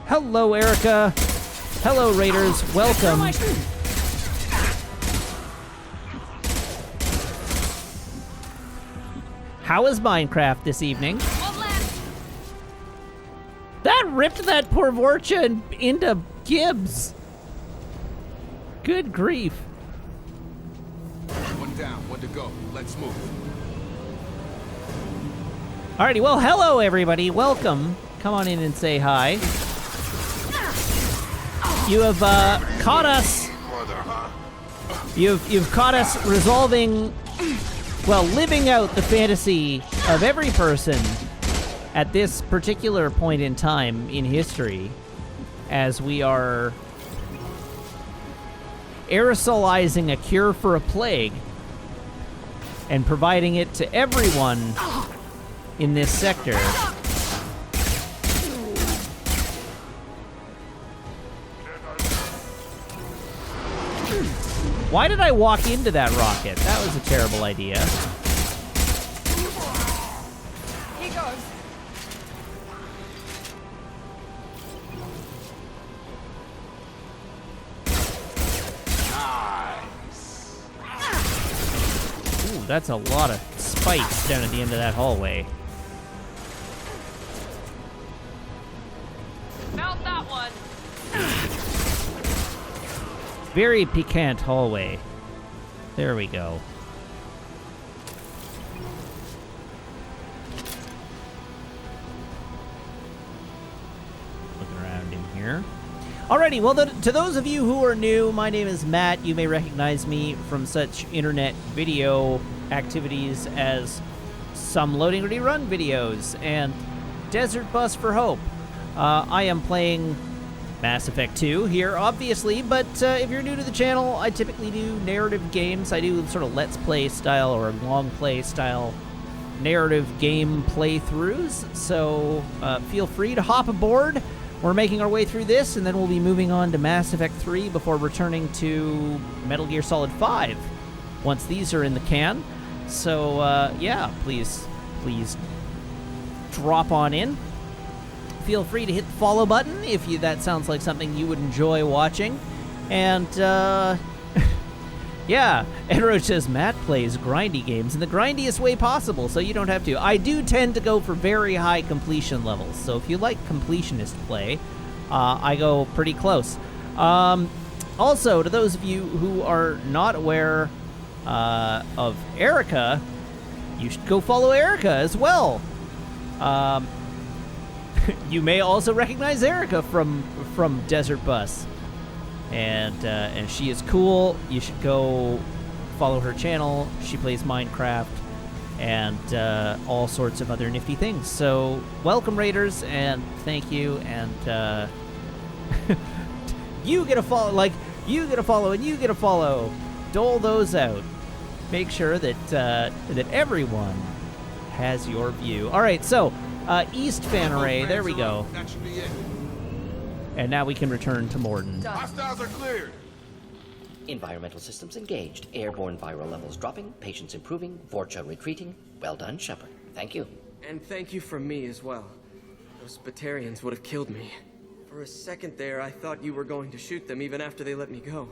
Hello, Erica. Hello, Raiders. Welcome. How is Minecraft this evening? That ripped that poor Vorcha into Gibbs. Good grief. One down, one to go. Let's move. Alrighty, well, hello, everybody. Welcome. Come on in and say hi. You have caught us. You've caught us resolving, well, living out the fantasy of every person at this particular point in time in history, as we are aerosolizing a cure for a plague and providing it to everyone in this sector. Why did I walk into that rocket? That was a terrible idea. He goes. Ooh, that's a lot of spikes down at the end of that hallway. Mount that one. Very piquant hallway. There we go. Looking around in here. Alrighty, well, to those of you who are new, my name is Matt. You may recognize me from such internet video activities as some Loading Ready Run videos and Desert Bus for Hope. I am playing Mass Effect 2 here, obviously, but if you're new to the channel, I typically do narrative games. I do sort of Let's Play style or long play style narrative game playthroughs, so feel free to hop aboard. We're making our way through this, and then we'll be moving on to Mass Effect 3 before returning to Metal Gear Solid 5 once these are in the can. So, yeah, please drop on in. Feel free to hit the follow button if that sounds like something you would enjoy watching. And, yeah, Edroach says Matt plays grindy games in the grindiest way possible, so you don't have to. I do tend to go for very high completion levels, so if you like completionist play, I go pretty close. Also, to those of you who are not aware of Erica, you should go follow Erica as well. You may also recognize Erica from Desert Bus, and she is cool. You should go follow her channel. She plays Minecraft and all sorts of other nifty things. So welcome, Raiders, and thank you. And you get a follow, like you get a follow, and you get a follow. Dole those out. Make sure that that everyone has your view. All right, so. East fan array, there we go. That should be it. And now we can return to Morden. Hostiles are cleared. Environmental systems engaged. Airborne viral levels dropping. Patients improving. Vorcha retreating. Well done, Shepard. Thank you. And thank you from me as well. Those Batarians would have killed me. For a second there, I thought you were going to shoot them even after they let me go.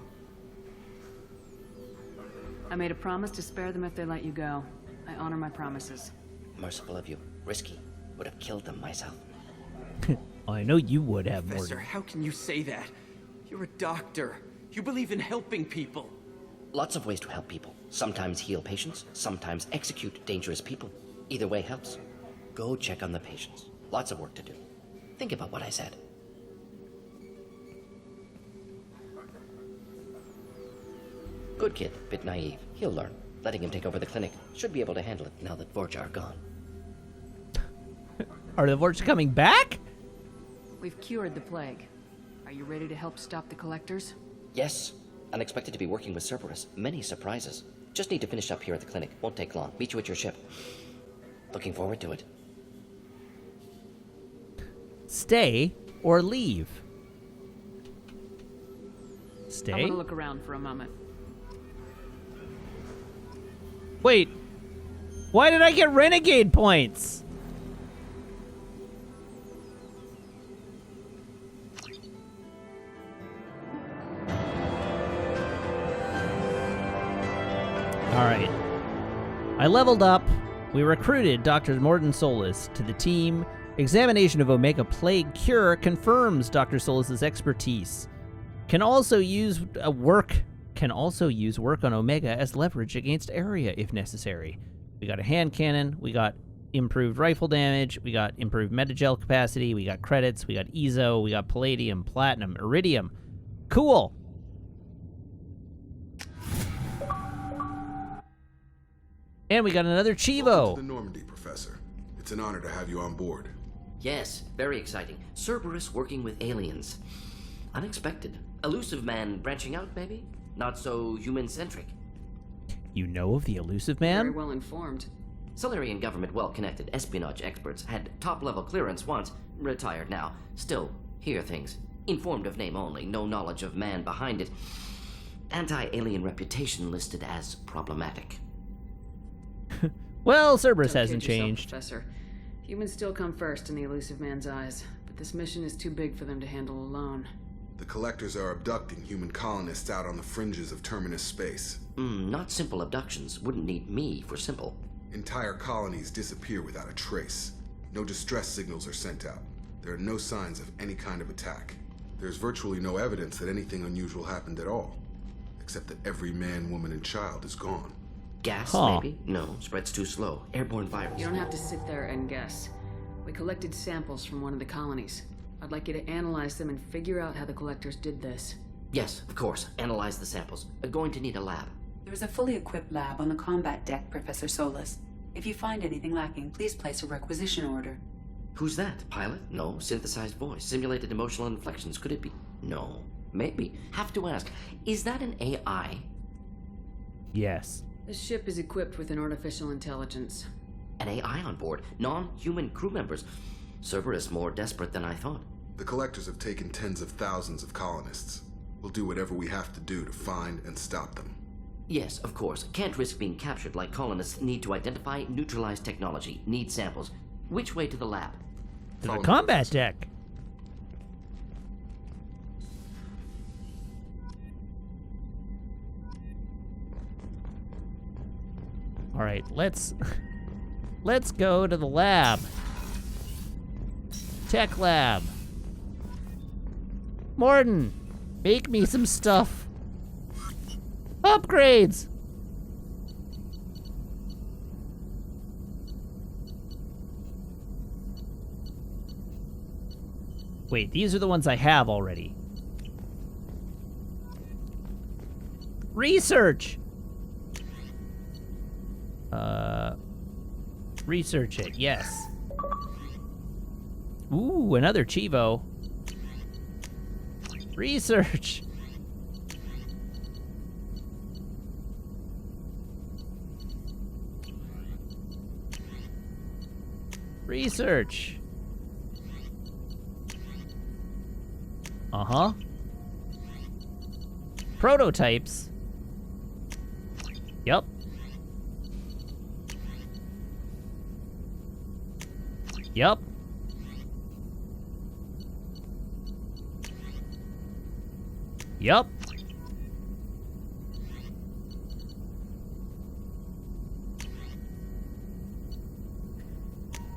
I made a promise to spare them if they let you go. I honor my promises. Merciful of you. Risky. Would have killed them myself. I know you would have, Professor, Morden. how can you say that? You're a doctor. You believe in helping people. Lots of ways to help people. Sometimes heal patients, sometimes execute dangerous people. Either way helps. Go check on the patients. Lots of work to do. Think about what I said. Good kid, bit naive. He'll learn. Letting him take over the clinic. Should be able to handle it now that Vorcha are gone. Are the Vorcha coming back? We've cured the plague. Are you ready to help stop the collectors? Yes. Unexpected to be working with Cerberus. Many surprises. Just need to finish up here at the clinic. Won't take long. Meet you at your ship. Looking forward to it. Stay or leave? Stay? I'm gonna look around for a moment. Wait. Why did I get renegade points? Alright. I leveled up. We recruited Dr. Morton Solus to the team. Examination of Omega Plague Cure confirms Dr. Solus's expertise. Can also use work on Omega as leverage against Area if necessary. We got a hand cannon, we got improved rifle damage, we got improved metagel capacity, we got credits, we got EZO, we got palladium, platinum, iridium. Cool. And we got another Chivo. Welcome to the Normandy, Professor. It's an honor to have you on board. Yes, very exciting. Cerberus working with aliens. Unexpected. Elusive man branching out, maybe? Not so human-centric. You know of the Elusive Man? Very well informed. Solarian government well-connected espionage experts had top-level clearance once, retired now. Still, hear things. Informed of name only, no knowledge of man behind it. Anti-alien reputation listed as problematic. Well, Cerberus Don't hasn't kid yourself, changed. Professor. Humans still come first in the Elusive Man's eyes, but this mission is too big for them to handle alone. The Collectors are abducting human colonists out on the fringes of Terminus space. Not simple abductions. Wouldn't need me for simple. Entire colonies disappear without a trace. No distress signals are sent out. There are no signs of any kind of attack. There's virtually no evidence that anything unusual happened at all. Except that every man, woman, and child is gone. Gas, maybe? No, spreads too slow. Airborne virus. You don't have to sit there and guess. We collected samples from one of the colonies. I'd like you to analyze them and figure out how the collectors did this. Yes, of course. Analyze the samples. Going to need a lab. There is a fully equipped lab on the combat deck, Professor Solus. If you find anything lacking, please place a requisition order. Who's that? Pilot? No. Synthesized voice. Simulated emotional inflections. Could it be? No. Maybe. Have to ask. Is that an AI? Yes. The ship is equipped with an artificial intelligence. An AI on board. Non-human crew members. Cerberus more desperate than I thought. The Collectors have taken tens of thousands of colonists. We'll do whatever we have to do to find and stop them. Yes, of course. Can't risk being captured like colonists need to identify, neutralize technology, need samples. Which way to the lab? To the combat deck. All right, let's go to the lab. Tech lab. Morton, make me some stuff. Upgrades. Wait, these are the ones I have already. Research. Research it, yes. Ooh, another Chivo. Research. Research. Uh-huh. Prototypes. Yep. Yep. Yep.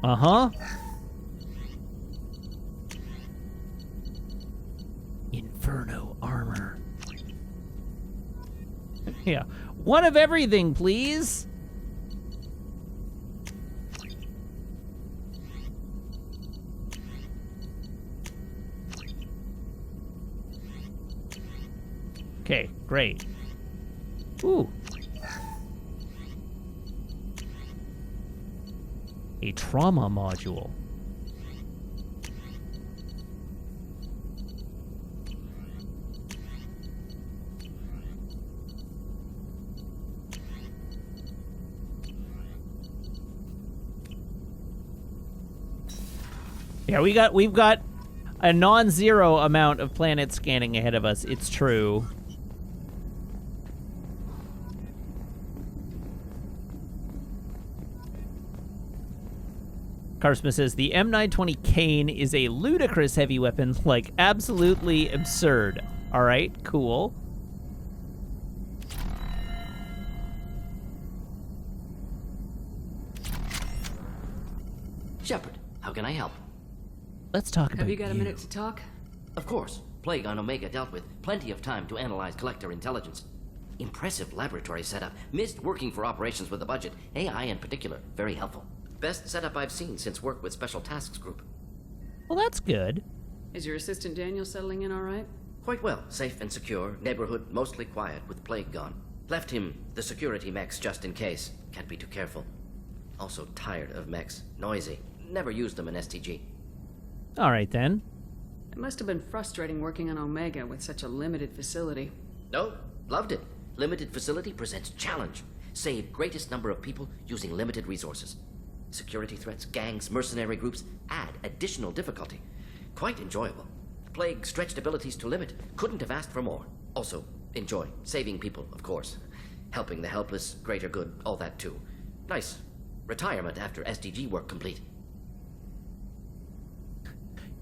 Uh-huh. Inferno armor. Yeah. One of everything, please. Okay, great. Ooh. A trauma module. Yeah, we've got a non-zero amount of planet scanning ahead of us. It's true. Karsma says, the M920 Kane is a ludicrous heavy weapon, like absolutely absurd. All right, cool. Shepard, how can I help? Let's talk about Have you got a minute to talk? Of course. Plague on Omega dealt with. Plenty of time to analyze collector intelligence. Impressive laboratory setup. Missed working for operations with a budget. AI in particular. Very helpful. Best setup I've seen since work with Special Tasks Group. Well, that's good. Is your assistant Daniel settling in all right? Quite well. Safe and secure. Neighborhood mostly quiet with Plague gone. Left him the security mechs just in case. Can't be too careful. Also tired of mechs. Noisy. Never used them in STG. All right, then. It must have been frustrating working on Omega with such a limited facility. No, loved it. Limited facility presents challenge. Save greatest number of people using limited resources. Security threats, gangs, mercenary groups add additional difficulty. Quite enjoyable. Plague stretched abilities to limit. Couldn't have asked for more. Also, enjoy. Saving people, of course. Helping the helpless, greater good, all that too. Nice. Retirement after SDG work complete.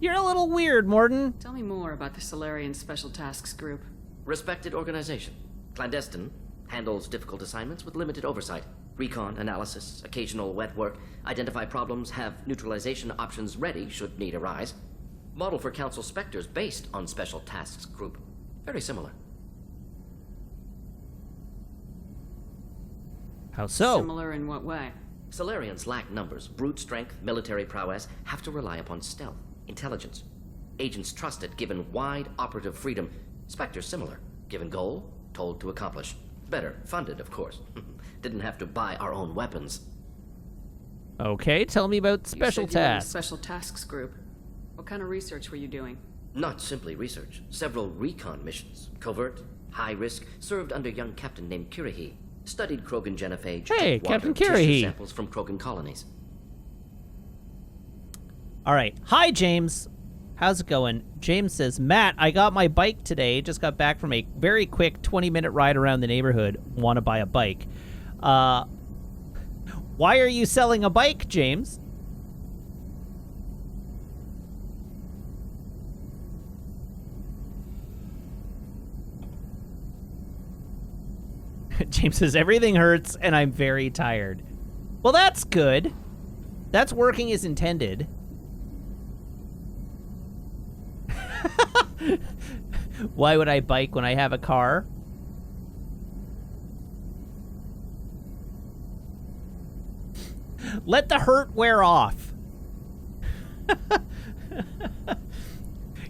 You're a little weird, Morden. Tell me more about the Solarian Special Tasks Group. Respected organization. Clandestine. Handles difficult assignments with limited oversight. Recon, analysis, occasional wet work. Identify problems, have neutralization options ready should need arise. Model for Council Spectres based on Special Tasks Group. Very similar. How so? Similar in what way? Solarians lack numbers, brute strength, military prowess, have to rely upon stealth. Intelligence. Agents trusted, given wide operative freedom. Spectres similar. Given goal, told to accomplish. Better, funded, of course. Didn't have to buy our own weapons. Okay, tell me about special You said you were in the tasks. Special Tasks Group. What kind of research were you doing? Not simply research. Several recon missions. Covert, high risk, served under young captain named Kirahi. Studied Krogan genophage. Hey, water, Captain tissue Kirahi. samples from Krogan colonies. All right. Hi, James. How's it going? James says, Matt, I got my bike today. Just got back from a very quick 20-minute ride around the neighborhood. Want to buy a bike. Why are you selling a bike, James? James says, everything hurts and I'm very tired. Well, that's good. That's working as intended. Why would I bike when I have a car? Let the hurt wear off.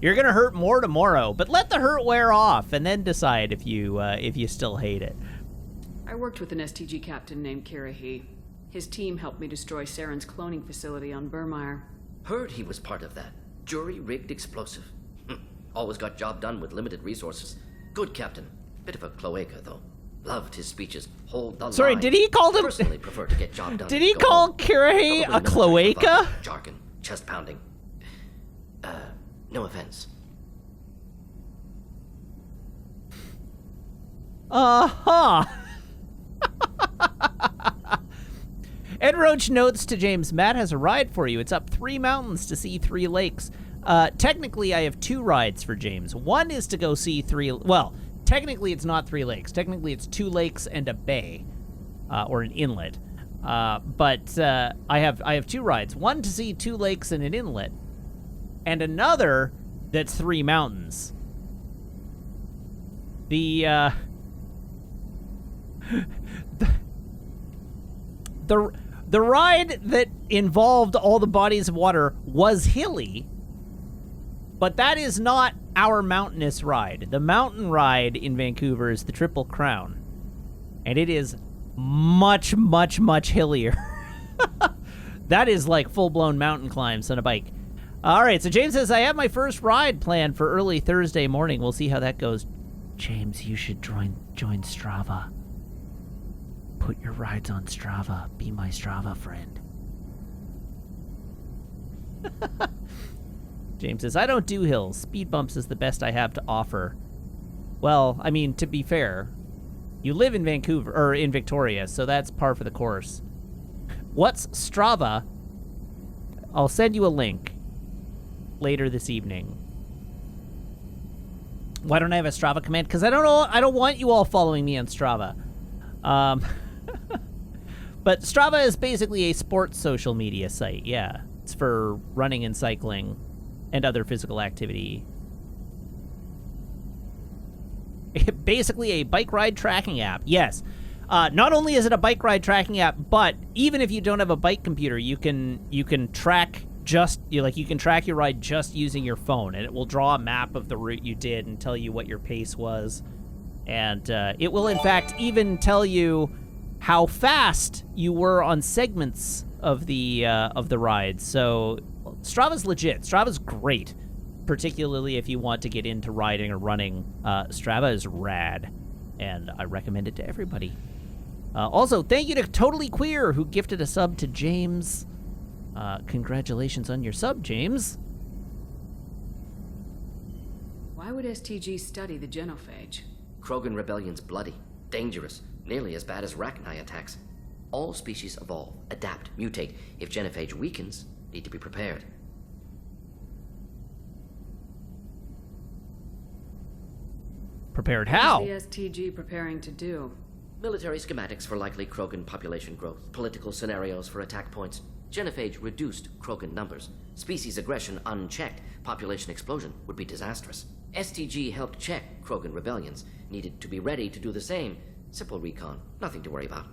You're gonna hurt more tomorrow, but let the hurt wear off and then decide if you still hate it. I worked with an STG captain named Kirahi. His team helped me destroy Saren's cloning facility on Burmire. Heard he was part of that. Jury-rigged explosive. Always got job done with limited resources. Good captain. Bit of a cloaca, though. Loved his speeches. Hold the Sorry, line. did he call them... Personally prefer to get job done. Did he Go call home. Kirahi a Probably military cloaca? bravado, jargon. Chest pounding. No offense. Uh-huh. Ed Roach notes to James, Matt has a ride for you. It's up 3 mountains to see 3 lakes. Technically, I have 2 rides for James. One is to go see 3... Well, technically, it's not 3 lakes. Technically, it's 2 lakes and a bay, or an inlet. But I have 2 rides. One to see 2 lakes and an inlet, and another that's 3 mountains. The ride that involved all the bodies of water was hilly, but that is not our mountainous ride. The mountain ride in Vancouver is the Triple Crown, and it is much, much, much hillier That is like full-blown mountain climbs on a bike. All right, so James says, I have my first ride planned for early Thursday morning. We'll see how that goes. James, you should join Strava. Put your rides on Strava. Be my Strava friend. James says, I don't do hills. Speed bumps is the best I have to offer. Well, I mean, to be fair, you live in Vancouver, or in Victoria, so that's par for the course. What's Strava? I'll send you a link later this evening. Why don't I have a Strava command? Because I don't want you all following me on Strava. But Strava is basically a sports social media site, yeah. It's for running and cycling and other physical activity. Basically a bike ride tracking app, yes. Not only is it a bike ride tracking app, but even if you don't have a bike computer, you can track you can track your ride just using your phone, and it will draw a map of the route you did and tell you what your pace was. And it will, in fact, even tell you how fast you were on segments of the ride. So Strava's legit. Strava's great, particularly if you want to get into riding or running. Strava is rad, and I recommend it to everybody. Also, thank you to Totally Queer, who gifted a sub to James. Congratulations on your sub, James. Why would STG study the genophage? Krogan rebellion's bloody, dangerous, nearly as bad as Rachni attacks. All species evolve, adapt, mutate. If genophage weakens, need to be prepared. Prepared how? What's the STG preparing to do? Military schematics for likely Krogan population growth, political scenarios for attack points. Genophage reduced Krogan numbers. Species aggression unchecked, population explosion would be disastrous. STG helped check Krogan rebellions, needed to be ready to do the same. Simple recon, nothing to worry about.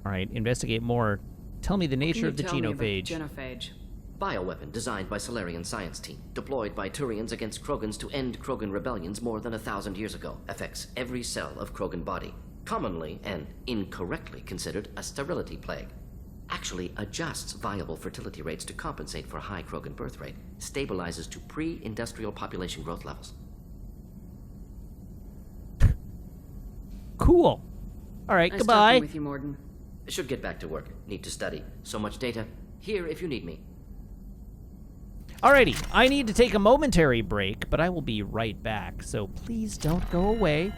All right, investigate more. Tell me the nature of the genophage. Genophage. Bioweapon designed by Solarian science team, deployed by Turians against Krogans to end Krogan rebellions more than 1,000 years ago. Affects every cell of Krogan body. Commonly and incorrectly considered a sterility plague. Actually adjusts viable fertility rates to compensate for a high Krogan birth rate. Stabilizes to pre-industrial population growth levels. Cool. All right, Nice goodbye. talking with you, Morden. Should get back to work. Need to study. So much data. Here if you need me. Alrighty, I need to take a momentary break, but I will be right back, so please don't go away,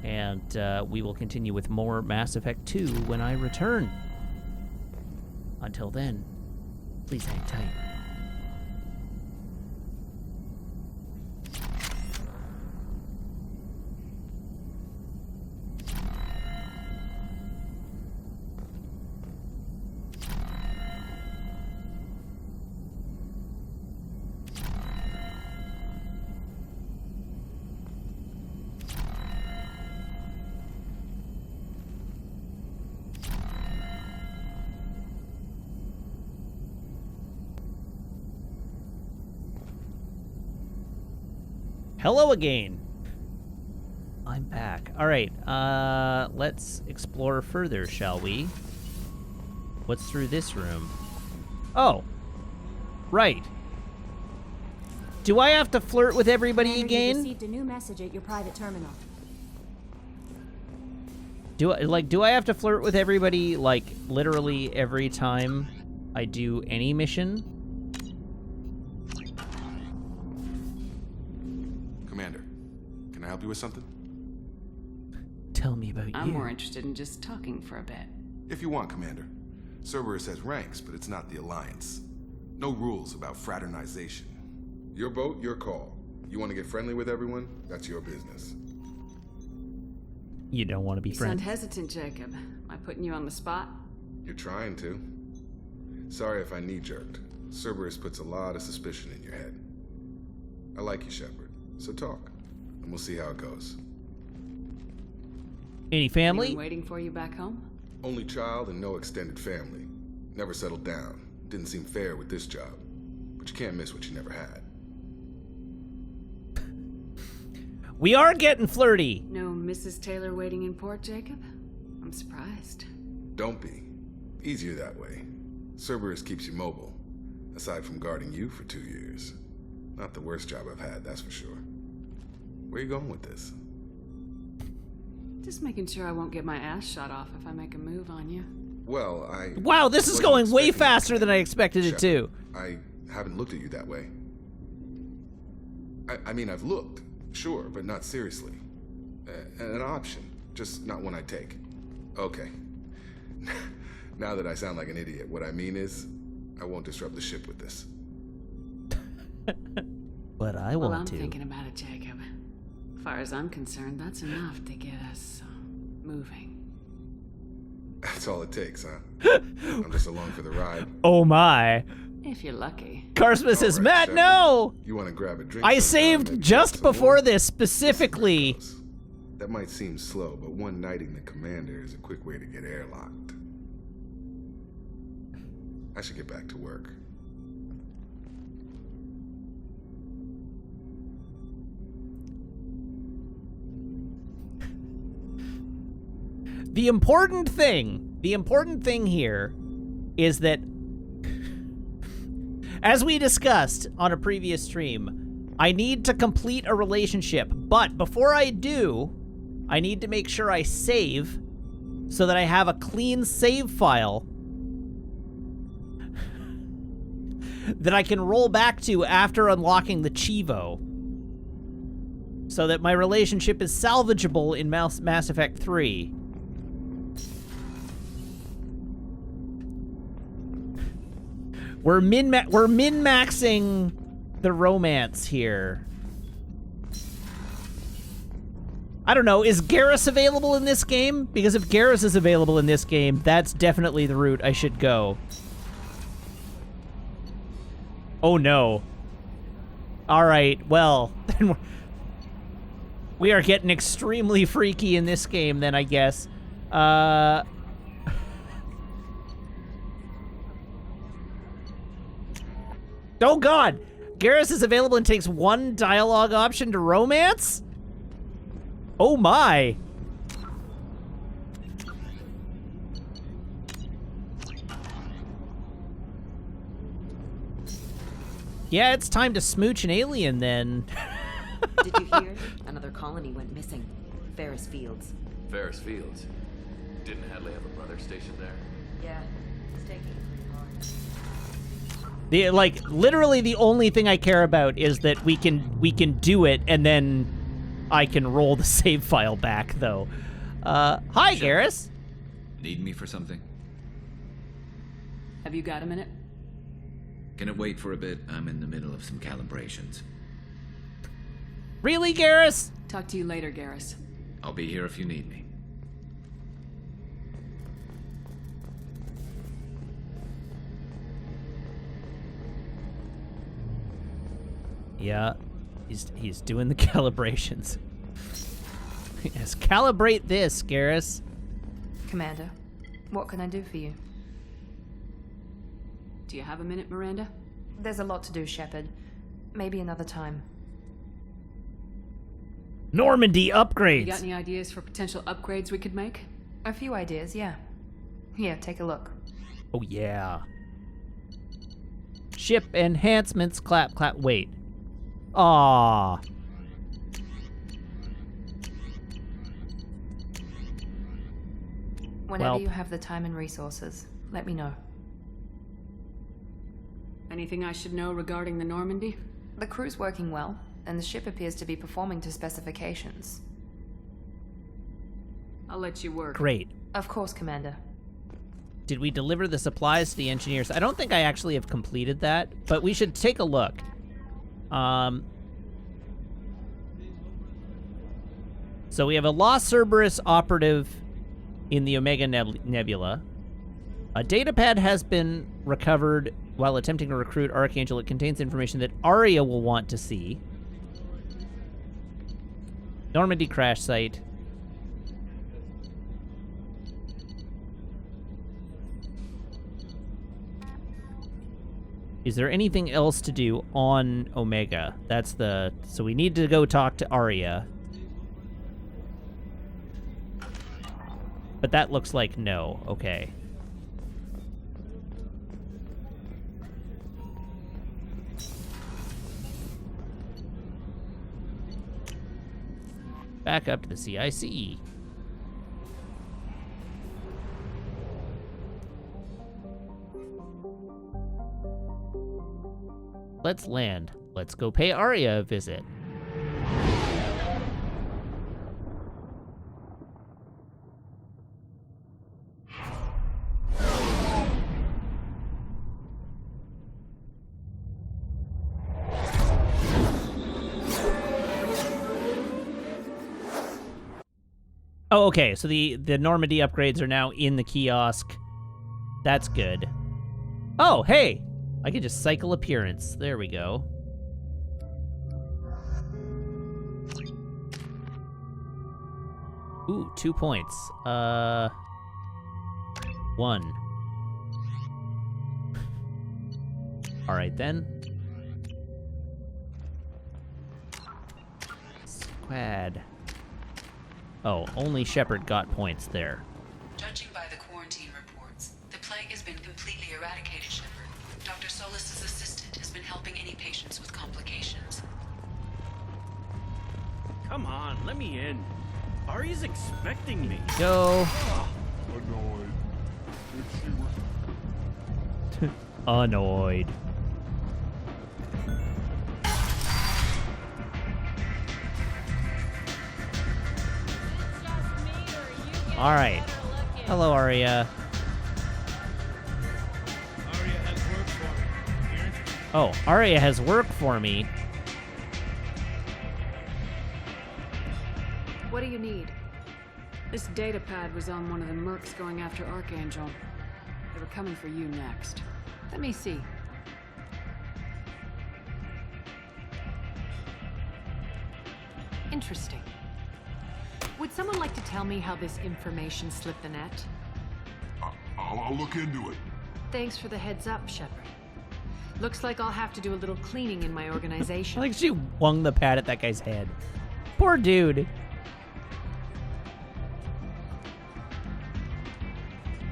and we will continue with more Mass Effect 2 when I return. Until then, please hang tight. Hello again. I'm back. All right, let's explore further, shall we? What's through this room? Oh, right. Do I have to flirt with everybody again? You received a new message at your private terminal. Do I have to flirt with everybody, like, literally every time I do any mission? Commander, can I help you with something? Tell me about I'm more interested in just talking for a bit. If you want, Commander. Cerberus has ranks, but it's not the Alliance. No rules about fraternization. Your boat, your call. You want to get friendly with everyone? That's your business. You don't want to be You friends. sound hesitant, Jacob. Am I putting you on the spot? You're trying to. Sorry if I knee-jerked. Cerberus puts a lot of suspicion in your head. I like you, Shepard. So talk, and we'll see how it goes. Any family? Anyone waiting for you back home? Only child and no extended family. Never settled down. Didn't seem fair with this job. But you can't miss what you never had. We are getting flirty. No Mrs. Taylor waiting in port, Jacob? I'm surprised. Don't be. Easier that way. Cerberus keeps you mobile, aside from guarding you for 2 years. Not the worst job I've had, that's for sure. Where you going with this? Just making sure I won't get my ass shot off if I make a move on you. Well, Wow, this is going way faster than I expected it to. I haven't looked at you that way. I mean, I've looked, sure, but not seriously. An option, just not one I take. Okay. Now that I sound like an idiot, what I mean is, I won't disrupt the ship with this. But I Well, want I'm to. thinking about it, Jacob. As far as I'm concerned, that's enough to get us moving. That's all it takes, huh? I'm just along for the ride. Oh my. If you're lucky. Carsma says, Matt, no! You want to grab a drink? I sometime, saved maybe just some more? before this specifically. That might seem slow, but one knighting the commander is a quick way to get airlocked. I should get back to work. The important thing here is that, as we discussed on a previous stream, I need to complete a relationship, but before I do, I need to make sure I save so that I have a clean save file that I can roll back to after unlocking the Chivo, so that my relationship is salvageable in Mass Effect 3. We're min-maxing the romance here. I don't know, is Garrus available in this game? Because if Garrus is available in this game, that's definitely the route I should go. Oh no. Alright, well, then we are getting extremely freaky in this game then, I guess. Oh god! Garrus is available and takes 1 dialogue option to romance? Oh my! Yeah, it's time to smooch an alien then. Did you hear? Another colony went missing. Ferris Fields. Ferris Fields. Didn't Hadley have a brother stationed there? Yeah, it's taking Literally the only thing I care about is that we can do it, and then I can roll the save file back, though. Hi, Garrus. Need me for something? Have you got a minute? Can it wait for a bit? I'm in the middle of some calibrations. Really, Garrus? Talk to you later, Garrus. I'll be here if you need me. Yeah, he's doing the calibrations. Yes, calibrate this, Garrus. Commander, what can I do for you? Do you have a minute, Miranda? There's a lot to do, Shepard. Maybe another time. Normandy upgrades. You got any ideas for potential upgrades we could make? A few ideas, yeah. Here, take a look. Oh yeah. Ship enhancements, clap, clap, wait. Aww. Whenever you have the time and resources, let me know. Anything I should know regarding the Normandy? The crew's working well, and the ship appears to be performing to specifications. I'll let you work. Great. Of course, Commander. Did we deliver the supplies to the engineers? I don't think I actually have completed that, but we should take a look. So we have a Lost Cerberus operative in the Omega Nebula. A datapad has been recovered while attempting to recruit Archangel. It contains information that Aria will want to see. Normandy crash site. Is there anything else to do on Omega? That's the... So we need to go talk to Aria. But that looks like no. Okay. back up to the CIC. Let's land. Let's go pay Arya a visit. Oh, okay, so the Normandy upgrades are now in the kiosk. That's good. Oh, hey! I can just cycle appearance. There we go. Ooh, 2 points. 1. Alright then. Squad. Oh, only Shepard got points there. Judging by the quarantine reports, the plague has been completely eradicated, Shepard. Dr. Solis' assistant has been helping any patients with complications. Come on, let me in. Ari's expecting me. Go. Annoyed. If she were... Annoyed. All right. Hello, Arya. Oh, Arya has work for me. What do you need? This data pad was on one of the mercs going after Archangel. They were coming for you next. Let me see. Interesting. Would someone like to tell me how this information slipped the net? I'll look into it. Thanks for the heads up, Shepard. Looks like I'll have to do a little cleaning in my organization. Like she wung the pad at that guy's head. Poor dude.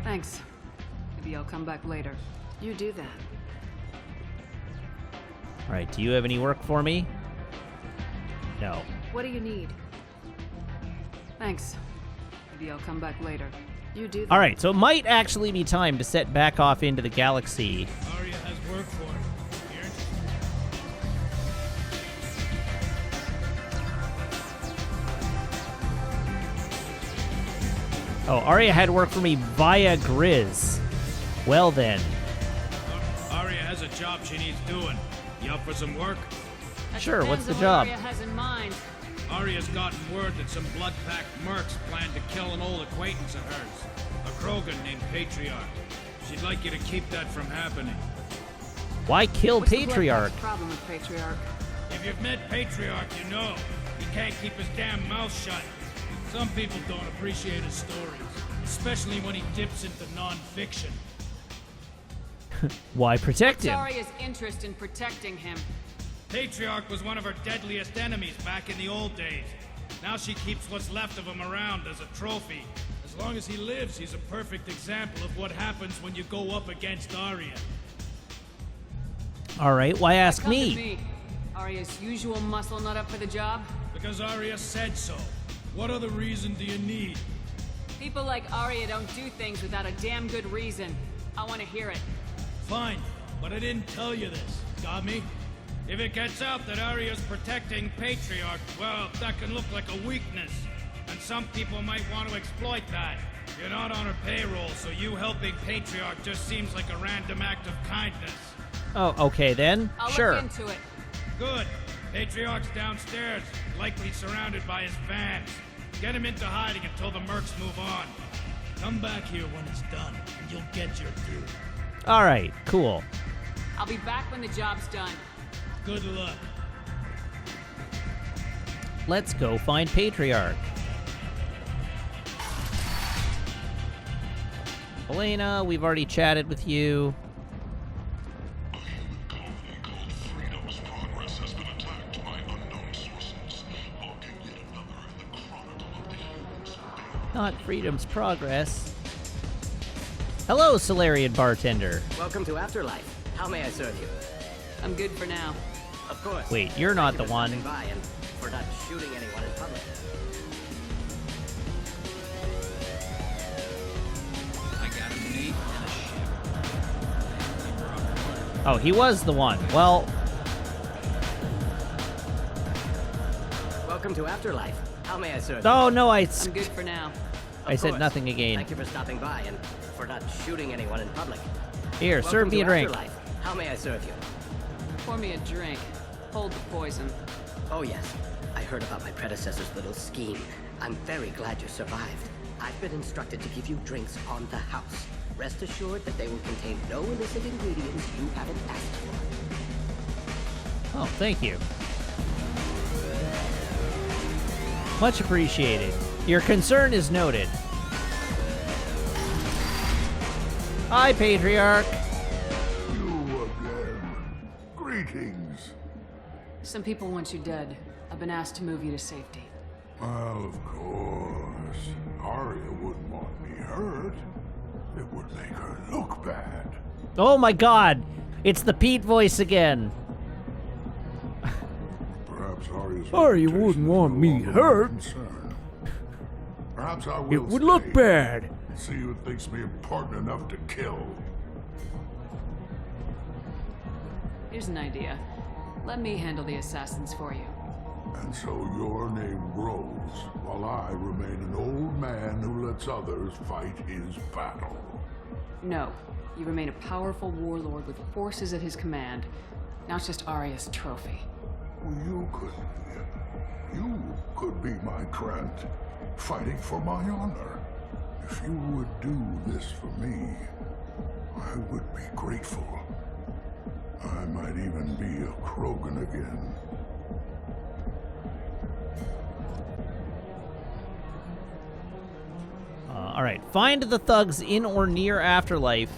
Thanks. Maybe I'll come back later. You do that. All right, do you have any work for me? No. What do you need? Thanks. Maybe I'll come back later. You do that. All right, so it might actually be time to set back off into the galaxy. Arya has work for her. Here. Oh, Arya had work for me via Grizz. Well then. Arya has a job she needs doing. You up for some work? Sure, what's the Depends on job? what Arya has in mind. Arya's gotten word that some blood-packed mercs plan to kill an old acquaintance of hers, a Krogan named Patriarch. She'd like you to keep that from happening. Why kill What's the Patriarch? blood-packed problem with Patriarch? If you've met Patriarch, you know. He can't keep his damn mouth shut. Some people don't appreciate his stories, especially when he dips into non-fiction. Why protect him? What's Arya's interest in protecting him? Patriarch was one of her deadliest enemies back in the old days. Now she keeps what's left of him around as a trophy. As long as he lives, he's a perfect example of what happens when you go up against Arya. All right, why ask Come to me? me. Arya's usual muscle not up for the job? Because Arya said so. What other reason do you need? People like Arya don't do things without a damn good reason. I want to hear it. Fine, but I didn't tell you this. Got me? If it gets out that Arya's protecting Patriarch, well, that can look like a weakness. And some people might want to exploit that. You're not on her payroll, so you helping Patriarch just seems like a random act of kindness. Oh, okay then. I'll Sure. look into it. Good. Patriarch's downstairs, likely surrounded by his fans. Get him into hiding until the mercs move on. Come back here when it's done, and you'll get your due. All right, cool. I'll be back when the job's done. Good luck. Let's go find Patriarch. Elena, we've already chatted with you. Freedom's progress has been attacked by unknown sources, logging yet another in the chronicle of the humans. Not Freedom's Progress. Hello, Solarian bartender. Welcome to Afterlife. How may I serve you? I'm good for now. Of course. Wait, you're not the one. By and for not shooting anyone in public. Oh, he was the one. Well... Welcome to Afterlife. How may I serve you? Oh, no, I'm good for now. I said course. nothing again. Thank you for stopping by and for not shooting anyone in public. Here, Welcome serve me to a drink. Afterlife. How may I serve you? Pour me a drink. Hold the poison. Oh, yes. I heard about my predecessor's little scheme. I'm very glad you survived. I've been instructed to give you drinks on the house. Rest assured that they will contain no illicit ingredients you haven't asked for. Oh, thank you. Much appreciated. Your concern is noted. Hi, Patriarch. You again. Greetings. Some people want you dead. I've been asked to move you to safety. Well, of course. Arya wouldn't want me hurt. It would make her look bad. Oh my god! It's the Pete voice again. Perhaps Arya's Arya wouldn't want me hurt. concern. Perhaps I will It would look stay bad. and see who thinks me important enough to kill. Here's an idea. Let me handle the assassins for you. And so your name grows, while I remain an old man who lets others fight his battle. No. You remain a powerful warlord with forces at his command. Now it's just Arya's trophy. You could be my Krant, fighting for my honor. If you would do this for me, I would be grateful. I might even be a Krogan again. All right, find the thugs in or near Afterlife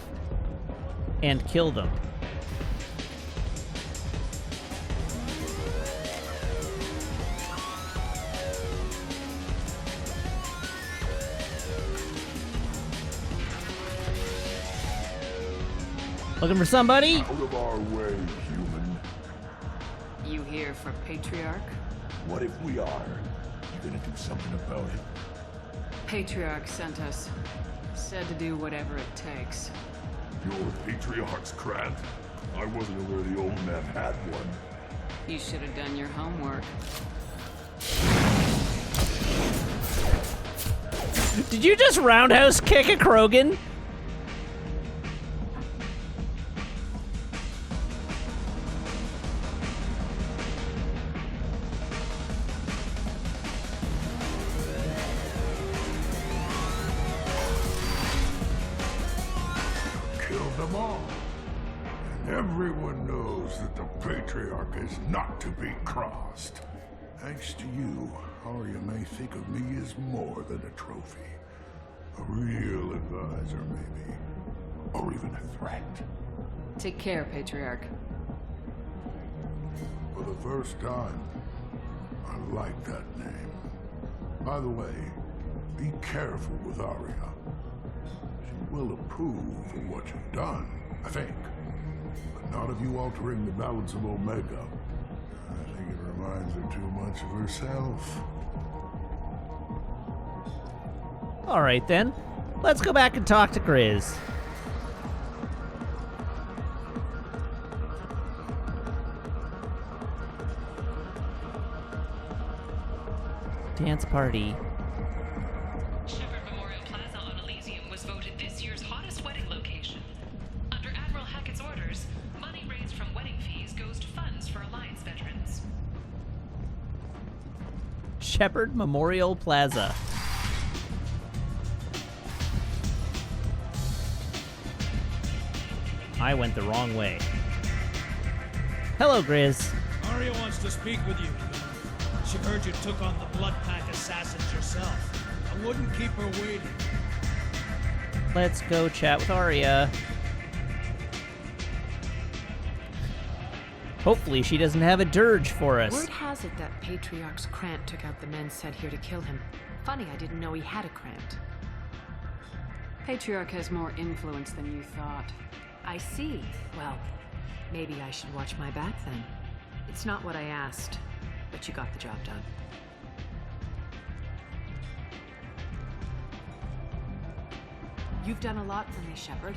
and kill them. Looking for somebody? Out of our way, human. You here for Patriarch? What if we are? You gonna do something about it? Patriarch sent us. Said to do whatever it takes. Your Patriarch's Krant? I wasn't aware the old man had one. You should have done your homework. Did you just roundhouse kick a Krogan? Killed them all. And everyone knows that the Patriarch is not to be crossed. Thanks to you, Arya may think of me as more than a trophy. A real advisor, maybe. Or even a threat. Take care, Patriarch. For the first time, I like that name. By the way, be careful with Arya. She will approve of what you've done, I think. But not of you altering the balance of Omega. I think it reminds her too much of herself. All right, then. Let's go back and talk to Grizz. Dance party. Shepard Memorial Plaza on Elysium was voted this year's hottest wedding location. Under Admiral Hackett's orders, money raised from wedding fees goes to funds for Alliance veterans. Shepard Memorial Plaza. I went the wrong way. Hello, Grizz. Arya wants to speak with you. She heard you took on the Blood Pack assassins yourself. I wouldn't keep her waiting. Let's go chat with Arya. Hopefully she doesn't have a dirge for us. Word has it that Patriarch's Krant took out the men sent here to kill him. Funny, I didn't know he had a Krant. Patriarch has more influence than you thought. I see. Well, maybe I should watch my back then. It's not what I asked, but you got the job done. You've done a lot for me, Shepard.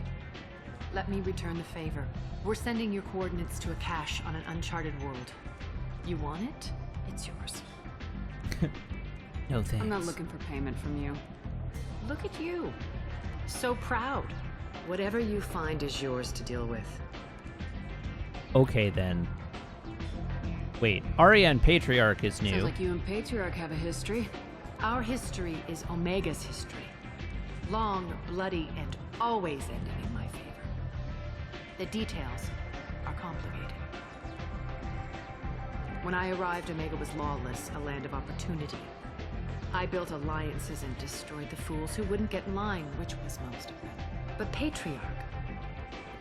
Let me return the favor. We're sending your coordinates to a cache on an uncharted world. You want it? It's yours. No thanks. I'm not looking for payment from you. Look at you. So proud. Whatever you find is yours to deal with. Okay, then. Wait, Arya and Patriarch is new. Sounds like you and Patriarch have a history. Our history is Omega's history. Long, bloody, and always ending in my favor. The details are complicated. When I arrived, Omega was lawless, a land of opportunity. I built alliances and destroyed the fools who wouldn't get in line, which was most of them. But Patriarch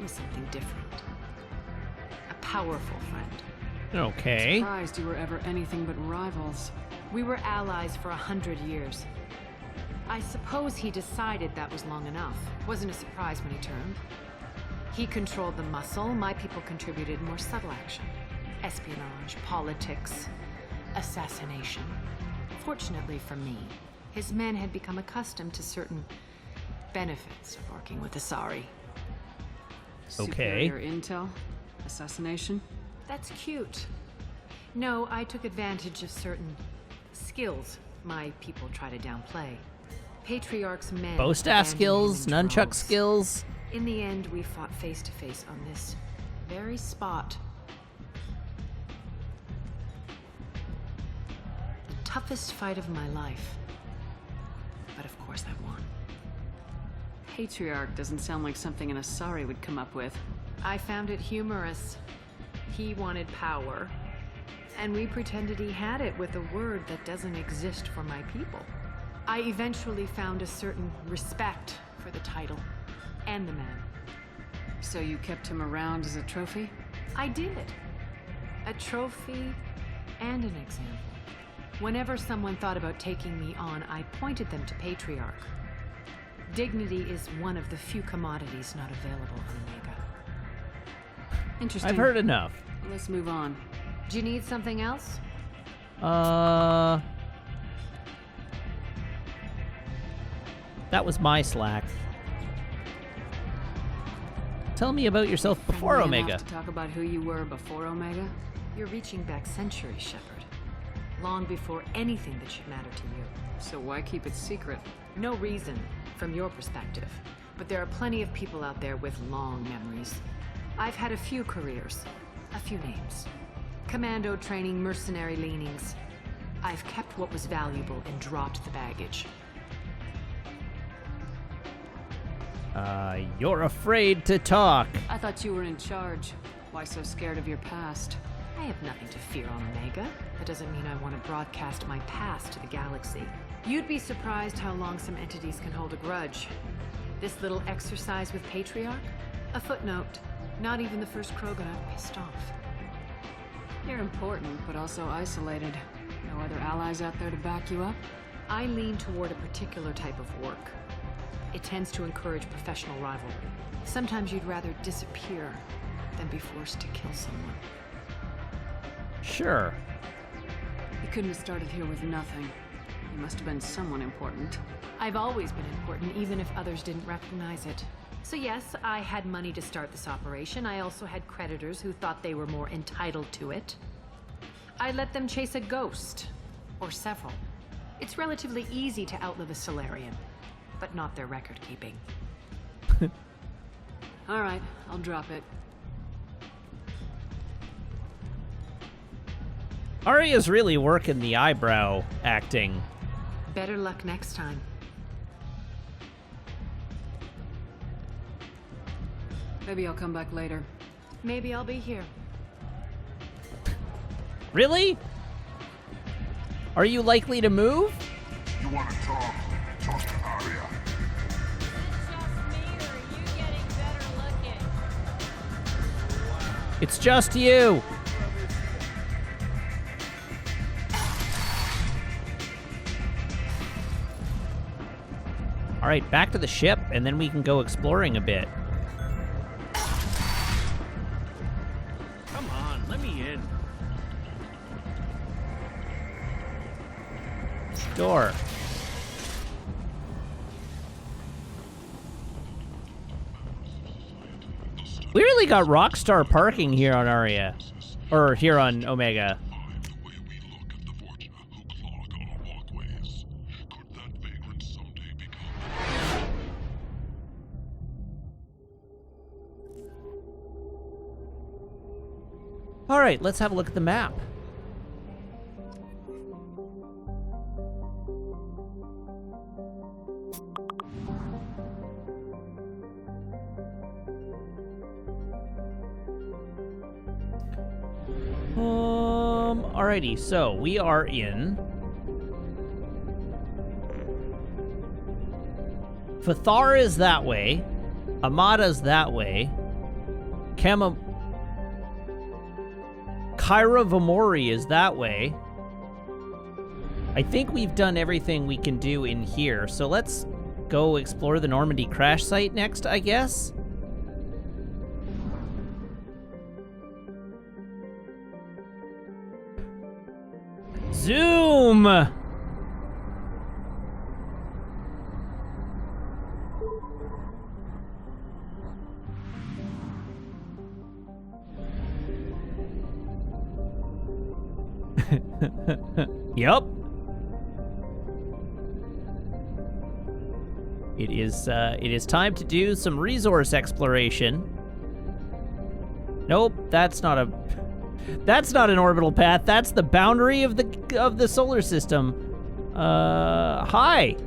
was something different. A powerful friend. Okay. Surprised you were ever anything but rivals. We were allies for 100 years. I suppose he decided that was long enough. Wasn't a surprise when he turned. He controlled the muscle, my people contributed more subtle action. Espionage, politics, assassination. Fortunately for me, his men had become accustomed to certain benefits of working with Asari. Okay. Superior intel? Assassination? That's cute. No, I took advantage of certain skills my people try to downplay. Patriarch's men... Bow staff skills, nunchuck skills. In the end, we fought face to face on this very spot. The toughest fight of my life. But of course I won. Patriarch doesn't sound like something an Asari would come up with. I found it humorous. He wanted power, and we pretended he had it with a word that doesn't exist for my people. I eventually found a certain respect for the title and the man. So you kept him around as a trophy? I did. A trophy and an example. Whenever someone thought about taking me on, I pointed them to Patriarch. Dignity is one of the few commodities not available on Omega. Interesting. I've heard enough. Let's move on. Do you need something else? That was my slack. Tell me about yourself before Friendly Omega. enough to talk about who you were before Omega? You're reaching back centuries, Shepard. Long before anything that should matter to you. So why keep it secret? No reason, from your perspective. But there are plenty of people out there with long memories. I've had a few careers, a few names. Commando training, mercenary leanings. I've kept what was valuable and dropped the baggage. You're afraid to talk. I thought you were in charge. Why so scared of your past? I have nothing to fear on Omega. That doesn't mean I want to broadcast my past to the galaxy. You'd be surprised how long some entities can hold a grudge. This little exercise with Patriarch? A footnote. Not even the first Krogan I've pissed off. You're important, but also isolated. No other allies out there to back you up? I lean toward a particular type of work. It tends to encourage professional rivalry. Sometimes you'd rather disappear than be forced to kill someone. Sure. You couldn't have started here with nothing. You must have been someone important. I've always been important, even if others didn't recognize it. So yes, I had money to start this operation. I also had creditors who thought they were more entitled to it. I let them chase a ghost, or several. It's relatively easy to outlive a Solarian, but not their record-keeping. All right, I'll drop it. Arya's really working the eyebrow acting. Better luck next time. Maybe I'll come back later. Maybe I'll be here. Really? Are you likely to move? You want to talk? Talk to Arya. It's just you. All right, back to the ship, and then we can go exploring a bit. Come on, let me in. Door. We really got rockstar parking here on Aria. Or here on Omega. All right, let's have a look at the map. Alrighty, so we are in Fathar is that way, Amada's that way, Kyra Vamori is that way. I think we've done everything we can do in here, so let's go explore the Normandy crash site next, I guess. Zoom! Yup. It is time to do some resource exploration. Nope, that's not an orbital path. That's the boundary of the solar system. Hi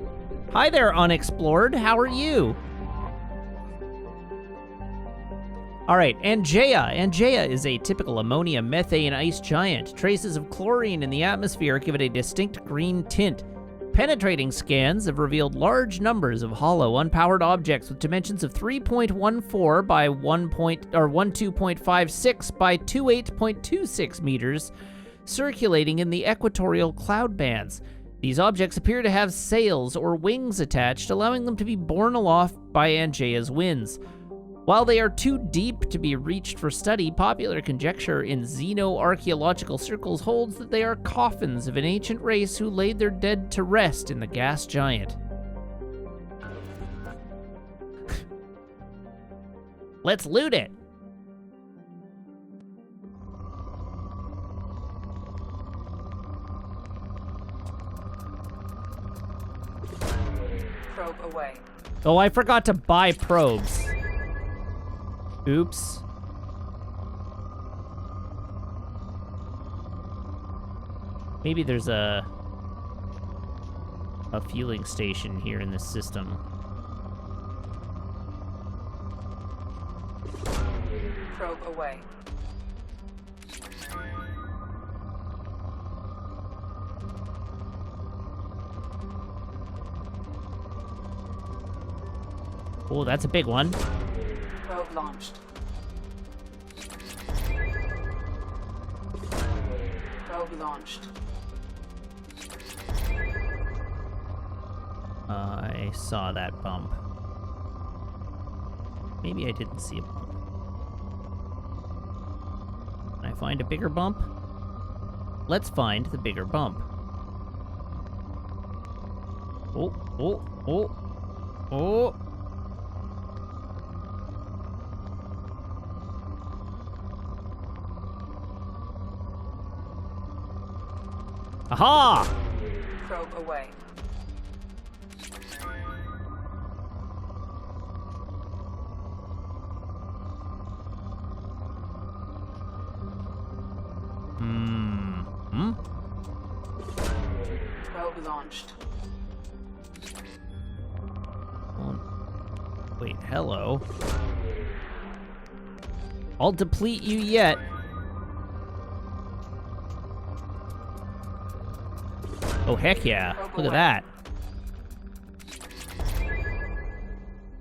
there, unexplored. How are you? All right, Angea. Angea is a typical ammonia methane ice giant. Traces of chlorine in the atmosphere give it a distinct green tint. Penetrating scans have revealed large numbers of hollow, unpowered objects with dimensions of 3.14 by 12.56 by 28.26 meters circulating in the equatorial cloud bands. These objects appear to have sails or wings attached, allowing them to be borne aloft by Angea's winds. While they are too deep to be reached for study, popular conjecture in xenoarchaeological circles holds that they are coffins of an ancient race who laid their dead to rest in the gas giant. Let's loot it! Probe away. Oh, I forgot to buy probes. Oops. Maybe there's a fueling station here in this system. Probe away. Oh, that's a big one. Probe launched. Probe launched. I saw that bump. Maybe I didn't see a bump. Can I find a bigger bump? Let's find the bigger bump. Oh, oh, oh, oh. Aha! Probe away. Probe launched. Oh. Wait, hello. I'll deplete you yet. Oh, heck yeah. Look at that.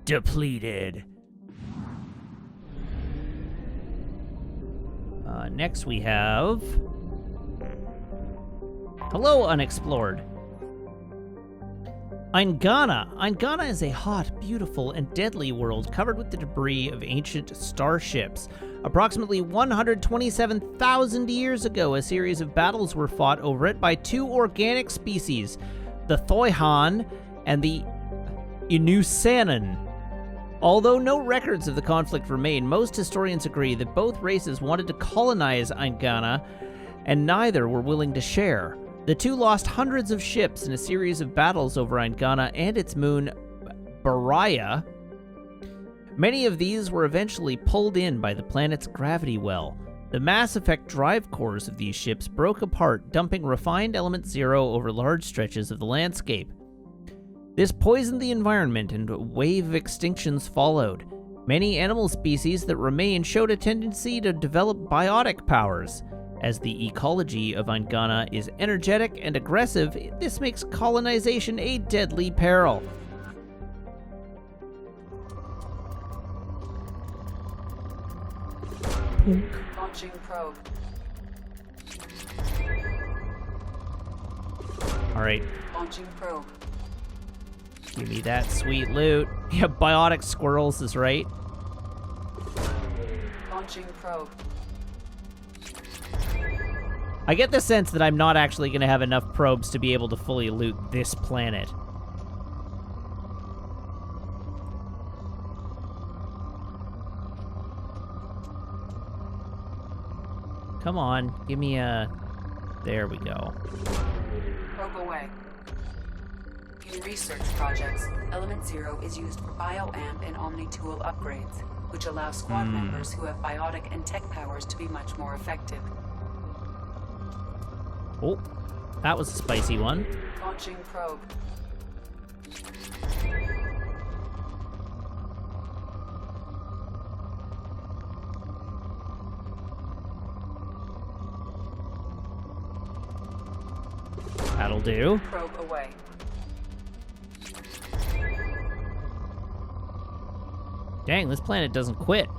Depleted. Next we have... Hello, unexplored. Eingana. Eingana is a hot, beautiful, and deadly world covered with the debris of ancient starships. Approximately 127,000 years ago, a series of battles were fought over it by two organic species, the Thoihan and the Inusanan. Although no records of the conflict remain, most historians agree that both races wanted to colonize Eingana, and neither were willing to share. The two lost hundreds of ships in a series of battles over Eingana and its moon, Baraya. Many of these were eventually pulled in by the planet's gravity well. The Mass Effect drive cores of these ships broke apart, dumping refined element zero over large stretches of the landscape. This poisoned the environment, and a wave of extinctions followed. Many animal species that remained showed a tendency to develop biotic powers. As the ecology of Eingana is energetic and aggressive, this makes colonization a deadly peril. Launching probe. Alright, Launching probe. give me that sweet loot. Yeah, biotic squirrels is right. Launching probe. I get the sense that I'm not actually going to have enough probes to be able to fully loot this planet. Come on, give me a... There we go. Probe away. In research projects, Element Zero is used for bioamp and Omni-tool upgrades, which allow squad members who have biotic and tech powers to be much more effective. Oh, that was a spicy one. Launching probe. That'll do. Probe away. Dang, this planet doesn't quit.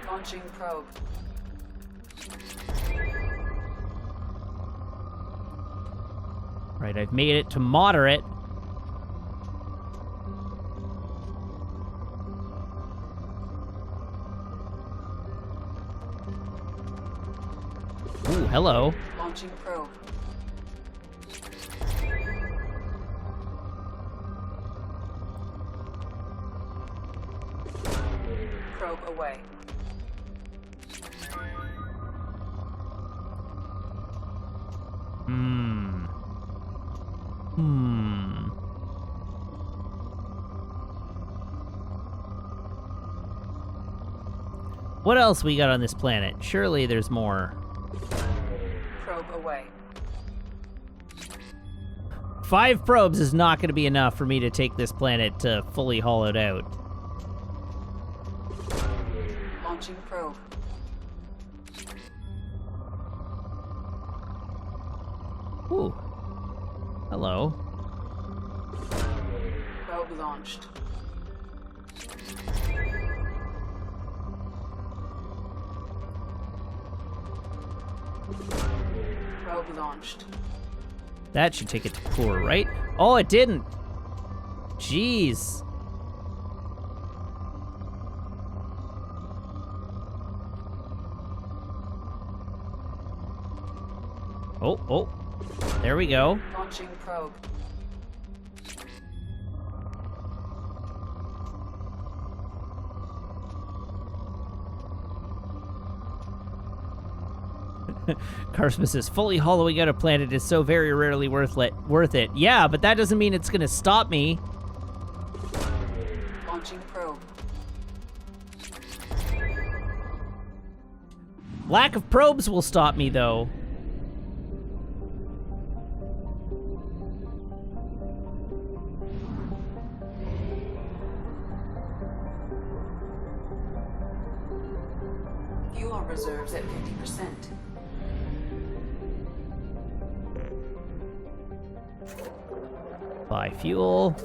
Launching probe. Right, I've made it to moderate. Ooh, hello. Launching probe. Probe away. What else we got on this planet? Surely there's more. Probe away. 5 probes is not going to be enough for me to take this planet fully hollowed out. Launching probe. Ooh. Hello. Probe launched. Probe launched. That should take it to core, right? Oh, it didn't. Jeez. Oh. There we go. Launching probe. Carsma says, fully hollowing out a planet is so very rarely worth it. Yeah, but that doesn't mean it's gonna stop me. Launching probe. Lack of probes will stop me, though. Fuel reserves at 50%. Buy fuel.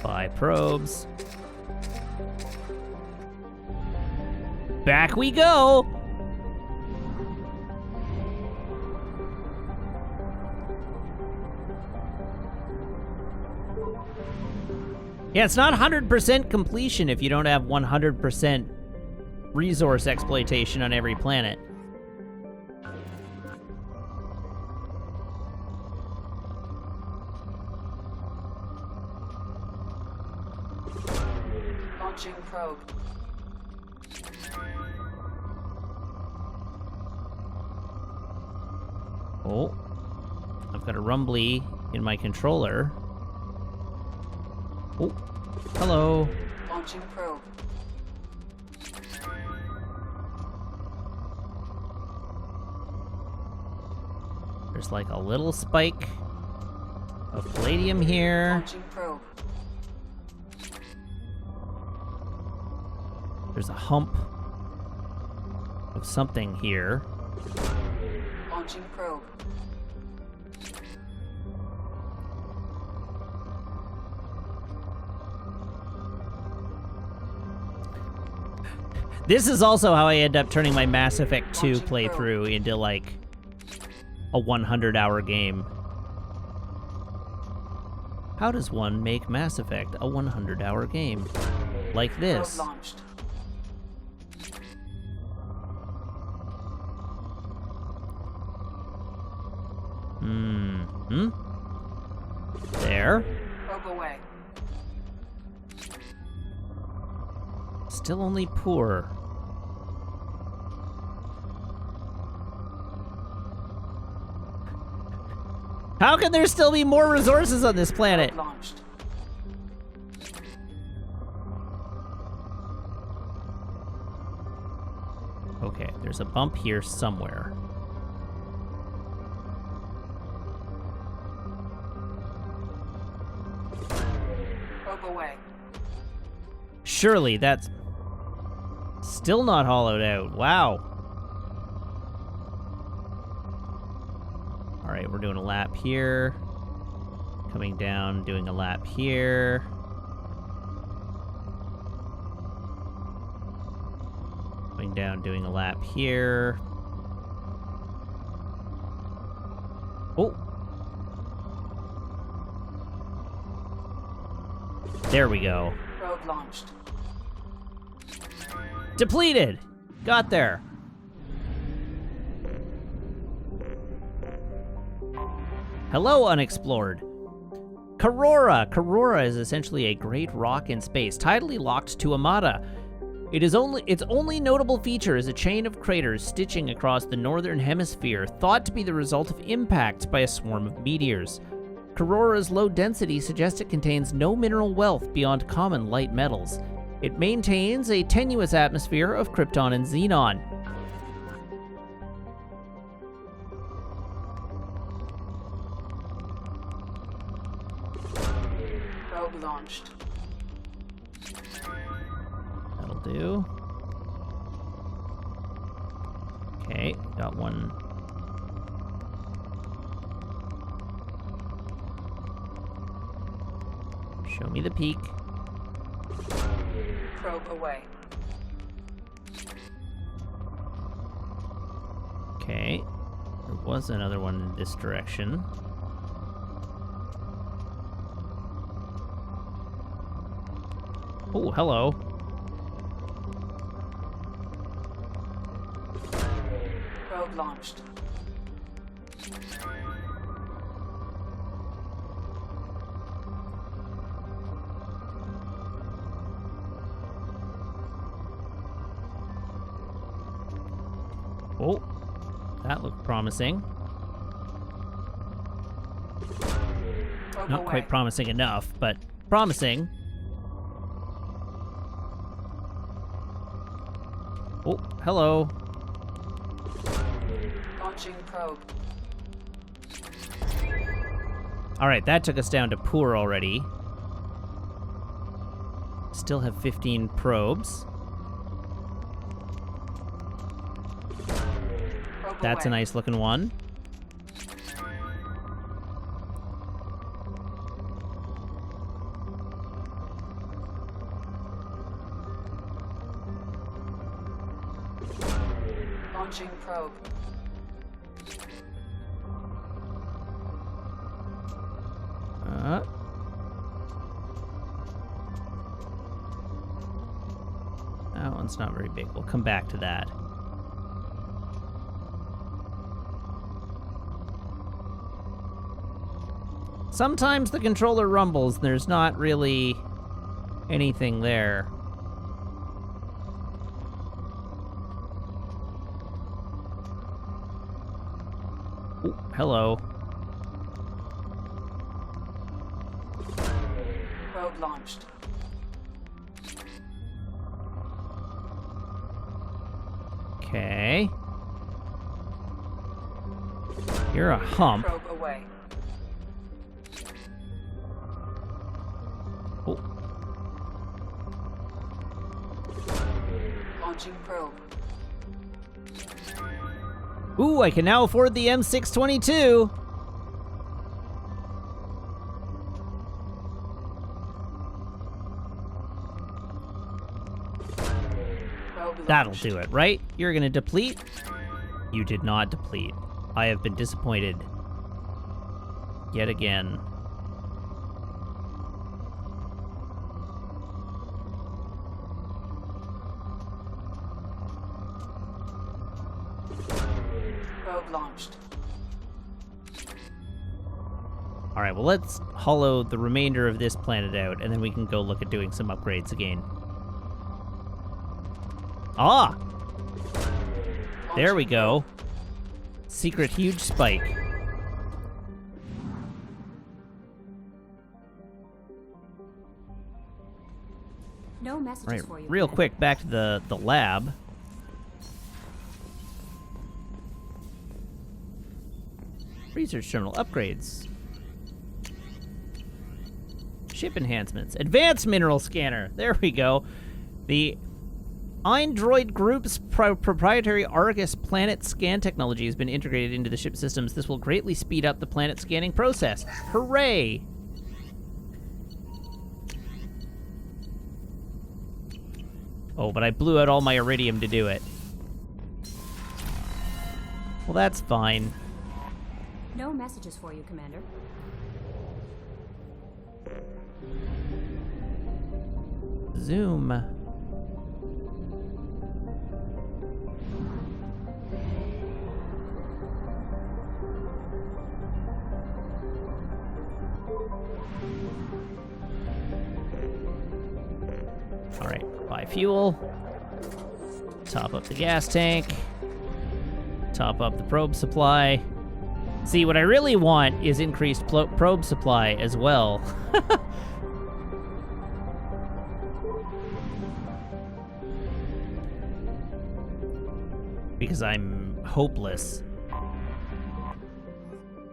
Buy probes. Back we go! Yeah, it's not 100% completion if you don't have 100% resource exploitation on every planet. Launching probe. Oh. I've got a rumbly in my controller. Oh. Hello. Launching probe. There's like a little spike of palladium here. Launching probe. There's a hump of something here. Launching probe. This is also how I end up turning my Mass Effect 2 playthrough into like a 100-hour game. How does one make Mass Effect a 100-hour game? Like this. Probe launched. Hmm. There. Probe away. Still only poor. How can there still be more resources on this planet? Launched. Okay, there's a bump here somewhere. Probe away. Surely that's still not hollowed out. Wow. All right, we're doing a lap here. Coming down, doing a lap here. Coming down, doing a lap here. Oh. There we go. Probe launched. Depleted! Got there. Hello, unexplored. Karora. Karora is essentially a great rock in space, tidally locked to Amada. Its only notable feature is a chain of craters stitching across the northern hemisphere, thought to be the result of impact by a swarm of meteors. Karora's low density suggests it contains no mineral wealth beyond common light metals. It maintains a tenuous atmosphere of krypton and xenon. Probe launched. That'll do. Okay, got one. Show me the peak. Probe away. Okay. There was another one in this direction. Oh, hello. Probe launched. Oh, that looked promising. Probe Not away. quite promising enough, but promising. Oh, hello. Launching probe. All right, that took us down to poor already. Still have 15 probes. Probe That's a away. nice looking one. Launching probe. That one's not very big. We'll come back to that. Sometimes the controller rumbles and there's not really anything there. hello. Probe launched. Okay. You're a hump. Probe away. Oh. Launching probe. Ooh, I can now afford the M622. That'll do it, right? You're gonna deplete? You did not deplete. I have been disappointed. Yet again. Probe launched. Alright, well let's hollow the remainder of this planet out, and then we can go look at doing some upgrades again. Ah! There we go. Secret huge spike. No messages Right, for you. real quick, back to the lab. Research terminal upgrades. Ship enhancements. Advanced mineral scanner. There we go. The Android Group's proprietary Argus planet scan technology has been integrated into the ship systems. This will greatly speed up the planet scanning process. Hooray! Oh, but I blew out all my iridium to do it. Well, that's fine. No messages for you, Commander. Zoom. All right, buy fuel. Top up the gas tank. Top up the probe supply. See, what I really want is increased probe supply as well. Because I'm hopeless.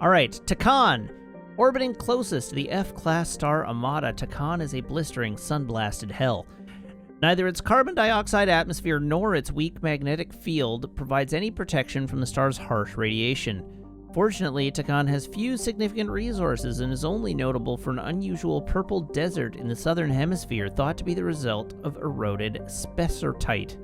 Alright, Takan. Orbiting closest to the F-class star Amata, Takan is a blistering, sun-blasted hell. Neither its carbon dioxide atmosphere nor its weak magnetic field provides any protection from the star's harsh radiation. Fortunately, Takan has few significant resources and is only notable for an unusual purple desert in the southern hemisphere thought to be the result of eroded spessartite.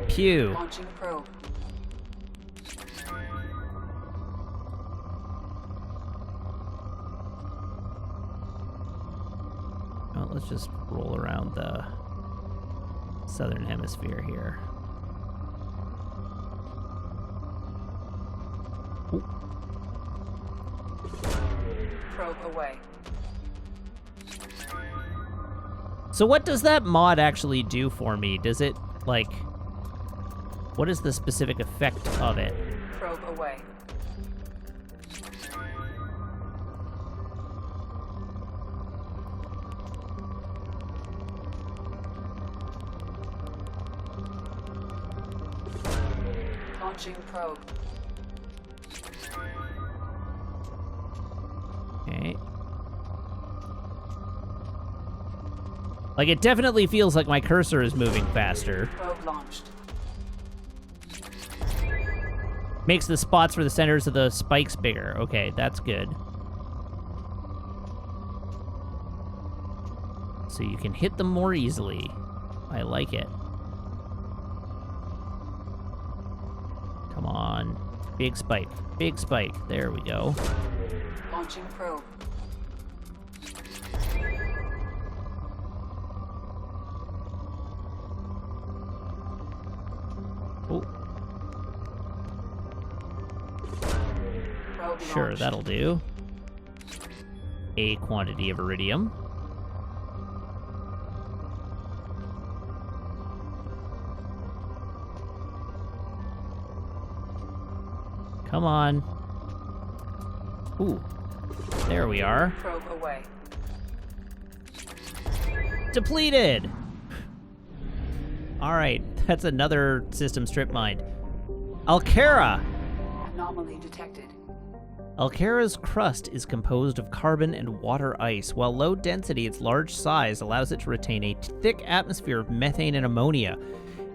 Pew. Launching probe. Well, let's just roll around the southern hemisphere here. Ooh. Probe away. So what does that mod actually do for me? Does it, like... What is the specific effect of it? Probe away. Launching probe. Okay. Like, it definitely feels like my cursor is moving faster. Probe launched. Makes the spots for the centers of the spikes bigger. Okay, that's good. So you can hit them more easily. I like it. Come on. Big spike. Big spike. There we go. Launching probe. Oh. Probe Sure, launched. that'll do. A quantity of iridium. Come on. Ooh. There we are. Probe away. Depleted! Alright, that's another system strip mined. Alcara! Anomaly detected. Alcara's crust is composed of carbon and water ice. While low density, its large size allows it to retain a thick atmosphere of methane and ammonia.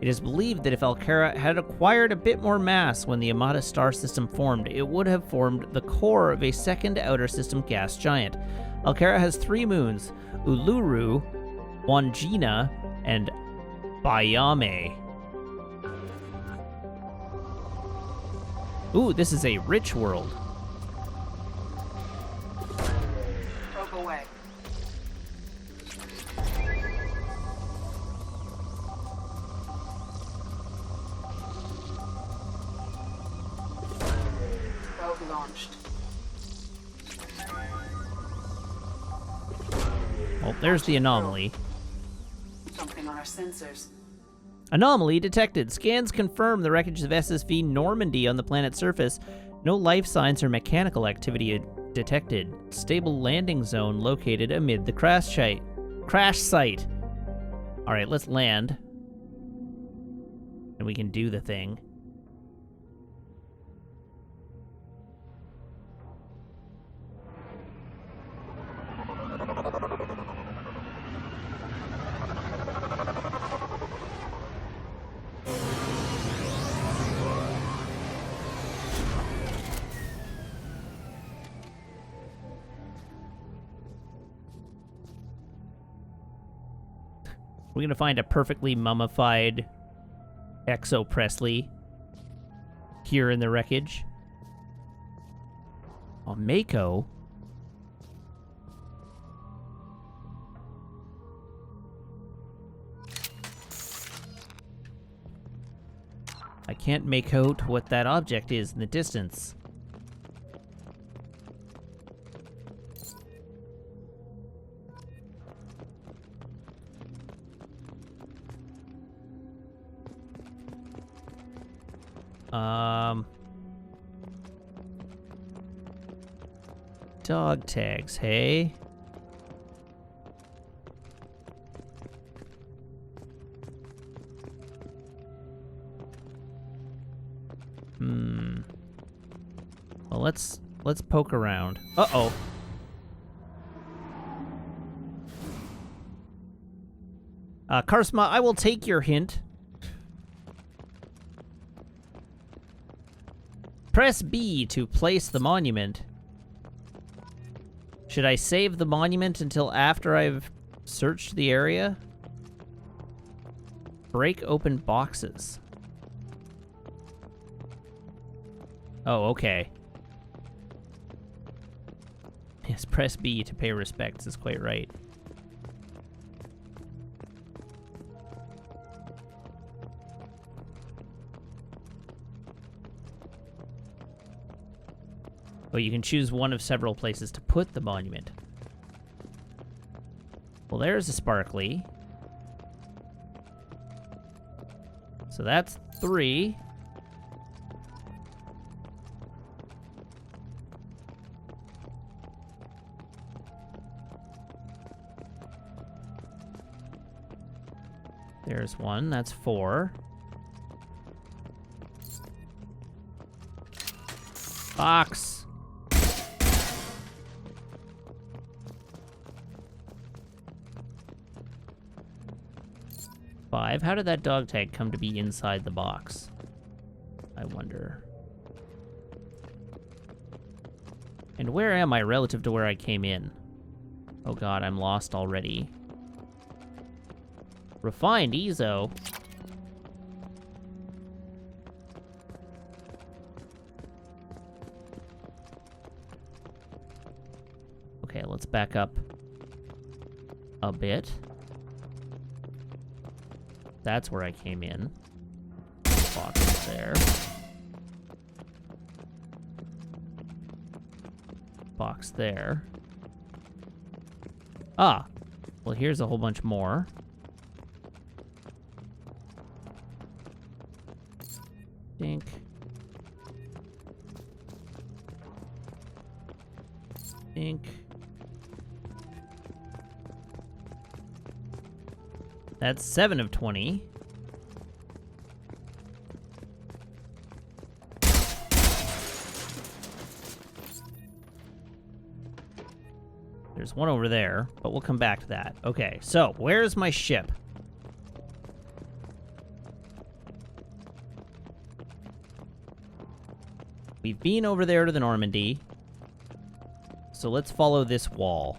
It is believed that if Alcara had acquired a bit more mass when the Amata star system formed, it would have formed the core of a second outer system gas giant. Alcara has 3 moons, Uluru, Wangina, and Bayame. Ooh, this is a rich world. Probe away. Probe launched. Well, there's the anomaly. Something on our sensors. Anomaly detected. Scans confirm the wreckage of SSV Normandy on the planet's surface. No life signs or mechanical activity detected. Stable landing zone located amid the crash site. All right, let's land. And we can do the thing. We're gonna find a perfectly mummified Exo Presley here in the wreckage. Oh, Mako. I can't make out what that object is in the distance. Dog tags, hey? Well, let's poke around. Uh-oh. Karsma, I will take your hint. Press B to place the monument. Should I save the monument until after I've searched the area? Break open boxes. Oh, okay. Yes, press B to pay respects is quite right. Oh, you can choose one of several places to put the monument. Well, there's a sparkly. So that's 3. There's 1, that's 4. Box. 5. How did that dog tag come to be inside the box? I wonder. And where am I relative to where I came in? Oh god, I'm lost already. Refined Ezo. Okay, let's back up a bit. That's where I came in. Box is there. Box there. Ah! Well, here's a whole bunch more. Dink. think that's 7 of 20. There's one over there, but we'll come back to that. Okay, so where's my ship? We've been over there to the Normandy. So let's follow this wall.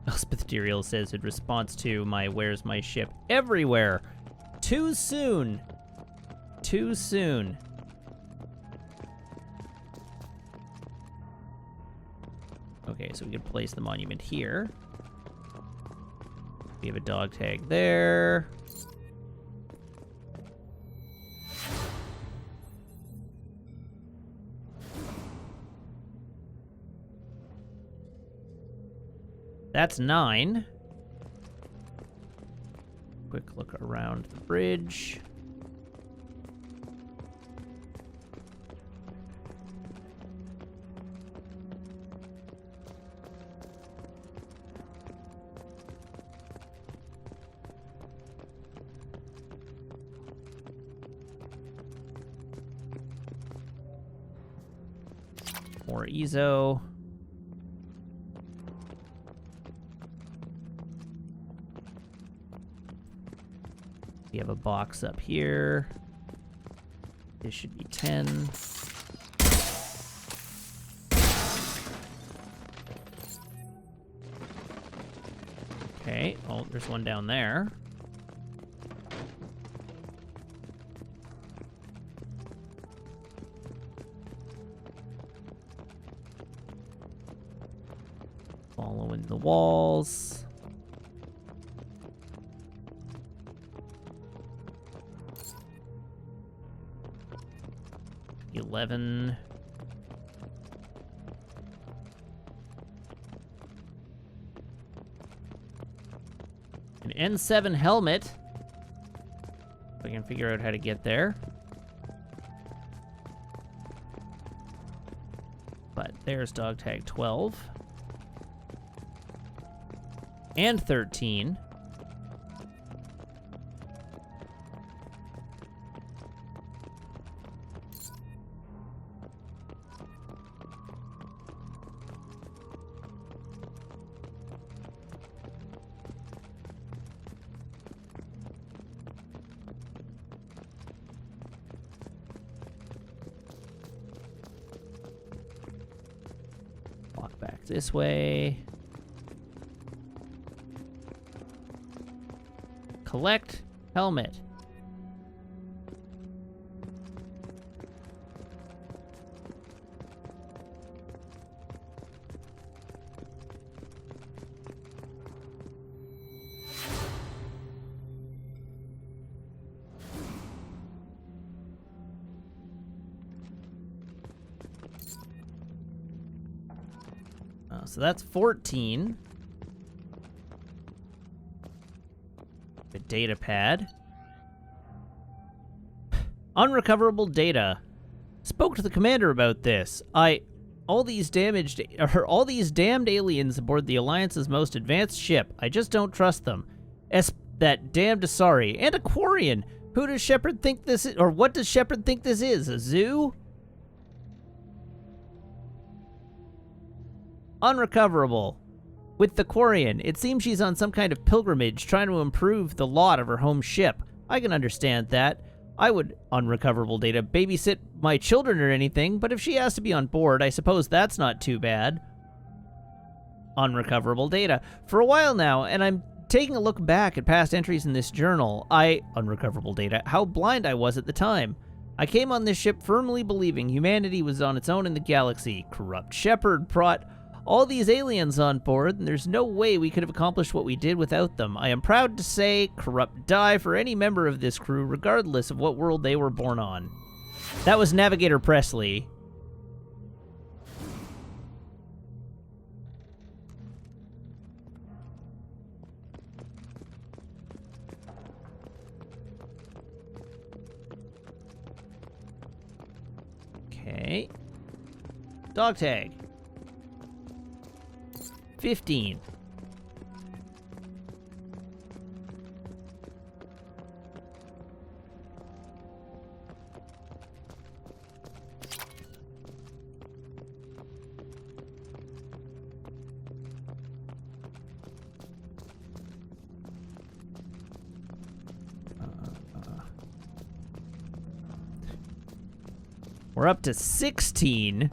Elspeth Duriel says in response to my "Where's my ship?" Everywhere! Too soon! Too soon. Okay, so we can place the monument here. We have a dog tag there. That's 9. Quick look around the bridge. More Ezo. We have a box up here. This should be 10. Okay. Oh, there's one down there. Following the walls. $11. An N7 helmet. If I can figure out how to get there. But there's dog tag 12. And 13. Walk back this way. Collect helmet. So that's 14. A data pad. Unrecoverable data. Spoke to the commander about this. All these damned aliens aboard the Alliance's most advanced ship. I just don't trust them. That damned Asari and a Quarian. Who does Shepard think this is, or what does Shepard think this is? A zoo? Unrecoverable. With the Quarian, it seems she's on some kind of pilgrimage trying to improve the lot of her home ship. I can understand that. I would, unrecoverable data, babysit my children or anything, but if she has to be on board, I suppose that's not too bad. Unrecoverable data. For a while now, and I'm taking a look back at past entries in this journal, unrecoverable data, how blind I was at the time. I came on this ship firmly believing humanity was on its own in the galaxy. Corrupt Shepard brought all these aliens on board, and there's no way we could have accomplished what we did without them. I am proud to say, corrupt die for any member of this crew, regardless of what world they were born on. That was Navigator Presley. Dog tag. 15. We're up to 16.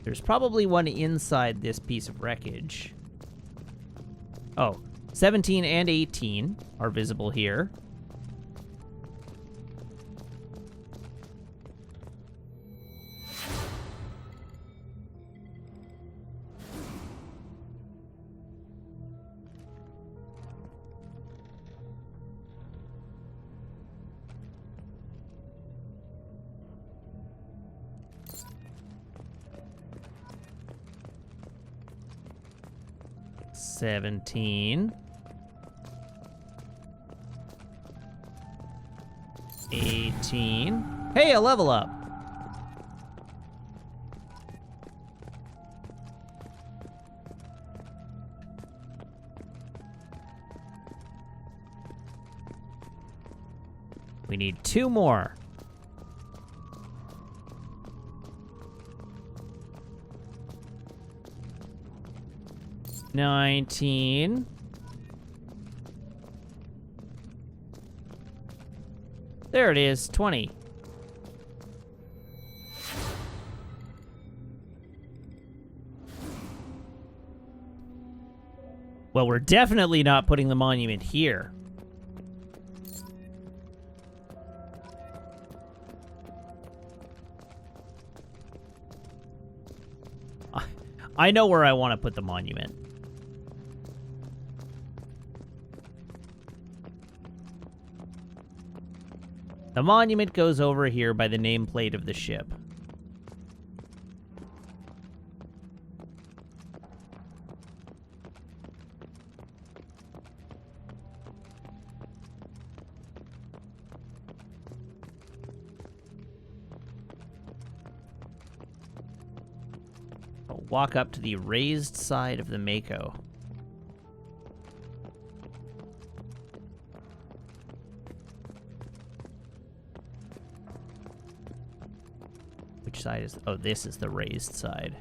There's probably one inside this piece of wreckage. Oh, 17 and 18 are visible here. $17. 18. Hey, a level up. We need 2 more. $19. There it is, 20. Well, we're definitely not putting the monument here. I know where I want to put the monument. The monument goes over here by the nameplate of the ship. I'll walk up to the raised side of the Mako. Which side is... Oh, this is the raised side.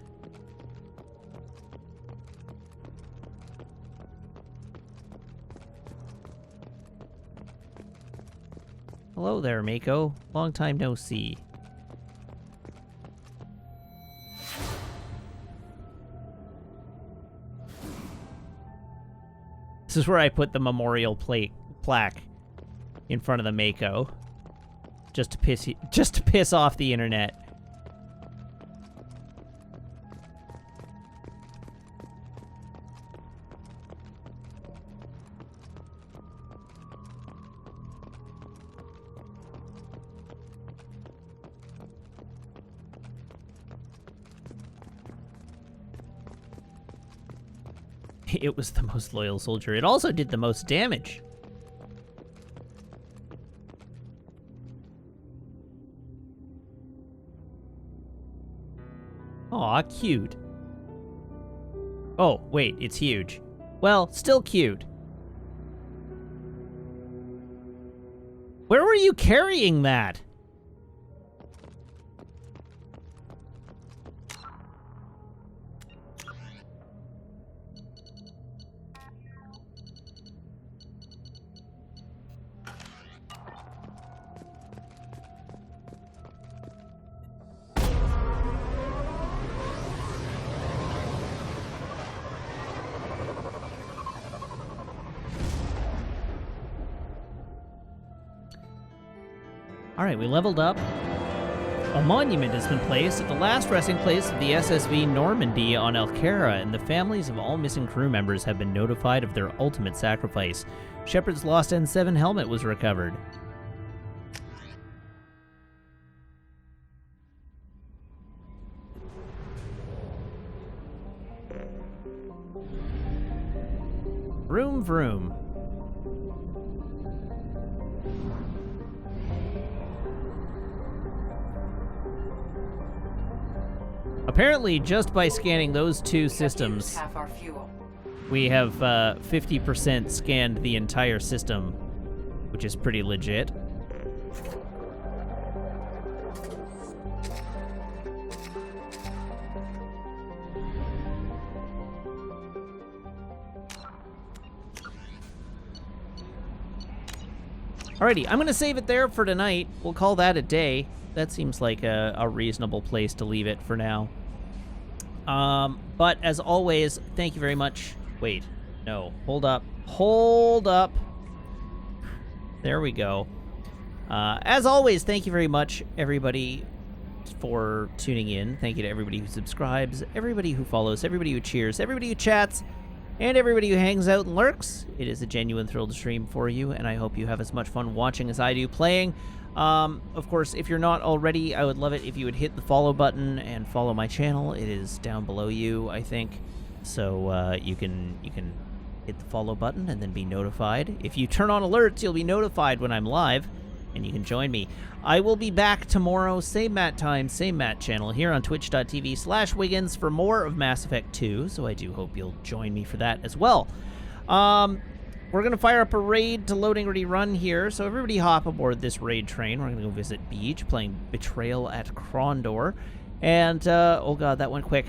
Hello there, Mako. Long time no see. This is where I put the memorial plaque in front of the Mako. Just to piss off the internet. It was the most loyal soldier. It also did the most damage. Aw, cute. Oh, wait, it's huge. Well, still cute. Where were you carrying that? All right, we leveled up. A monument has been placed at the last resting place of the SSV Normandy on Alcara, and the families of all missing crew members have been notified of their ultimate sacrifice. Shepard's lost N7 helmet was recovered. Vroom vroom. Apparently, just by scanning those two systems, Half our fuel. we have 50% scanned the entire system, which is pretty legit. Alrighty, I'm going to save it there for tonight. We'll call that a day. That seems like a reasonable place to leave it for now. But as always, thank you very much. Wait, no, hold up. Hold up. There we go. As always, thank you very much, everybody, for tuning in. Thank you to everybody who subscribes, everybody who follows, everybody who cheers, everybody who chats, and everybody who hangs out and lurks. It is a genuine thrill to stream for you, and I hope you have as much fun watching as I do playing. Of course, if you're not already, I would love it if you would hit the follow button and follow my channel. It is down below you, I think. So you can hit the follow button and then be notified. If you turn on alerts, you'll be notified when I'm live, and you can join me. I will be back tomorrow, same Matt time, same Matt channel, here on twitch.tv/Wiggins for more of Mass Effect 2, so I do hope you'll join me for that as well. We're going to fire up a raid to Loading Ready Run here, so everybody hop aboard this raid train. We're going to go visit Beach, playing Betrayal at Krondor. And, oh god, that went quick.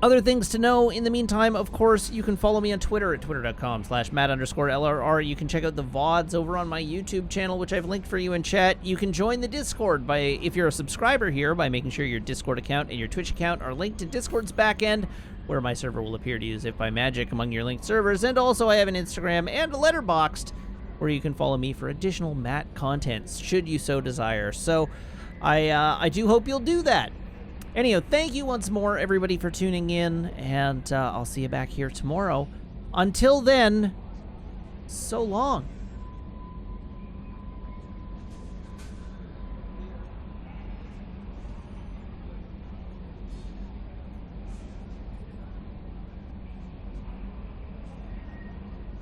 Other things to know in the meantime, of course, you can follow me on Twitter at twitter.com/Matt_LRR. You can check out the VODs over on my YouTube channel, which I've linked for you in chat. You can join the Discord if you're a subscriber here, by making sure your Discord account and your Twitch account are linked to Discord's backend, where my server will appear to you as if by magic among your linked servers. And also I have an Instagram and a Letterboxd, where you can follow me for additional Matt content, should you so desire. So I do hope you'll do that. Anyhow, thank you once more, everybody, for tuning in, and I'll see you back here tomorrow. Until then, so long.